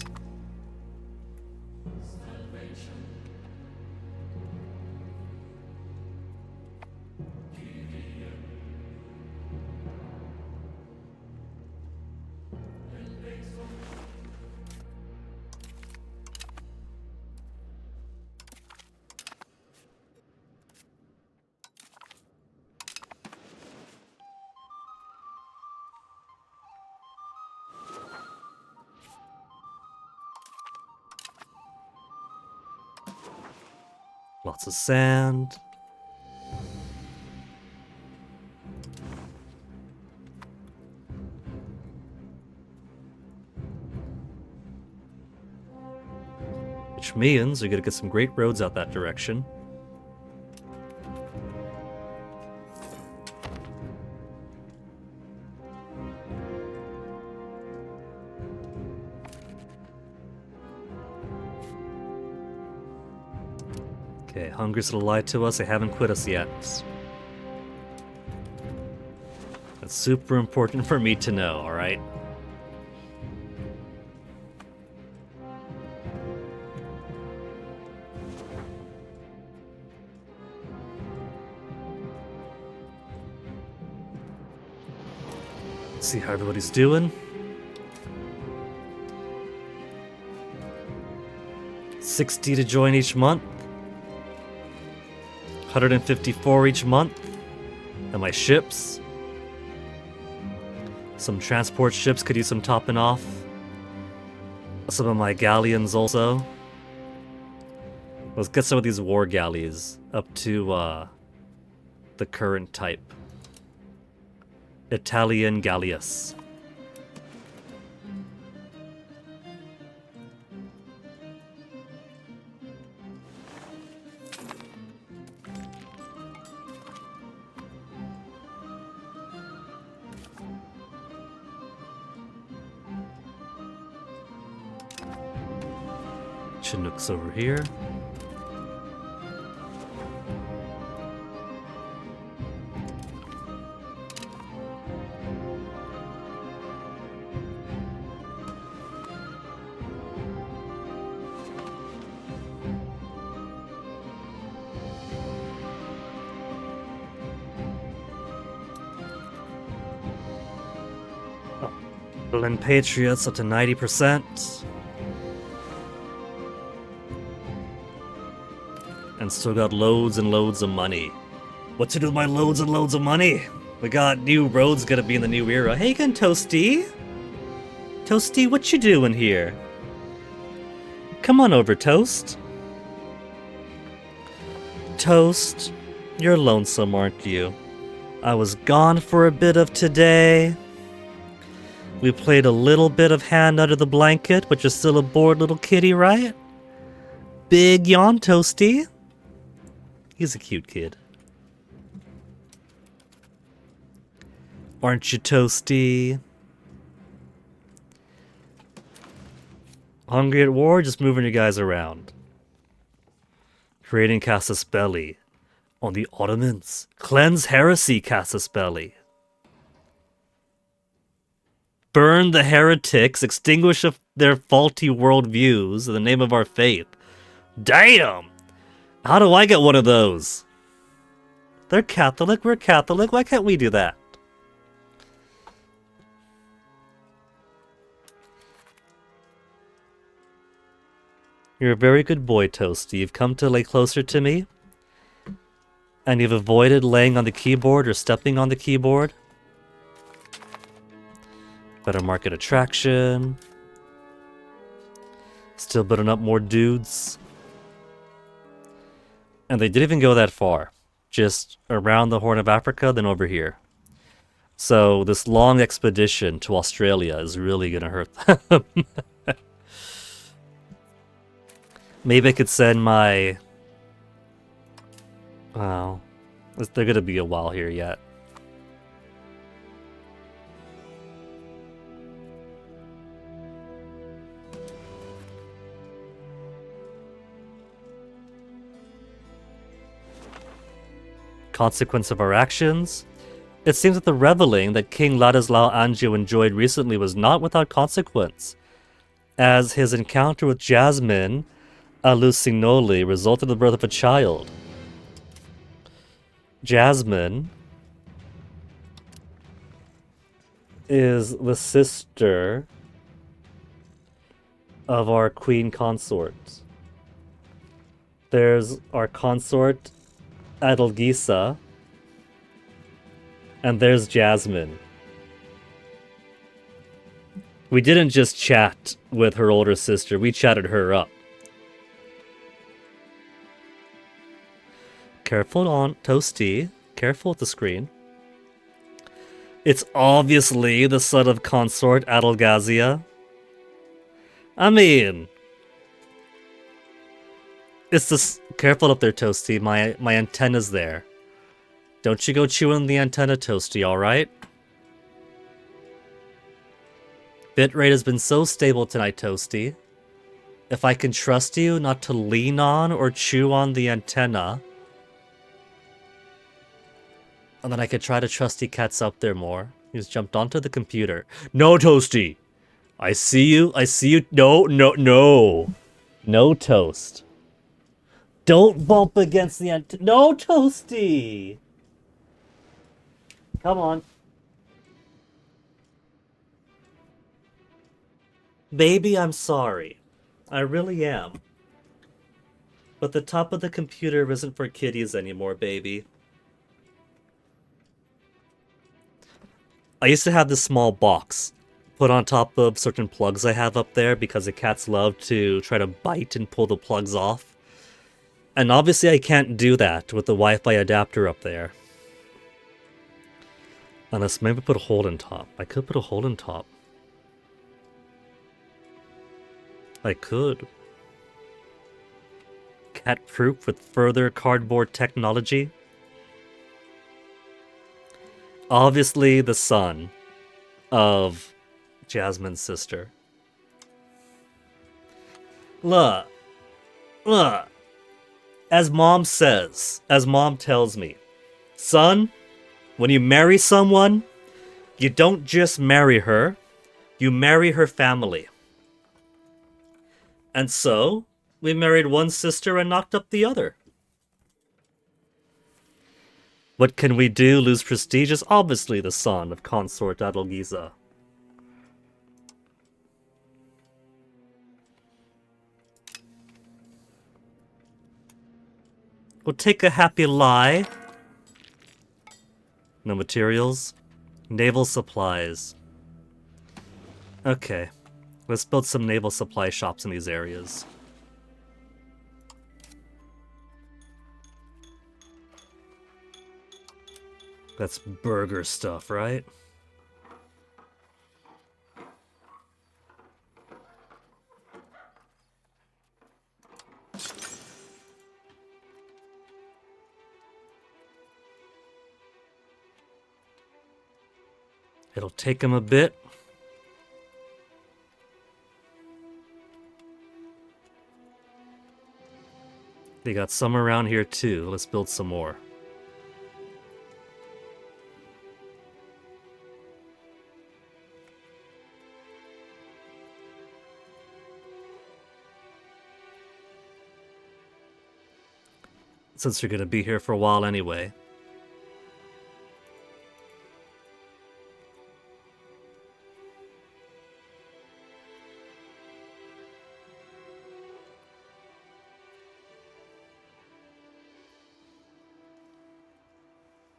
A: Lots of sand. Which means you're gonna get some great roads out that direction. Okay, hunger's gonna lie to us. They haven't quit us yet. That's super important for me to know, alright? See how everybody's doing. 60 to join each month. 154 each month. And my ships. Some transport ships could use some topping off. Some of my galleons also. Let's get some of these war galleys up to the current type. Italian galleass. Chinook's over here. Berlin Patriots up to 90%. And still got loads and loads of money. What to do with my loads and loads of money? We got new roads gonna be in the new era. Hey again, Toasty! Toasty, what you doing here? Come on over, Toast. Toast, you're lonesome, aren't you? I was gone for a bit of today. We played a little bit of hand under the blanket, but you're still a bored little kitty, right? Big yawn, Toasty. He's a cute kid. Aren't you, Toasty? Hungry at war? Just moving you guys around. Creating Casus Belli on the Ottomans. Cleanse heresy, Casus Belli. Burn the heretics, extinguish their faulty worldviews in the name of our faith. Damn! How do I get one of those? They're Catholic, we're Catholic, why can't we do that? You're a very good boy, Toasty. You've come to lay closer to me. And you've avoided laying on the keyboard or stepping on the keyboard. Better market attraction. Still building up more dudes. And they didn't even go that far. Just around the Horn of Africa, then over here. So this long expedition to Australia is really gonna hurt them. Maybe I could send my... Well, they're gonna be a while here yet. consequence of our actions. It seems that the reveling that King Ladislao Anjou enjoyed recently was not without consequence, as his encounter with Jasmine Alucinoli resulted in the birth of a child. Jasmine is the sister of our queen consort. There's our consort, Adelgisa, and there's Jasmine. We didn't just chat with her older sister, we chatted her up. Careful on Toasty. Careful with the screen. It's obviously the son of consort Adelgazia. I mean, it's this. Careful up there, Toasty. My antenna's there. Don't you go chewing the antenna, Toasty, alright? Bitrate has been so stable tonight, Toasty. If I can trust you not to lean on or chew on the antenna, and then I could try to trusty cats up there more. He's jumped onto the computer. No, Toasty! I see you. I see you. No, no, no. No, Toast. Don't bump against the antenna. No, Toasty! Come on. Baby, I'm sorry. I really am. But the top of the computer isn't for kitties anymore, baby. I used to have this small box put on top of certain plugs I have up there because the cats love to try to bite and pull the plugs off. And obviously I can't do that with the Wi-Fi adapter up there. Unless maybe put a hole in top. I could put a hole in top. I could. Cat-proof with further cardboard technology. Obviously the son of Jasmine's sister. Look. As mom says, as mom tells me, son, when you marry someone, you don't just marry her, you marry her family. And so, we married one sister and knocked up the other. What can we do? Lose prestige is obviously the son of consort Adelgiza. We'll take a happy lie. No materials. Naval supplies. Okay. Let's build some naval supply shops in these areas. That's burger stuff, right? It'll take him a bit. They got some around here too. Let's build some more. Since you're gonna be here for a while anyway.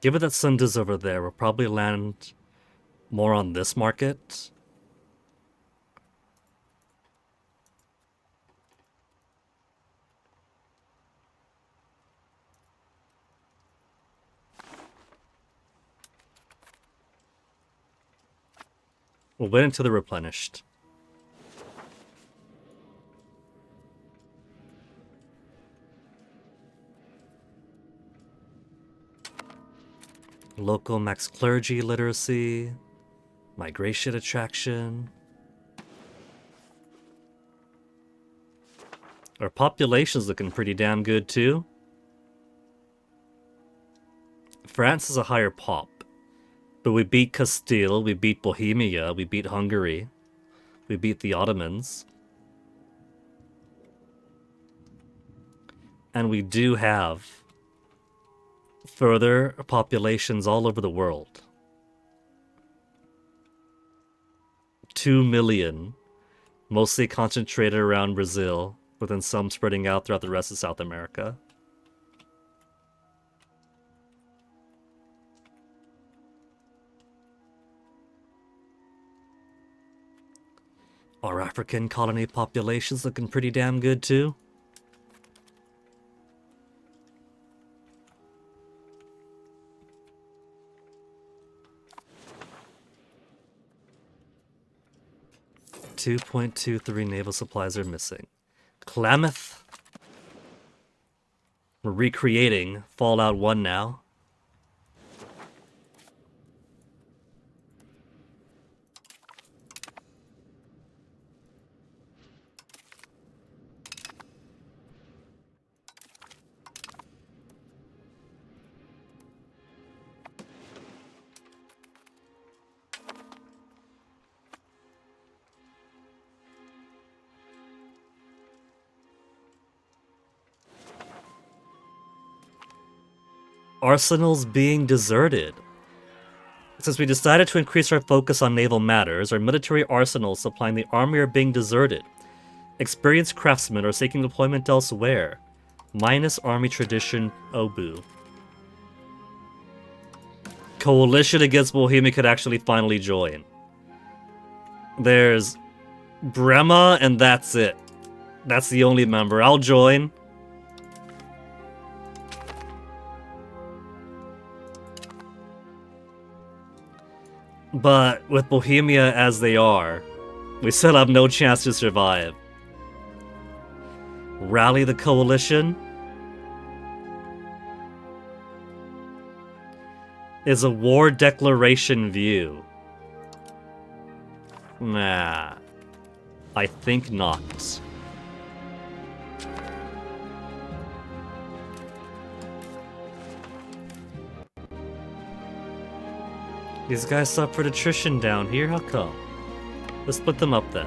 A: Given that Sunda's over there, we'll probably land more on this market. We'll wait until they're replenished. Local max clergy literacy. Migration attraction. Our population's looking pretty damn good too. France is a higher pop. But we beat Castile, we beat Bohemia, we beat Hungary, we beat the Ottomans. And we do have further populations all over the world. 2 million, mostly concentrated around Brazil, but then some spreading out throughout the rest of South America. Our African colony population's looking pretty damn good too. .23 naval supplies are missing. Klamath. We're recreating Fallout 1 now. Arsenals being deserted. Since we decided to increase our focus on naval matters, our military arsenals supplying the army are being deserted. Experienced craftsmen are seeking deployment elsewhere. Minus army tradition, Obu. Coalition against Bohemia could actually finally join. There's Brema, and that's it. That's the only member. I'll join. But with Bohemia as they are, we still have no chance to survive. Rally the coalition is a war declaration view. Nah, I think not. These guys suffered attrition down here, how come? Let's split them up then.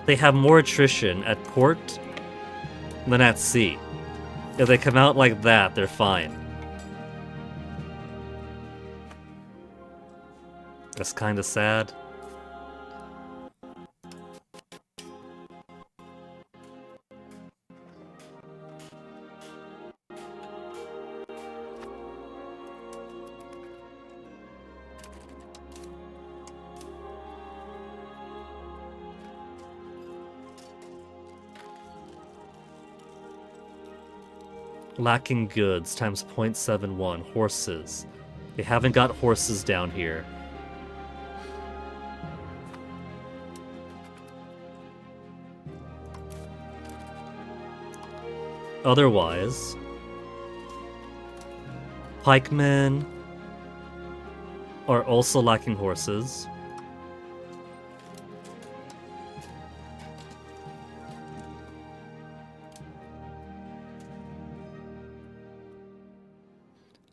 A: They have more attrition at port than at sea. If they come out like that, they're fine. That's kinda sad. Lacking goods times 0.71. Horses. They haven't got horses down here. Otherwise, pikemen are also lacking horses.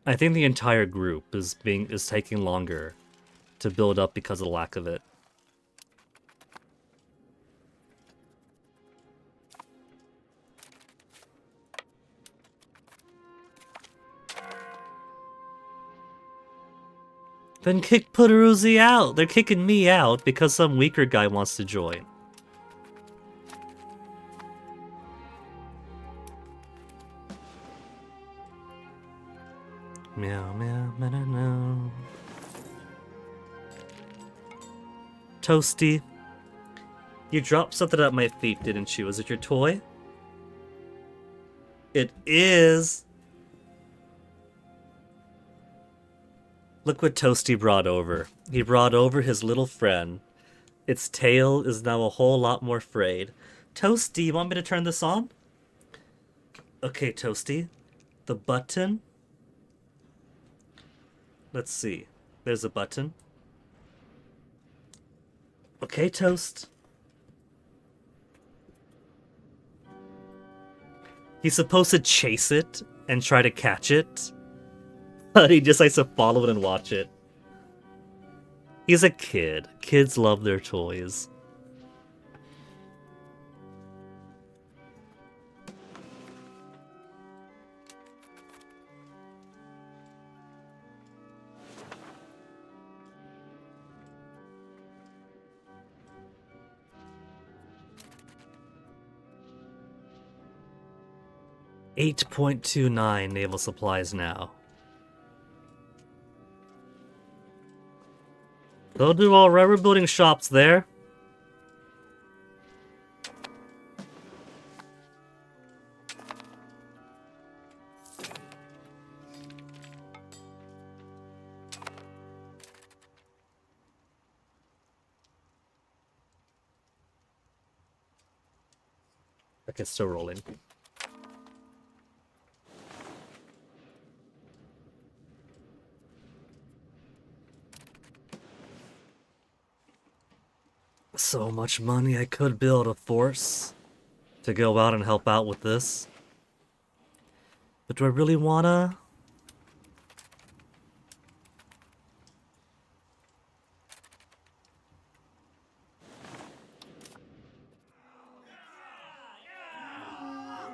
A: I think the entire group is taking longer to build up because of the lack of it. Then kick Putaruzzi out! They're kicking me out because some weaker guy wants to join. Meow, meow, meow, meow, meow. Toasty. You dropped something at my feet, didn't you? Is it your toy? It is! Look what Toasty brought over. He brought over his little friend. Its tail is now a whole lot more frayed. Toasty, you want me to turn this on? Okay, Toasty. The button. Let's see. There's a button. Okay, Toast. He's supposed to chase it and try to catch it, but he just likes to follow it and watch it. He's a kid. Kids love their toys. $8.29 naval supplies now. They'll do all right. We're building shops there. Okay, still rolling. So much money. I could build a force to go out and help out with this. But do I really wanna?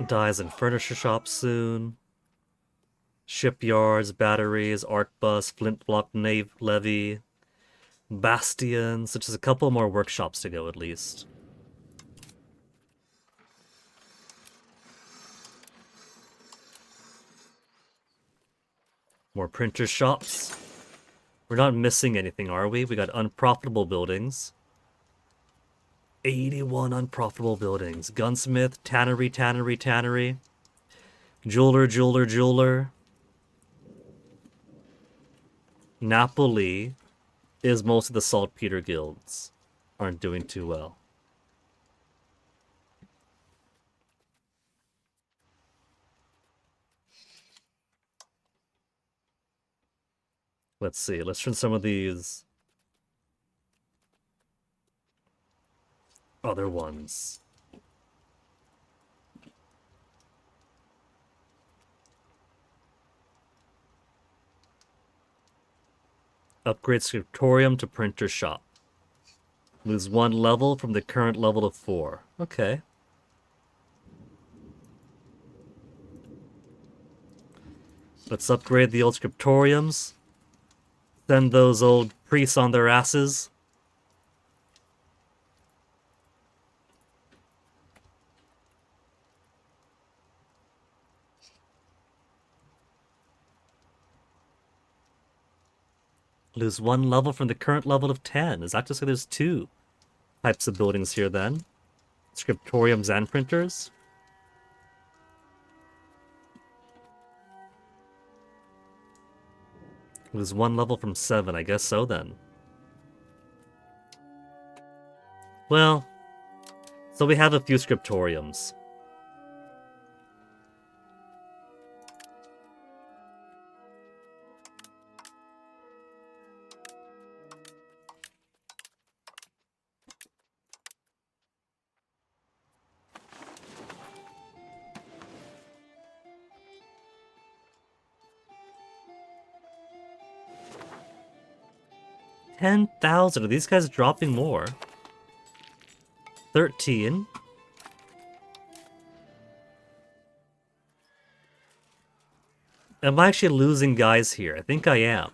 A: Dies in furniture shops soon. Shipyards, batteries, arc bus, flint block levy, bastions. So just a couple more workshops to go at least. More printer shops. We're not missing anything, are we? We got unprofitable buildings. 81 unprofitable buildings. Gunsmith, tannery, tannery, tannery. Jeweler, jeweler, jeweler. Napoli is most of the saltpeter guilds aren't doing too well. Let's see. Let's turn some of these other ones. Upgrade scriptorium to printer shop. Lose 1 level from the current level of 4. Okay. Let's upgrade the old scriptoriums. Send those old priests on their asses. Lose 1 level from the current level of 10. Is that just like there's 2 types of buildings here then? Scriptoriums and printers? Lose 1 level from 7. I guess so then. Well, so we have a few scriptoriums. $10,000. Are these guys dropping more? 13. Am I actually losing guys here? I think I am.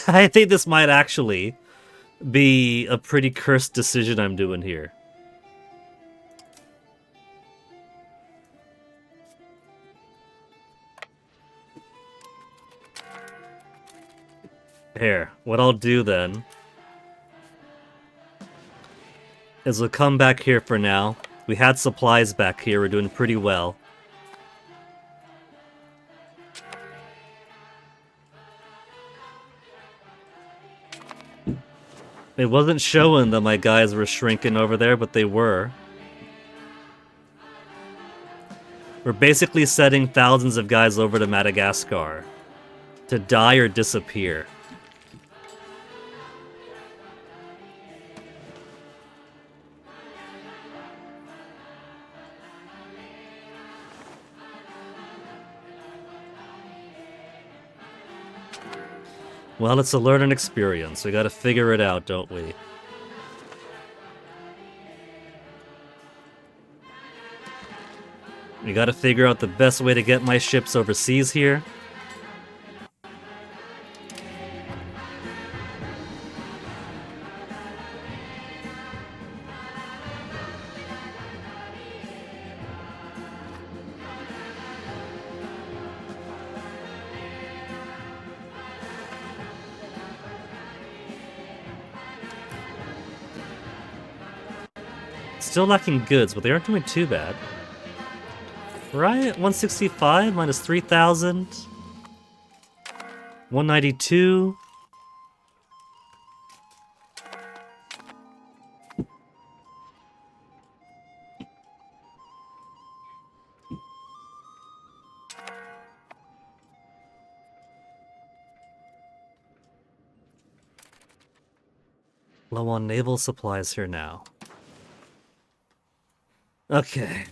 A: I think this might actually be a pretty cursed decision I'm doing here. Here, what I'll do then is we'll come back here for now. We had supplies back here, we're doing pretty well. It wasn't showing that my guys were shrinking over there, but they were. We're basically sending thousands of guys over to Madagascar to die or disappear. Well, it's a learning experience. We gotta figure it out, don't we? We gotta figure out the best way to get my ships overseas here. Still lacking goods, but they aren't doing too bad. Right? 165 minus 3,000. 192. Low on naval supplies here now. Okay.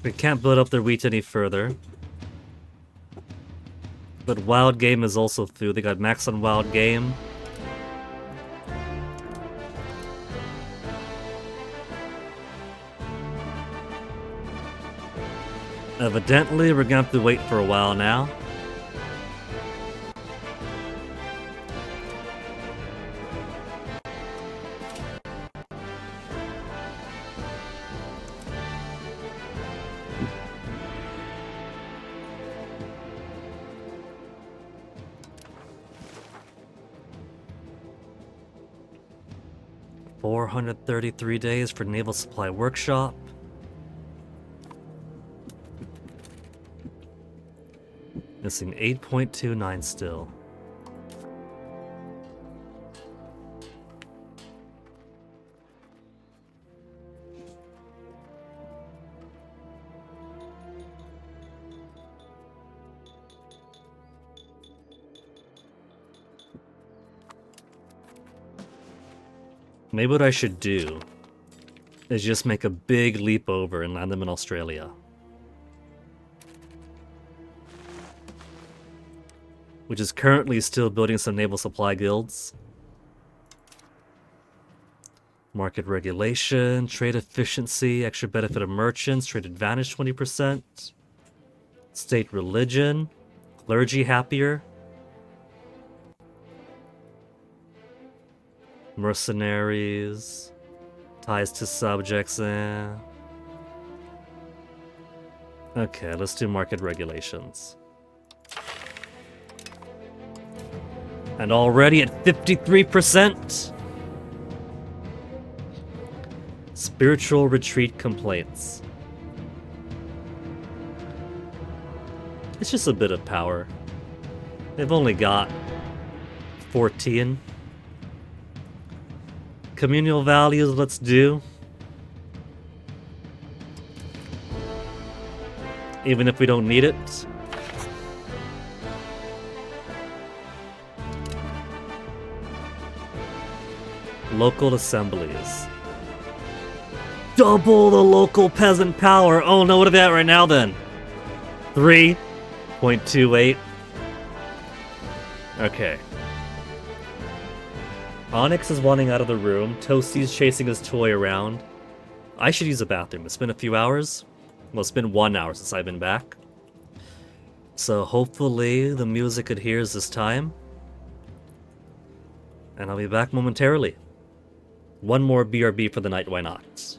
A: We can't build up their wheat any further. But wild game is also through. They got max on wild game. Evidently, we're gonna have to wait for a while now. $433 days for Naval Supply Workshop. Missing 8.29 still. Maybe what I should do is just make a big leap over and land them in Australia. Which is currently still building some naval supply guilds. Market regulation, trade efficiency, extra benefit of merchants, trade advantage 20%. State religion, clergy happier. Mercenaries, ties to subjects, Okay, let's do market regulations. And already at 53%! Spiritual retreat complaints. It's just a bit of power. They've only got 14. Communal values, let's do. Even if we don't need it. Local assemblies. Double the local peasant power! Oh no, what are they at right now then? 3.28. Okay. Onyx is wanting out of the room. Toasty's chasing his toy around. I should use a bathroom. It's been a few hours. Well, it's been 1 hour since I've been back. So hopefully the music adheres this time. And I'll be back momentarily. One more BRB for the night, why not?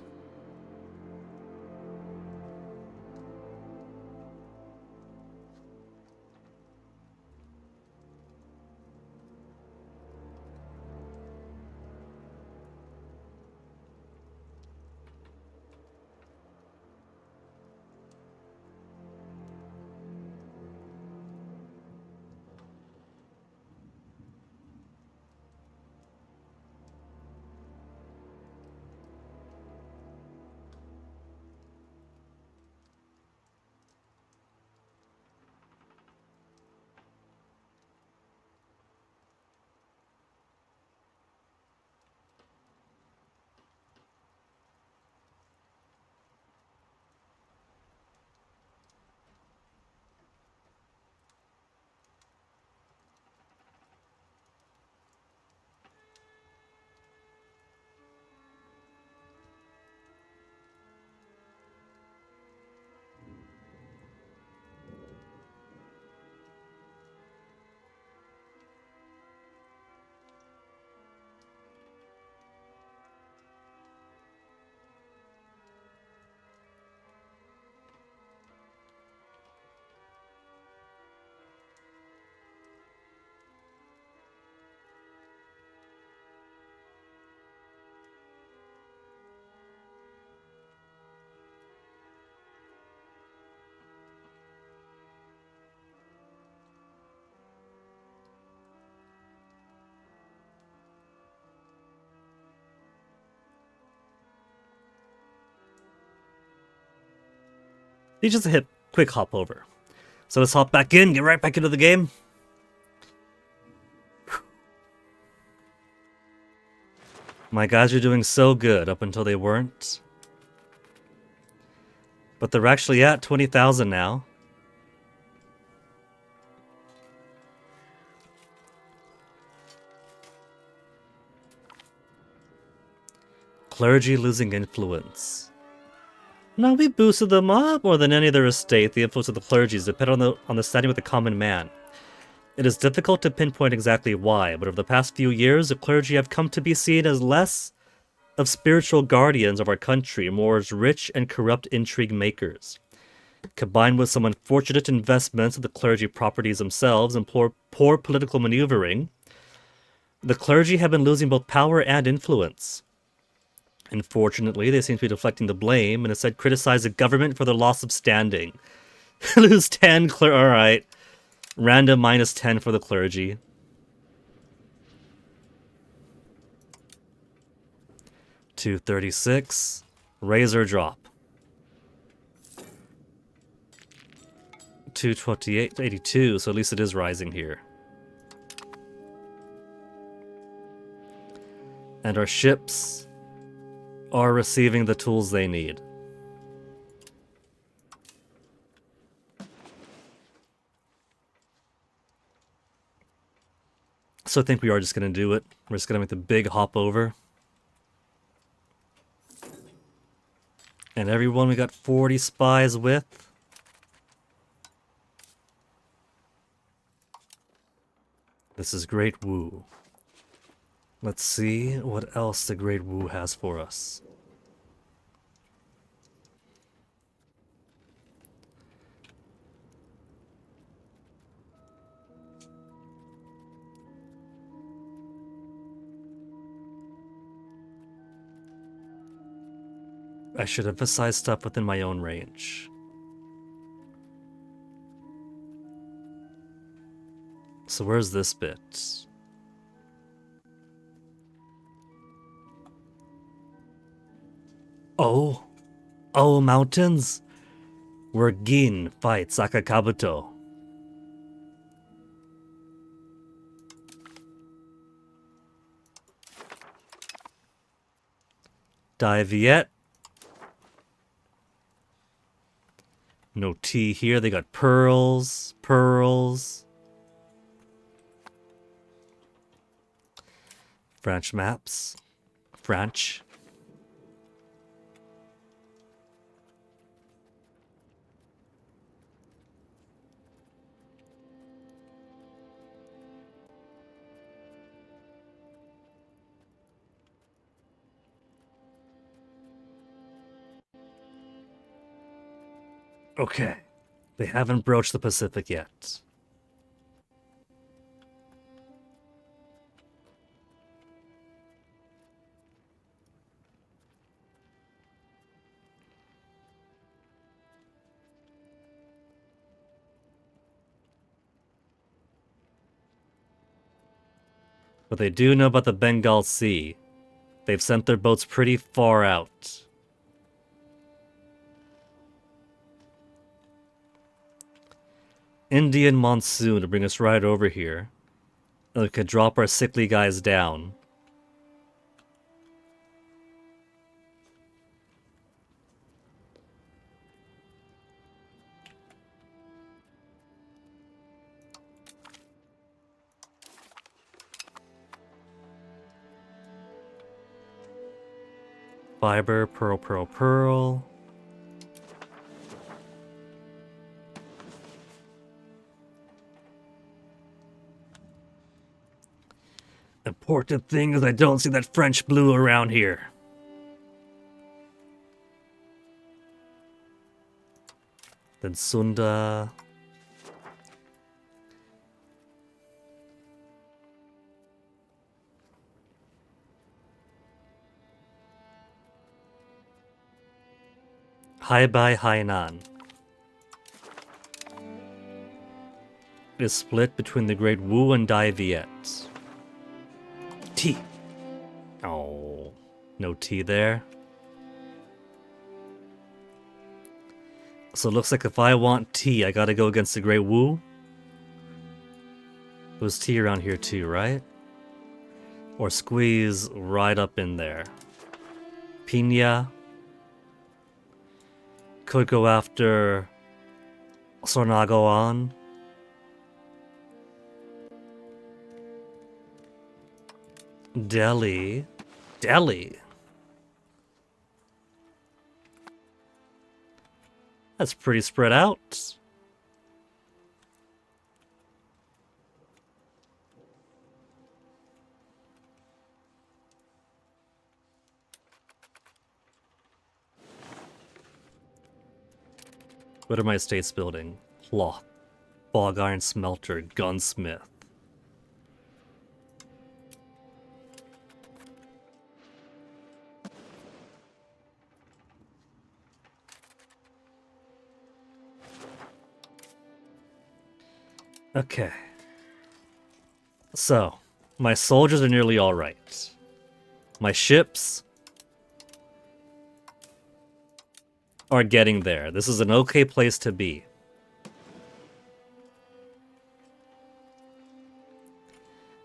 A: These just a quick hop over. So let's hop back in, get right back into the game. My guys are doing so good up until they weren't. But they're actually at 20,000 now. Clergy losing influence. No, we boosted them up more than any other estate. The influence of the clergy depends on the standing with the common man. It is difficult to pinpoint exactly why, but over the past few years, the clergy have come to be seen as less of spiritual guardians of our country, more as rich and corrupt intrigue makers. Combined with some unfortunate investments of the clergy properties themselves and poor political maneuvering, the clergy have been losing both power and influence. Unfortunately, they seem to be deflecting the blame and instead criticize the government for their loss of standing. Lose 10 alright. Random minus 10 for the clergy. $236. Razor drop. 228, 82, so at least it is rising here. And our ships are receiving the tools they need. So I think we are just going to do it. We're just going to make the big hop over. And everyone we got 40 spies with. This is Great Wu. Let's see what else the Great Wu has for us. I should emphasize stuff within my own range. So where's this bit? Oh, mountains? Where Gin fights Akakabuto. Dai Viet. No tea here. They got pearls. French maps. French. Okay. They haven't broached the Pacific yet. But they do know about the Bengal Sea. They've sent their boats pretty far out. Indian monsoon to bring us right over here. And we could drop our sickly guys down. Fiber, pearl. Important thing is I don't see that French blue around here. Then Sunda. Haibai Hainan is split between the Great Wu and Dai Viet. Tea. Oh, no tea there. So it looks like if I want tea, I gotta go against the Grey Wu. There's tea around here too, right? Or squeeze right up in there. Pina. Could go after Sornagoan. Delhi. Delhi. That's pretty spread out. What are my estates building? Cloth, bog iron smelter, gunsmith. Okay. So, my soldiers are nearly alright. My ships are getting there. This is an okay place to be.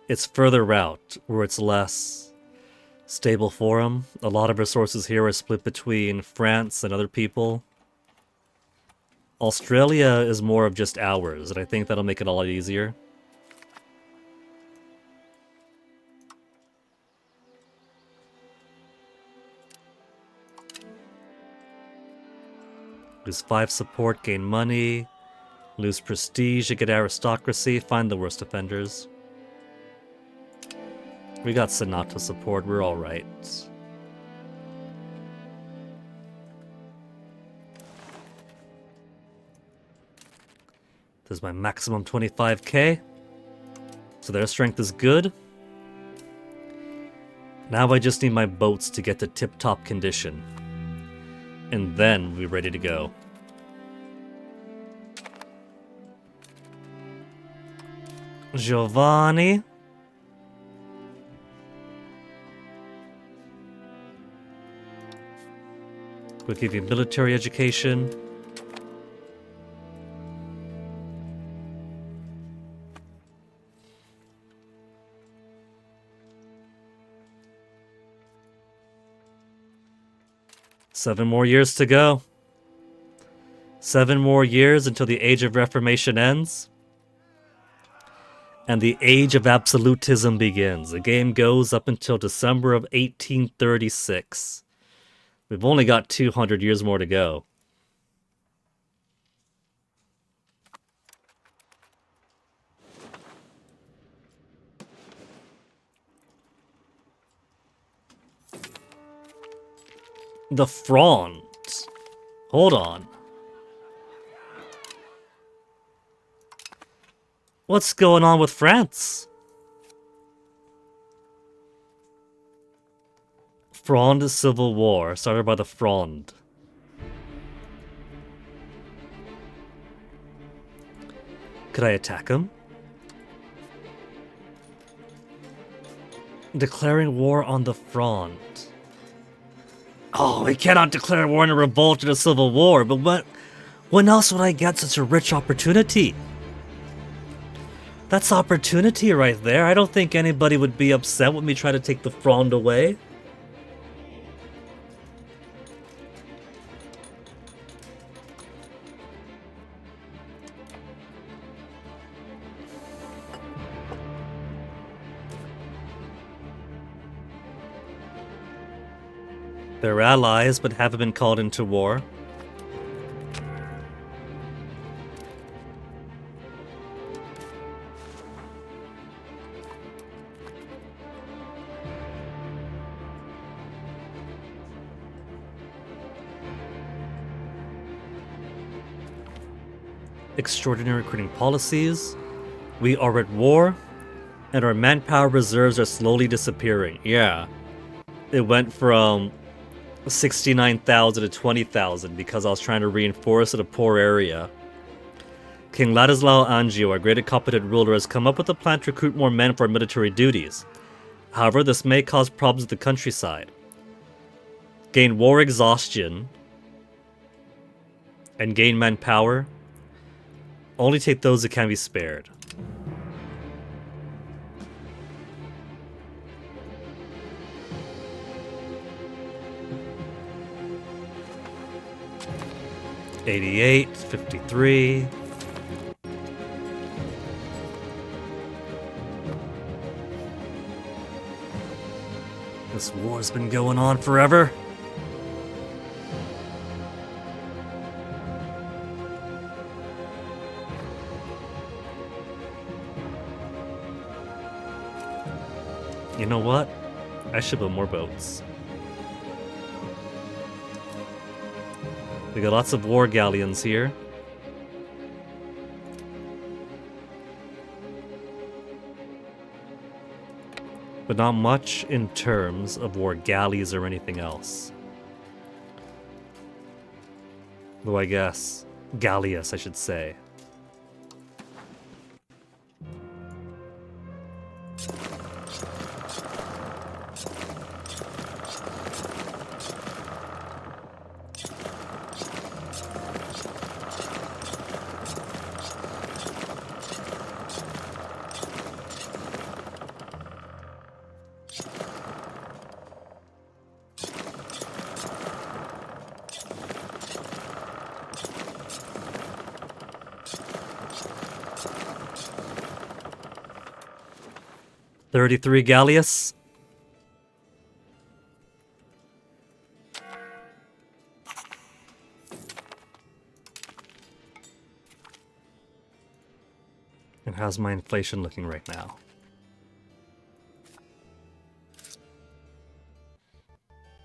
A: It's further out, where it's less stable for them. A lot of resources here are split between France and other people. Australia is more of just ours, and I think that'll make it a lot easier. Lose 5 support, gain money. Lose prestige to get aristocracy. Find the worst offenders. We got Sonata support, we're alright. There's my maximum 25k. So their strength is good. Now I just need my boats to get to tip-top condition. And then we're ready to go. Giovanni. We'll give you military education. Seven more years to go. 7 more years until the Age of Reformation ends. And the Age of Absolutism begins. The game goes up until December of 1836. We've only got 200 years more to go. The Fronde. Hold on. What's going on with France? Fronde Civil War, started by the Fronde. Could I attack him? Declaring war on the Fronde. Oh, we cannot declare war in a revolt in a civil war, but when else would I get such a rich opportunity? That's opportunity right there. I don't think anybody would be upset when we try to take the Fronde away. They're allies, but haven't been called into war. Extraordinary recruiting policies. We are at war, and our manpower reserves are slowly disappearing. Yeah. It went from 69,000 to 20,000 because I was trying to reinforce in a poor area. King Ladislao Angiou, our great and competent ruler, has come up with a plan to recruit more men for military duties. However, this may cause problems with the countryside. Gain war exhaustion. and gain manpower, only take those that can be spared. $88, $53. This war's been going on forever. You know what? I should build more boats. We got lots of war galleons here. But not much in terms of war galleys or anything else. Though I guess galleass, I should say. $33 galleass. And how's my inflation looking right now?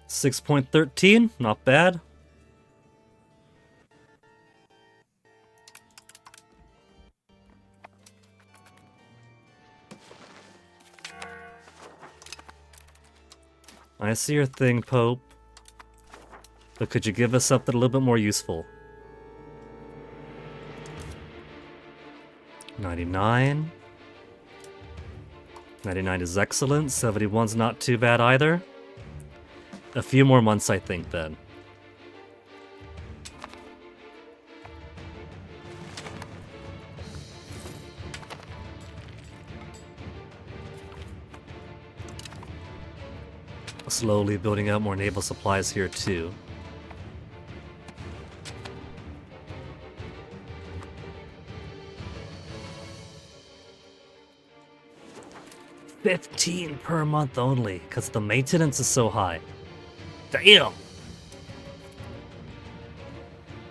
A: $6.13, not bad. I see your thing, Pope. But could you give us something a little bit more useful? 99. 99 is excellent. 71's not too bad either. A few more months, I think, then. Slowly building out more naval supplies here, too. $15 per month only, because the maintenance is so high. Damn!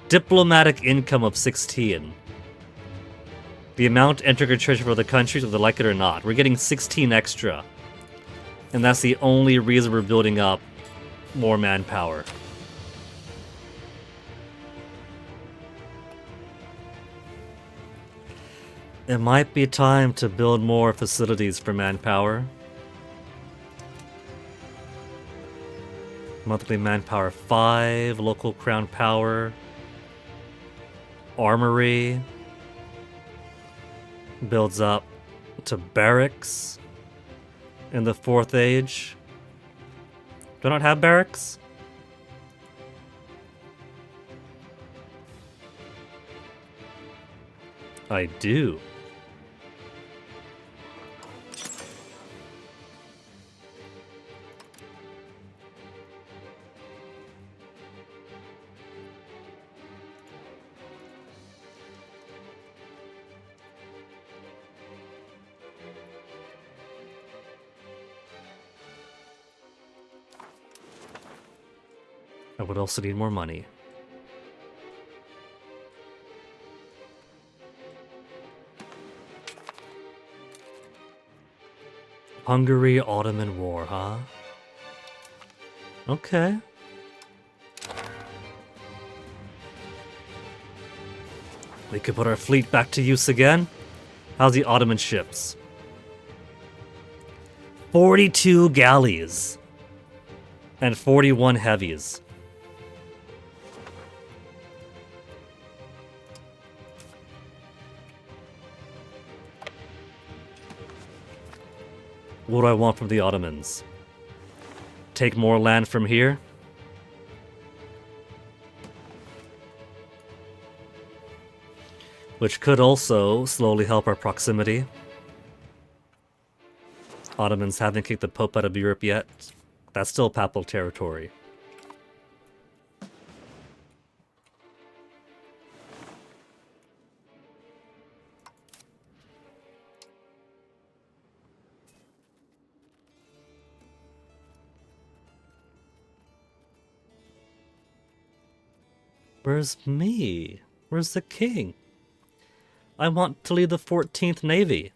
A: Diplomatic income of 16. The amount entering a treasure for the countries, whether they like it or not. We're getting 16 extra. And that's the only reason we're building up more manpower. It might be time to build more facilities for manpower. Monthly manpower 5, local crown power, armory, builds up to barracks in the 4th age. Do I not have barracks? I do. I would also need more money. Hungary-Ottoman War, huh? Okay. We could put our fleet back to use again. How's the Ottoman ships? 42 galleys. And 41 heavies. What do I want from the Ottomans? Take more land from here? which could also slowly help our proximity. Ottomans haven't kicked the Pope out of Europe yet. That's still papal territory. Where's me? Where's the king? I want to lead the 14th Navy.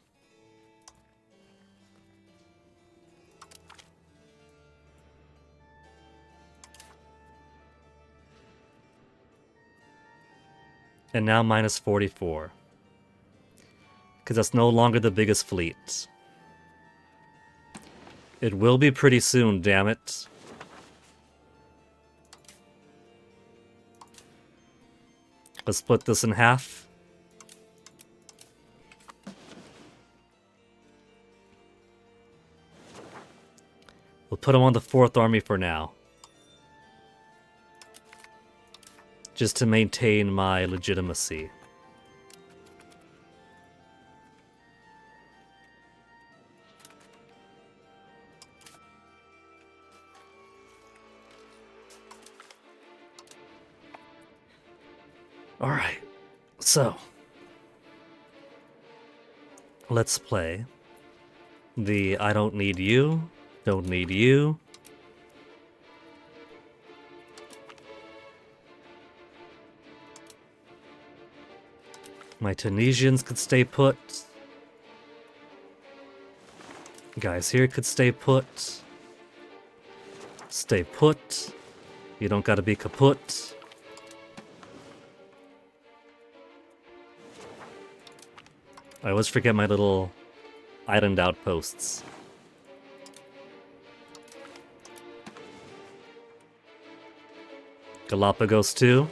A: And now minus 44. Because that's no longer the biggest fleet. It will be pretty soon, damn it. Let's split this in half. We'll put him on the 4th Army for now. Just to maintain my legitimacy. Alright, so let's play the I don't need you, don't need you. My Tunisians could stay put. Guys here could stay put. Stay put. You don't gotta be kaput. I always forget my little island outposts. Galapagos too.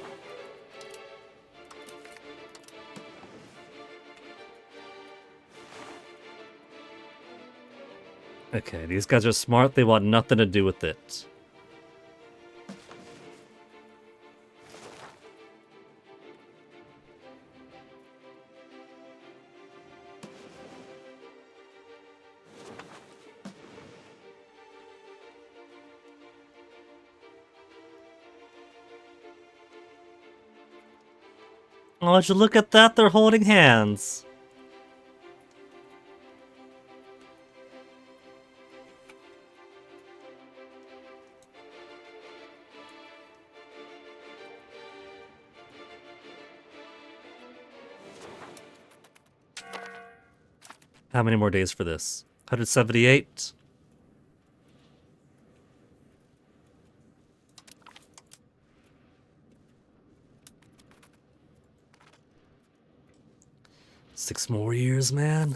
A: Okay, these guys are smart. They want nothing to do with it. Oh, would you look at that? They're holding hands. How many more days for this? 178? Six more years, man.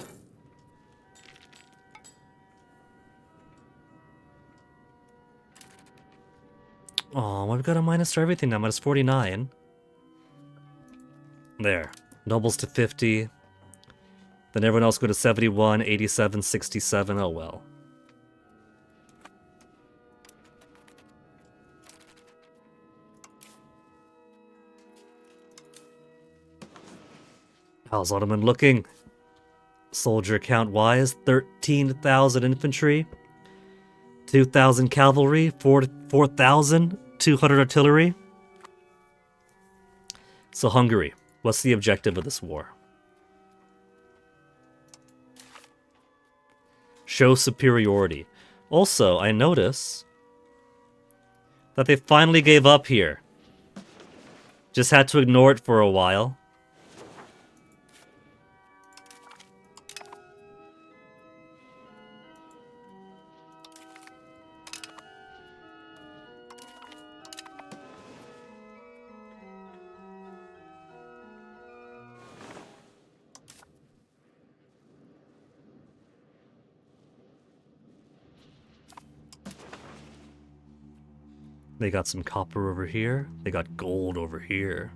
A: Oh, we've got a minus for everything now. Minus 49. There. Nobles to 50. Then everyone else go to 71, 87, 67. Oh well. How's Ottoman looking? Soldier count wise, 13,000 infantry, 2,000 cavalry, 4,200 artillery. So Hungary, what's the objective of this war? Show superiority. Also, I notice that they finally gave up here. Just had to ignore it for a while. They got some copper over here. They got gold over here.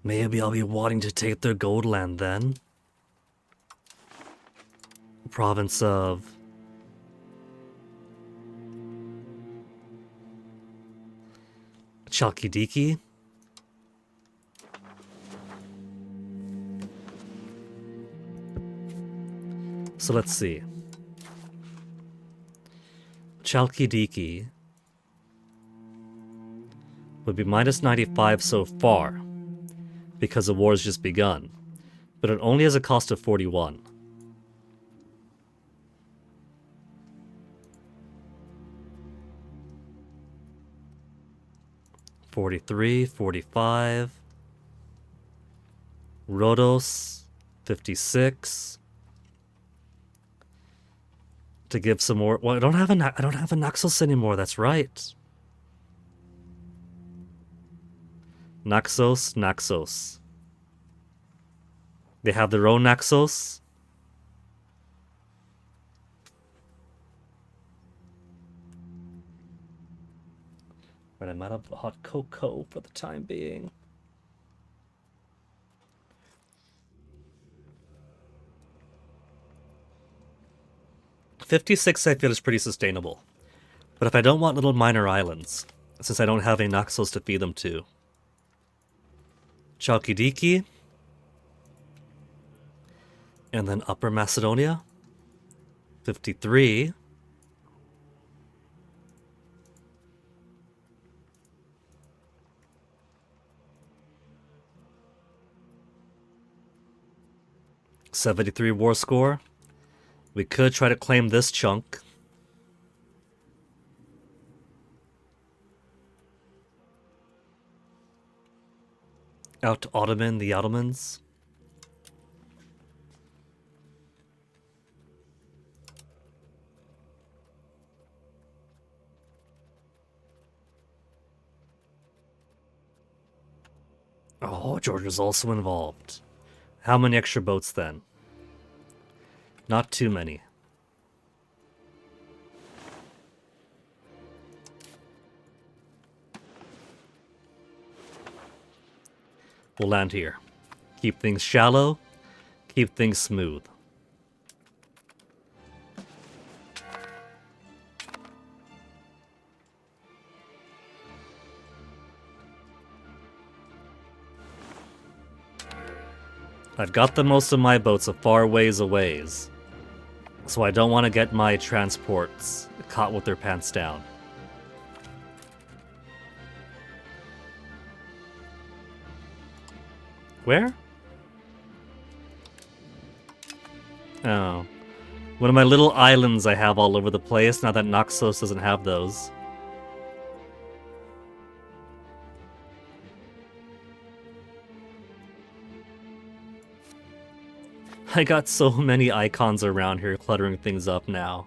A: Maybe I'll be wanting to take their gold land then. Province of Chalkidiki. So let's see. Chalkidiki would be minus 95 so far, because the war's just begun. But it only has a cost of 41. $43, $45. Rhodos, 56. To give some more. Well, I don't have a Naxos anymore. That's right. Naxos. They have their own Naxos. But I'm out of hot cocoa for the time being. $56 I feel is pretty sustainable. But if I don't want little minor islands, since I don't have any Naxos to feed them to. Chalkidiki. And then Upper Macedonia. 53. $73 war score. We could try to claim this chunk. Out to Ottoman, the Ottomans. Oh, Georgia's also involved. How many extra boats then? Not too many. We'll land here. Keep things shallow. Keep things smooth. I've got the most of my boats a far ways away, so I don't want to get my transports caught with their pants down. Where? Oh. One of my little islands I have all over the place, now that Naxos doesn't have those. I got so many icons around here cluttering things up now.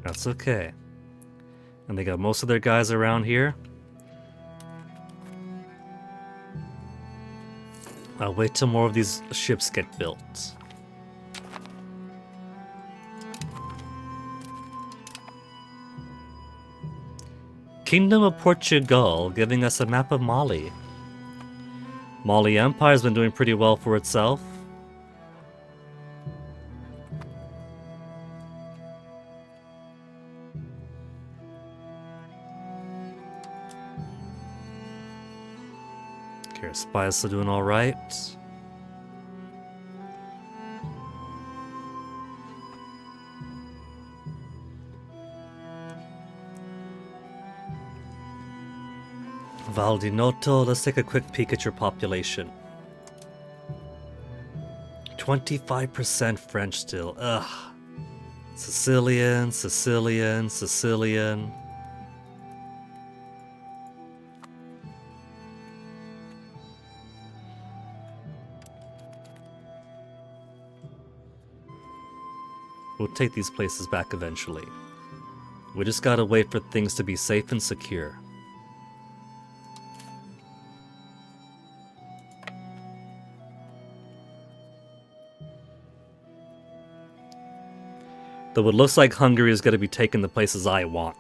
A: That's okay. And they got most of their guys around here. I'll wait till more of these ships get built. Kingdom of Portugal giving us a map of Mali. Mali Empire's been doing pretty well for itself. Okay, Spies still doing alright. Valdinoto, let's take a quick peek at your population. 25% French still. Ugh. Sicilian. We'll take these places back eventually. We just gotta wait for things to be safe and secure. Though it looks like Hungary is going to be taking the places I want.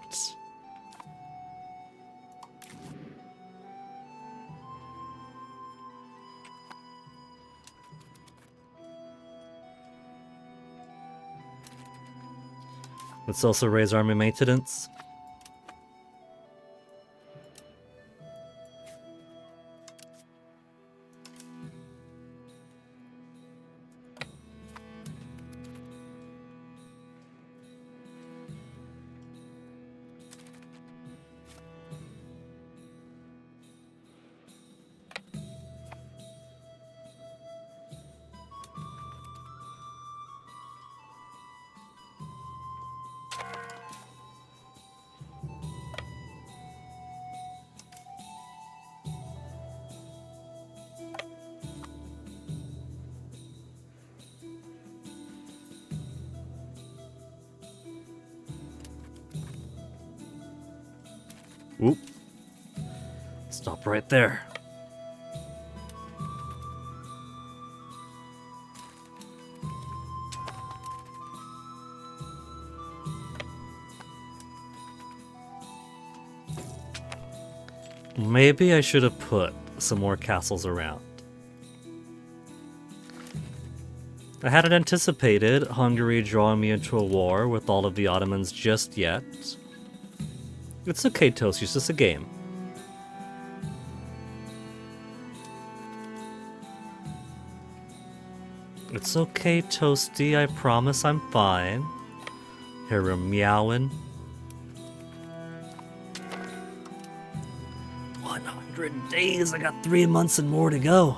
A: Let's also raise army maintenance. Oop. Stop right there. Maybe I should have put some more castles around. I hadn't anticipated Hungary drawing me into a war with all of the Ottomans just yet. It's okay, Toast, it's just a game. It's okay, Toasty, I promise I'm fine. Here we're meowing. 100 days, I got 3 months and more to go.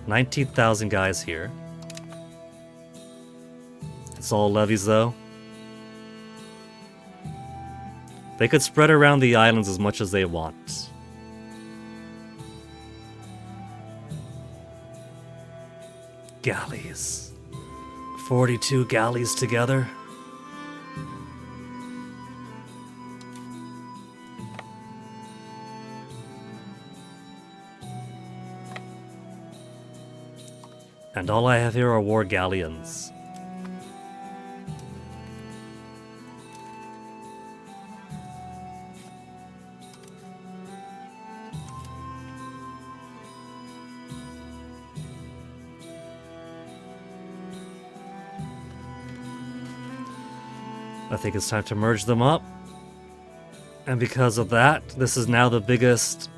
A: 19,000 guys here. It's all levies though. They could spread around the islands as much as they want. Galleys. 42 galleys together. And all I have here are war galleons. I think it's time to merge them up. And because of that, this is now the biggest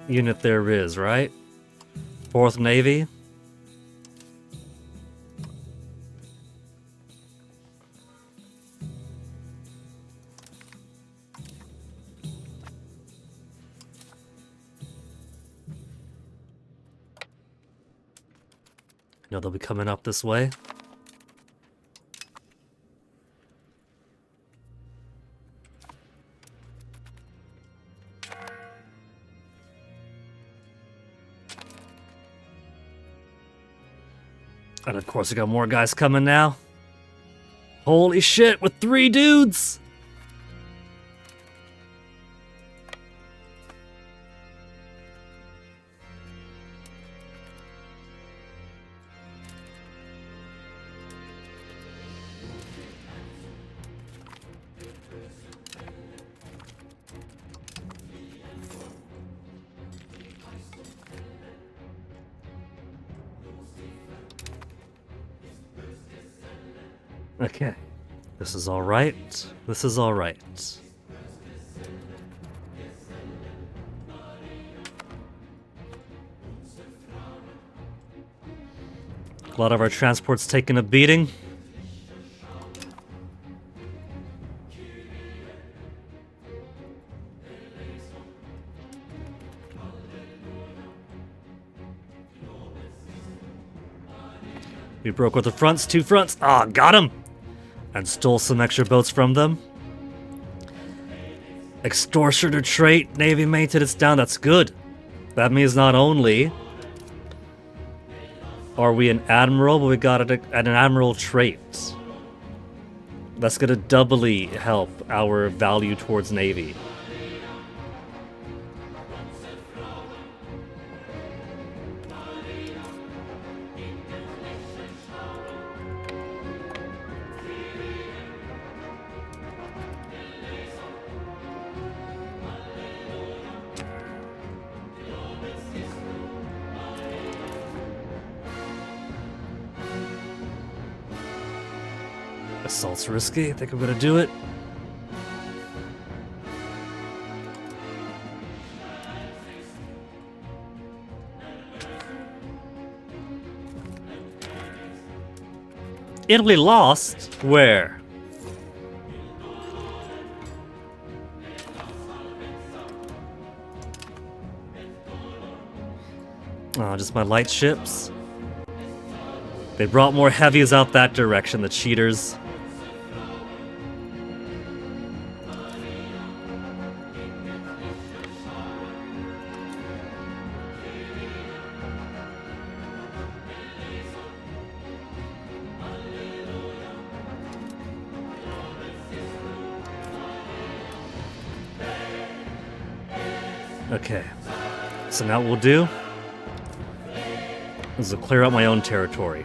A: unit there is, right? 4th Navy. I know they'll be coming up this way. And of course, we got more guys coming now. Holy shit, with 3 dudes! Okay. This is alright. This is alright. A lot of our transport's taking a beating. We broke with the fronts, 2 fronts. Ah, got him! And stole some extra boats from them. Extortioner trait, Navy maintenance down, that's good. That means not only are we an admiral, but we got an admiral trait. That's gonna doubly help our value towards Navy. Assault's risky. I think I'm gonna do it. Italy lost? Where? Oh, just my light ships. They brought more heavies out that direction, the cheaters. Okay, so now what we'll do is we'll clear out my own territory.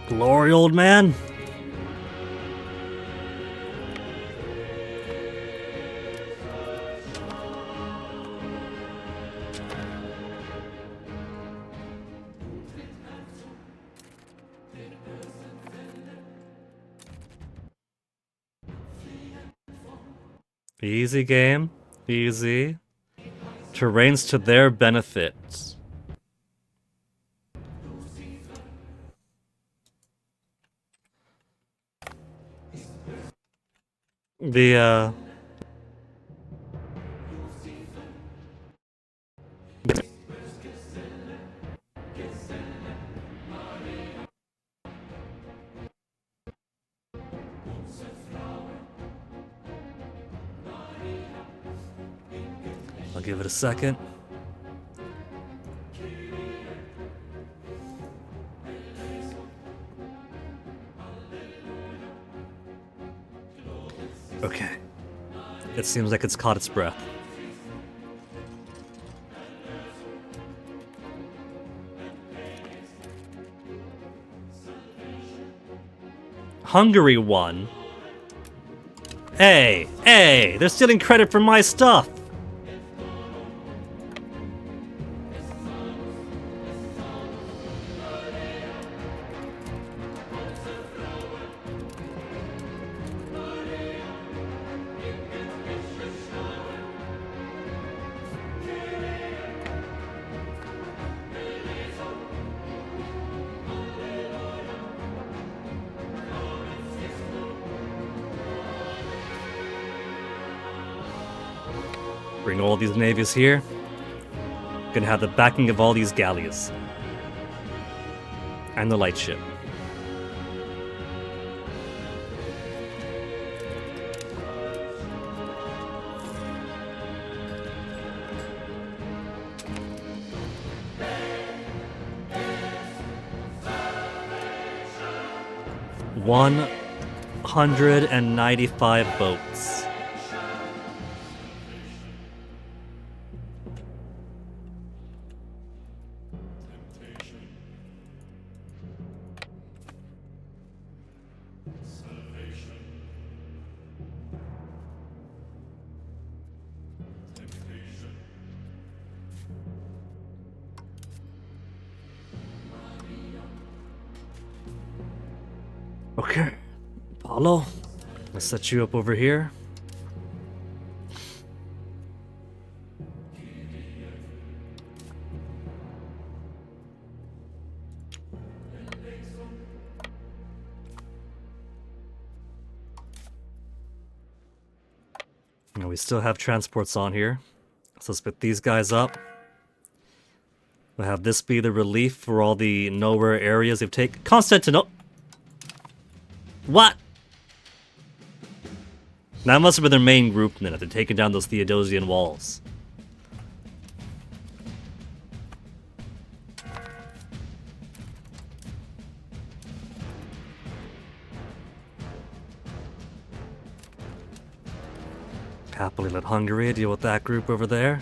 A: Glory, old man. Easy game. Easy. Terrain's to their benefit. I'll give it a second. Okay. It seems like it's caught its breath. Hungary won. Hey, they're stealing credit for my stuff. Bring all these navies here. Gonna have the backing of all these galleys. And the light ship. $195 boats. Okay, Paulo, I'll set you up over here. Now we still have transports on here, so let's put these guys up. We'll have this be the relief for all the nowhere areas they've taken. Constantinople. What? That must have been their main group then, if they're taking down those Theodosian walls. Happily let Hungary deal with that group over there.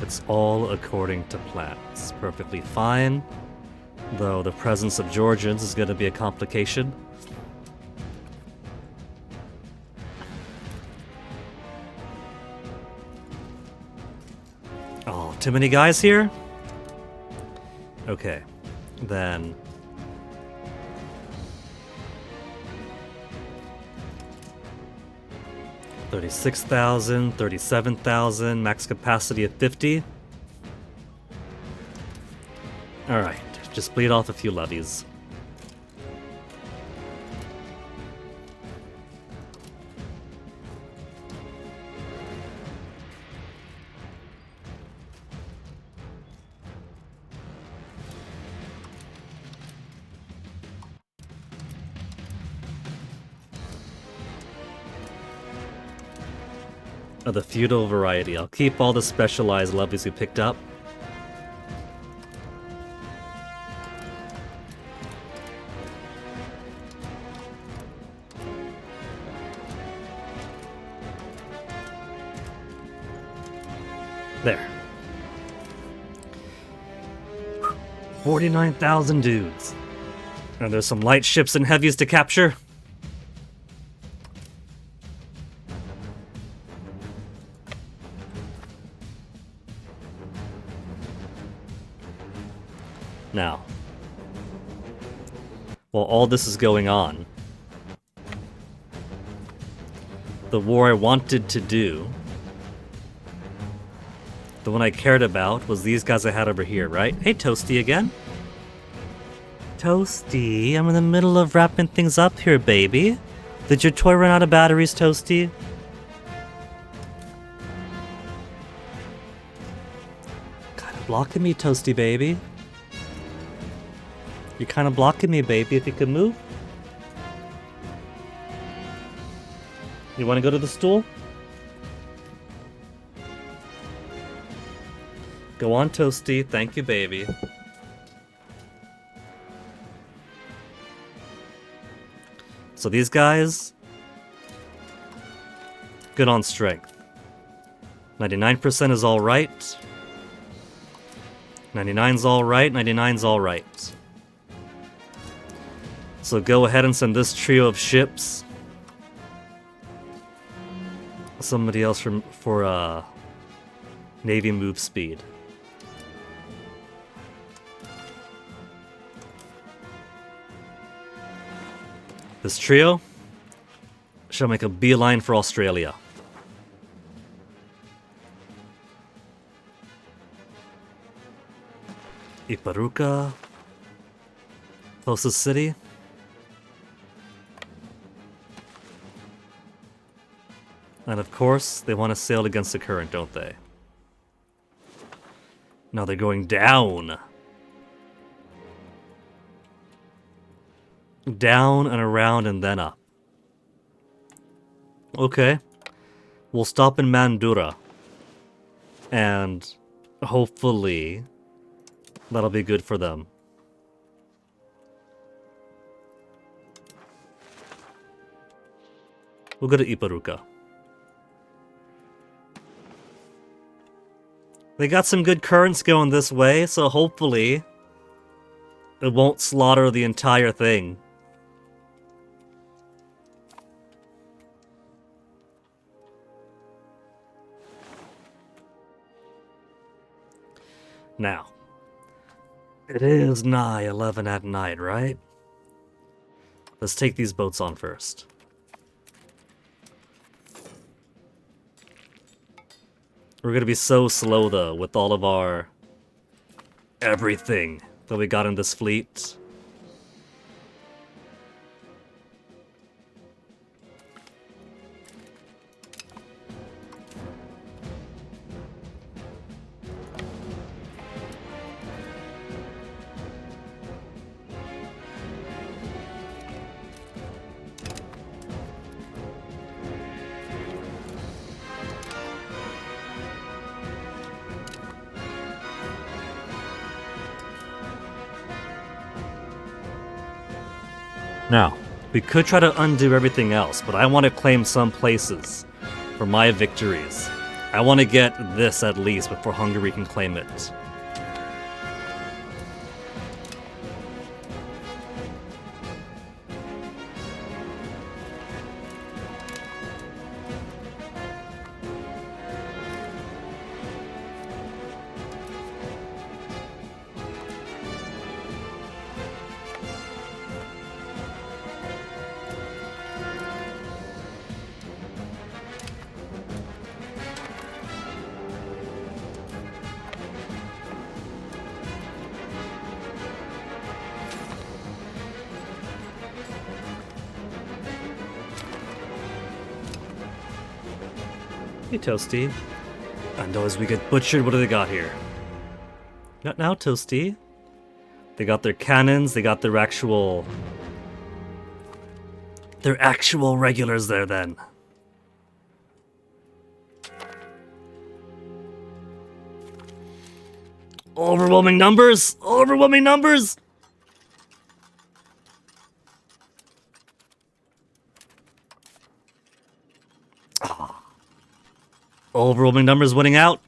A: It's all according to plan. It's perfectly fine, though the presence of Georgians is going to be a complication. Oh, too many guys here? Okay, then... 36,000, 37,000, max capacity of 50. Alright, just bleed off a few levies. Of the feudal variety. I'll keep all the specialized levies we picked up. There. 49,000 dudes. And there's some light ships and heavies to capture. Now, while all this is going on, the war I wanted to do, the one I cared about, was these guys I had over here, right? Hey, Toasty again. Toasty, I'm in the middle of wrapping things up here, baby. Did your toy run out of batteries, Toasty? Kinda blocking me, Toasty, baby. You're kind of blocking me, baby, if you could move. You want to go to the stool? Go on, Toasty. Thank you, baby. So these guys, good on strength. 99% is alright. 99's alright, 99's alright. So go ahead and send this trio of ships. Somebody else for Navy move speed. This trio shall make a beeline for Australia. Iparuka, closest city. And of course, they want to sail against the current, don't they? Now they're going down. Down and around and then up. Okay. We'll stop in Mandurah. And hopefully that'll be good for them. We'll go to Iparuka. They got some good currents going this way, so hopefully it won't slaughter the entire thing. Now, it is nigh 11 at night, right? Let's take these boats on first. We're gonna be so slow, though, with all of our everything that we got in this fleet. Now, we could try to undo everything else, but I want to claim some places for my victories. I want to get this at least before Hungary can claim it. Hey, Toasty. And as we get butchered, what do they got here? Not now, Toasty. They got their cannons, they got their actual... They're actual regulars there, then. Overwhelming numbers! Overwhelming numbers! Overwhelming numbers winning out.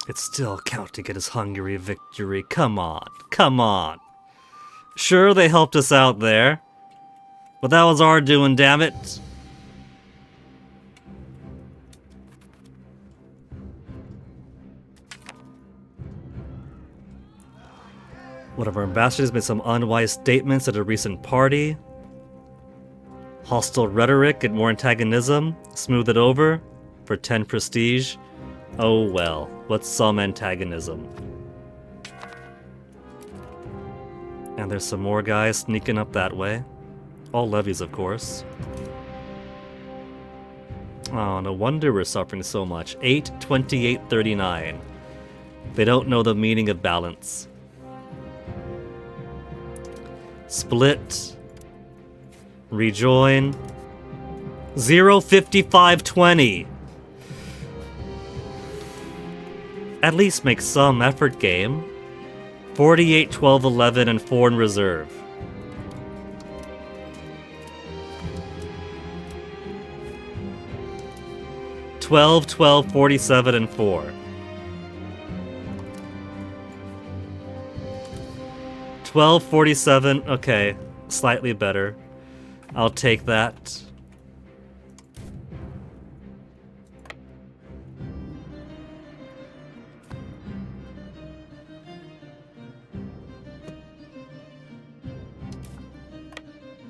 A: It's still counting at his Hungary victory. Come on, come on. Sure, they helped us out there, but that was our doing, damn it. One of our ambassadors made some unwise statements at a recent party. Hostile rhetoric and more antagonism. Smooth it over for 10 prestige. Oh well, what's some antagonism? And there's some more guys sneaking up that way. All levies, of course. Oh, no wonder we're suffering so much. 8, 28, 39. They don't know the meaning of balance. Split. Rejoin. 0, 55, 20. At least make some effort, game. 48, 12, 11, and 4 in reserve. $12, 12, 47, and 4. 12, 47, okay, slightly better. I'll take that.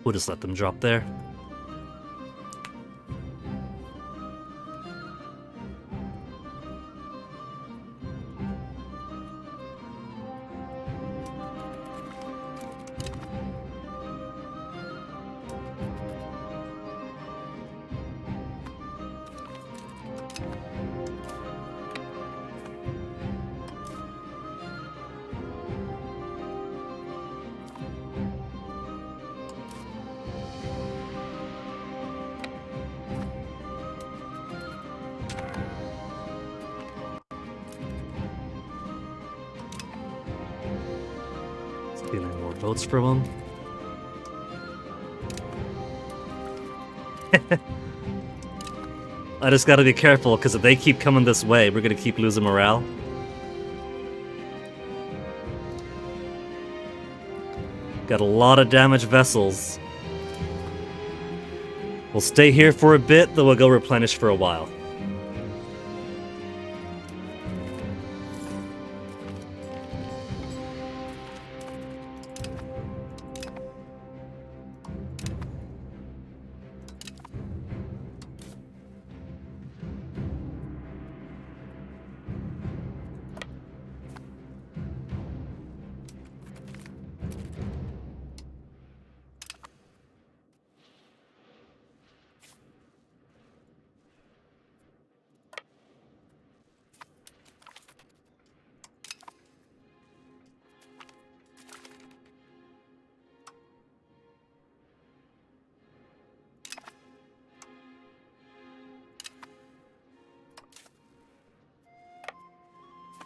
A: We'll just let them drop there. Stealing more votes from them. I just gotta be careful, because if they keep coming this way, we're gonna keep losing morale. Got a lot of damaged vessels. We'll stay here for a bit, then we'll go replenish for a while.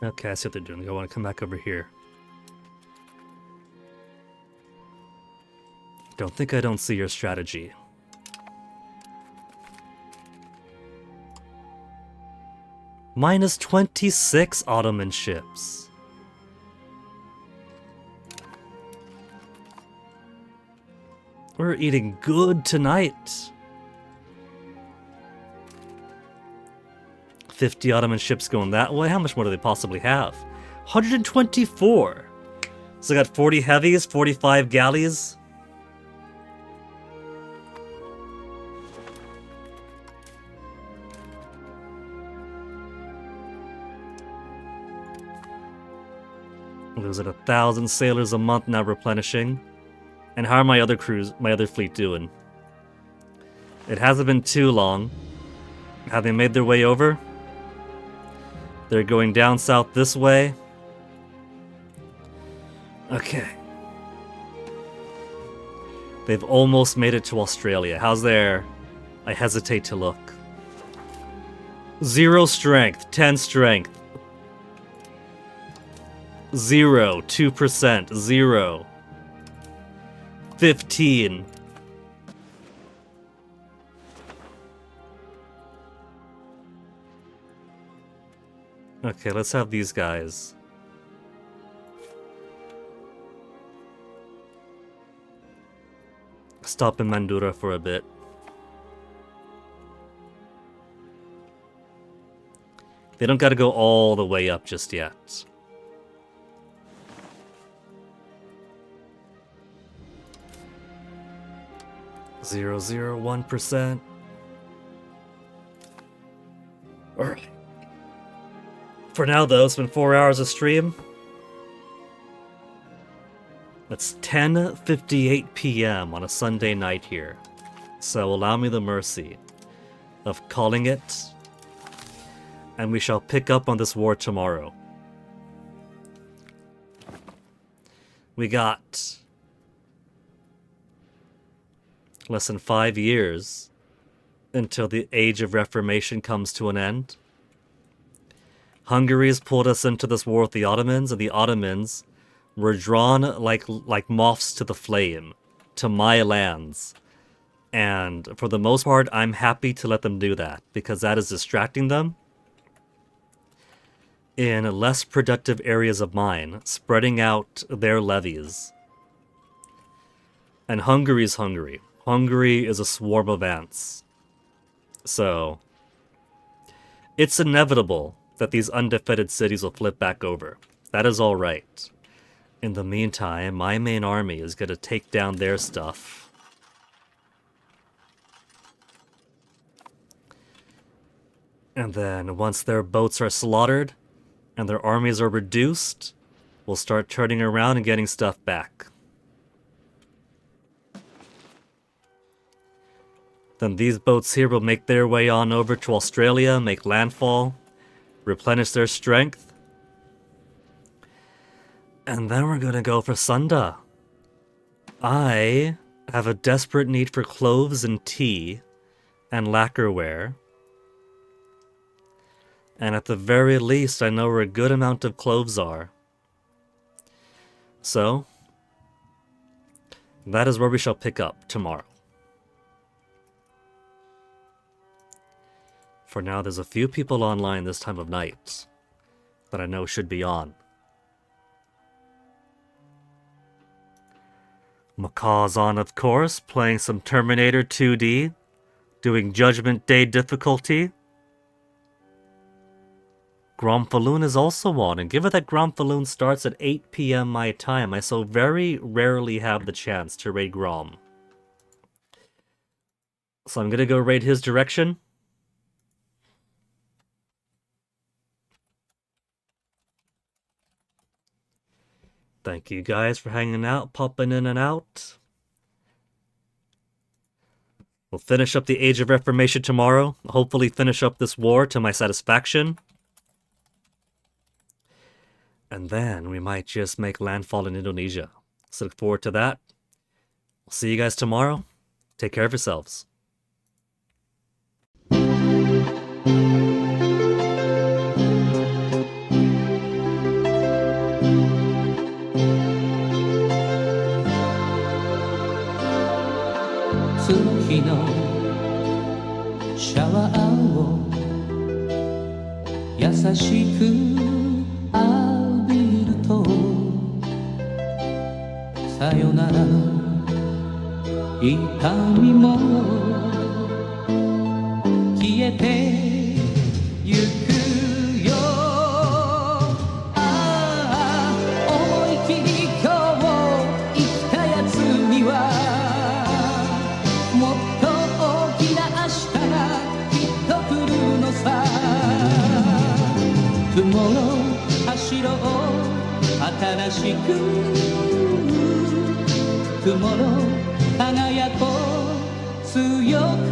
A: Okay, I see what they're doing. They want to come back over here. I don't see your strategy. Minus 26 Ottoman ships. We're eating good tonight. 50 Ottoman ships going that way. How much more do they possibly have? 124. So I got 40 heavies, 45 galleys. Losing 1,000 sailors a month now replenishing. And how are my other fleet doing? It hasn't been too long. Have they made their way over? They're going down south this way. Okay. They've almost made it to Australia. How's their... I hesitate to look. 0 strength, 10 strength. 0, 2%, 0. 15. Okay, let's have these guys. Stop in Mandura for a bit. They don't gotta go all the way up just yet. Zero, 1%. Alright. For now, though, it's been 4 hours of stream. It's 10:58 p.m. on a Sunday night here. So allow me the mercy of calling it, and we shall pick up on this war tomorrow. We got less than 5 years until the Age of Reformation comes to an end. Hungary has pulled us into this war with the Ottomans, and the Ottomans were drawn like moths to the flame, to my lands. And for the most part, I'm happy to let them do that, because that is distracting them in less productive areas of mine, spreading out their levies. And Hungary's Hungary. Hungary is a swarm of ants. So, it's inevitable that these undefended cities will flip back over. That is all right. In the meantime, my main army is going to take down their stuff. And then, once their boats are slaughtered, and their armies are reduced, we'll start turning around and getting stuff back. Then these boats here will make their way on over to Australia, make landfall, replenish their strength. And then we're gonna go for Sunda. I have a desperate need for cloves and tea and lacquerware. And at the very least, I know where a good amount of cloves are. So, that is where we shall pick up tomorrow. For now, there's a few people online this time of night that I know should be on. Macaw's on, of course, playing some Terminator 2D, doing Judgment Day difficulty. Gromfaloon is also on, and given that Gromfaloon starts at 8 p.m. my time, I so very rarely have the chance to raid Grom. So I'm gonna go raid his direction. Thank you guys for hanging out, popping in and out. We'll finish up the Age of Reformation tomorrow. Hopefully finish up this war to my satisfaction. And then we might just make landfall in Indonesia. So look forward to that. I'll see you guys tomorrow. Take care of yourselves.
B: を優しく浴びるとさよならの痛みも消えてゆくよ。ああ思い切り今日生きたやつにはもっと大きな明日がきっと来るのさ。Tomorrow走ろう新しく Tomorrow輝こう強く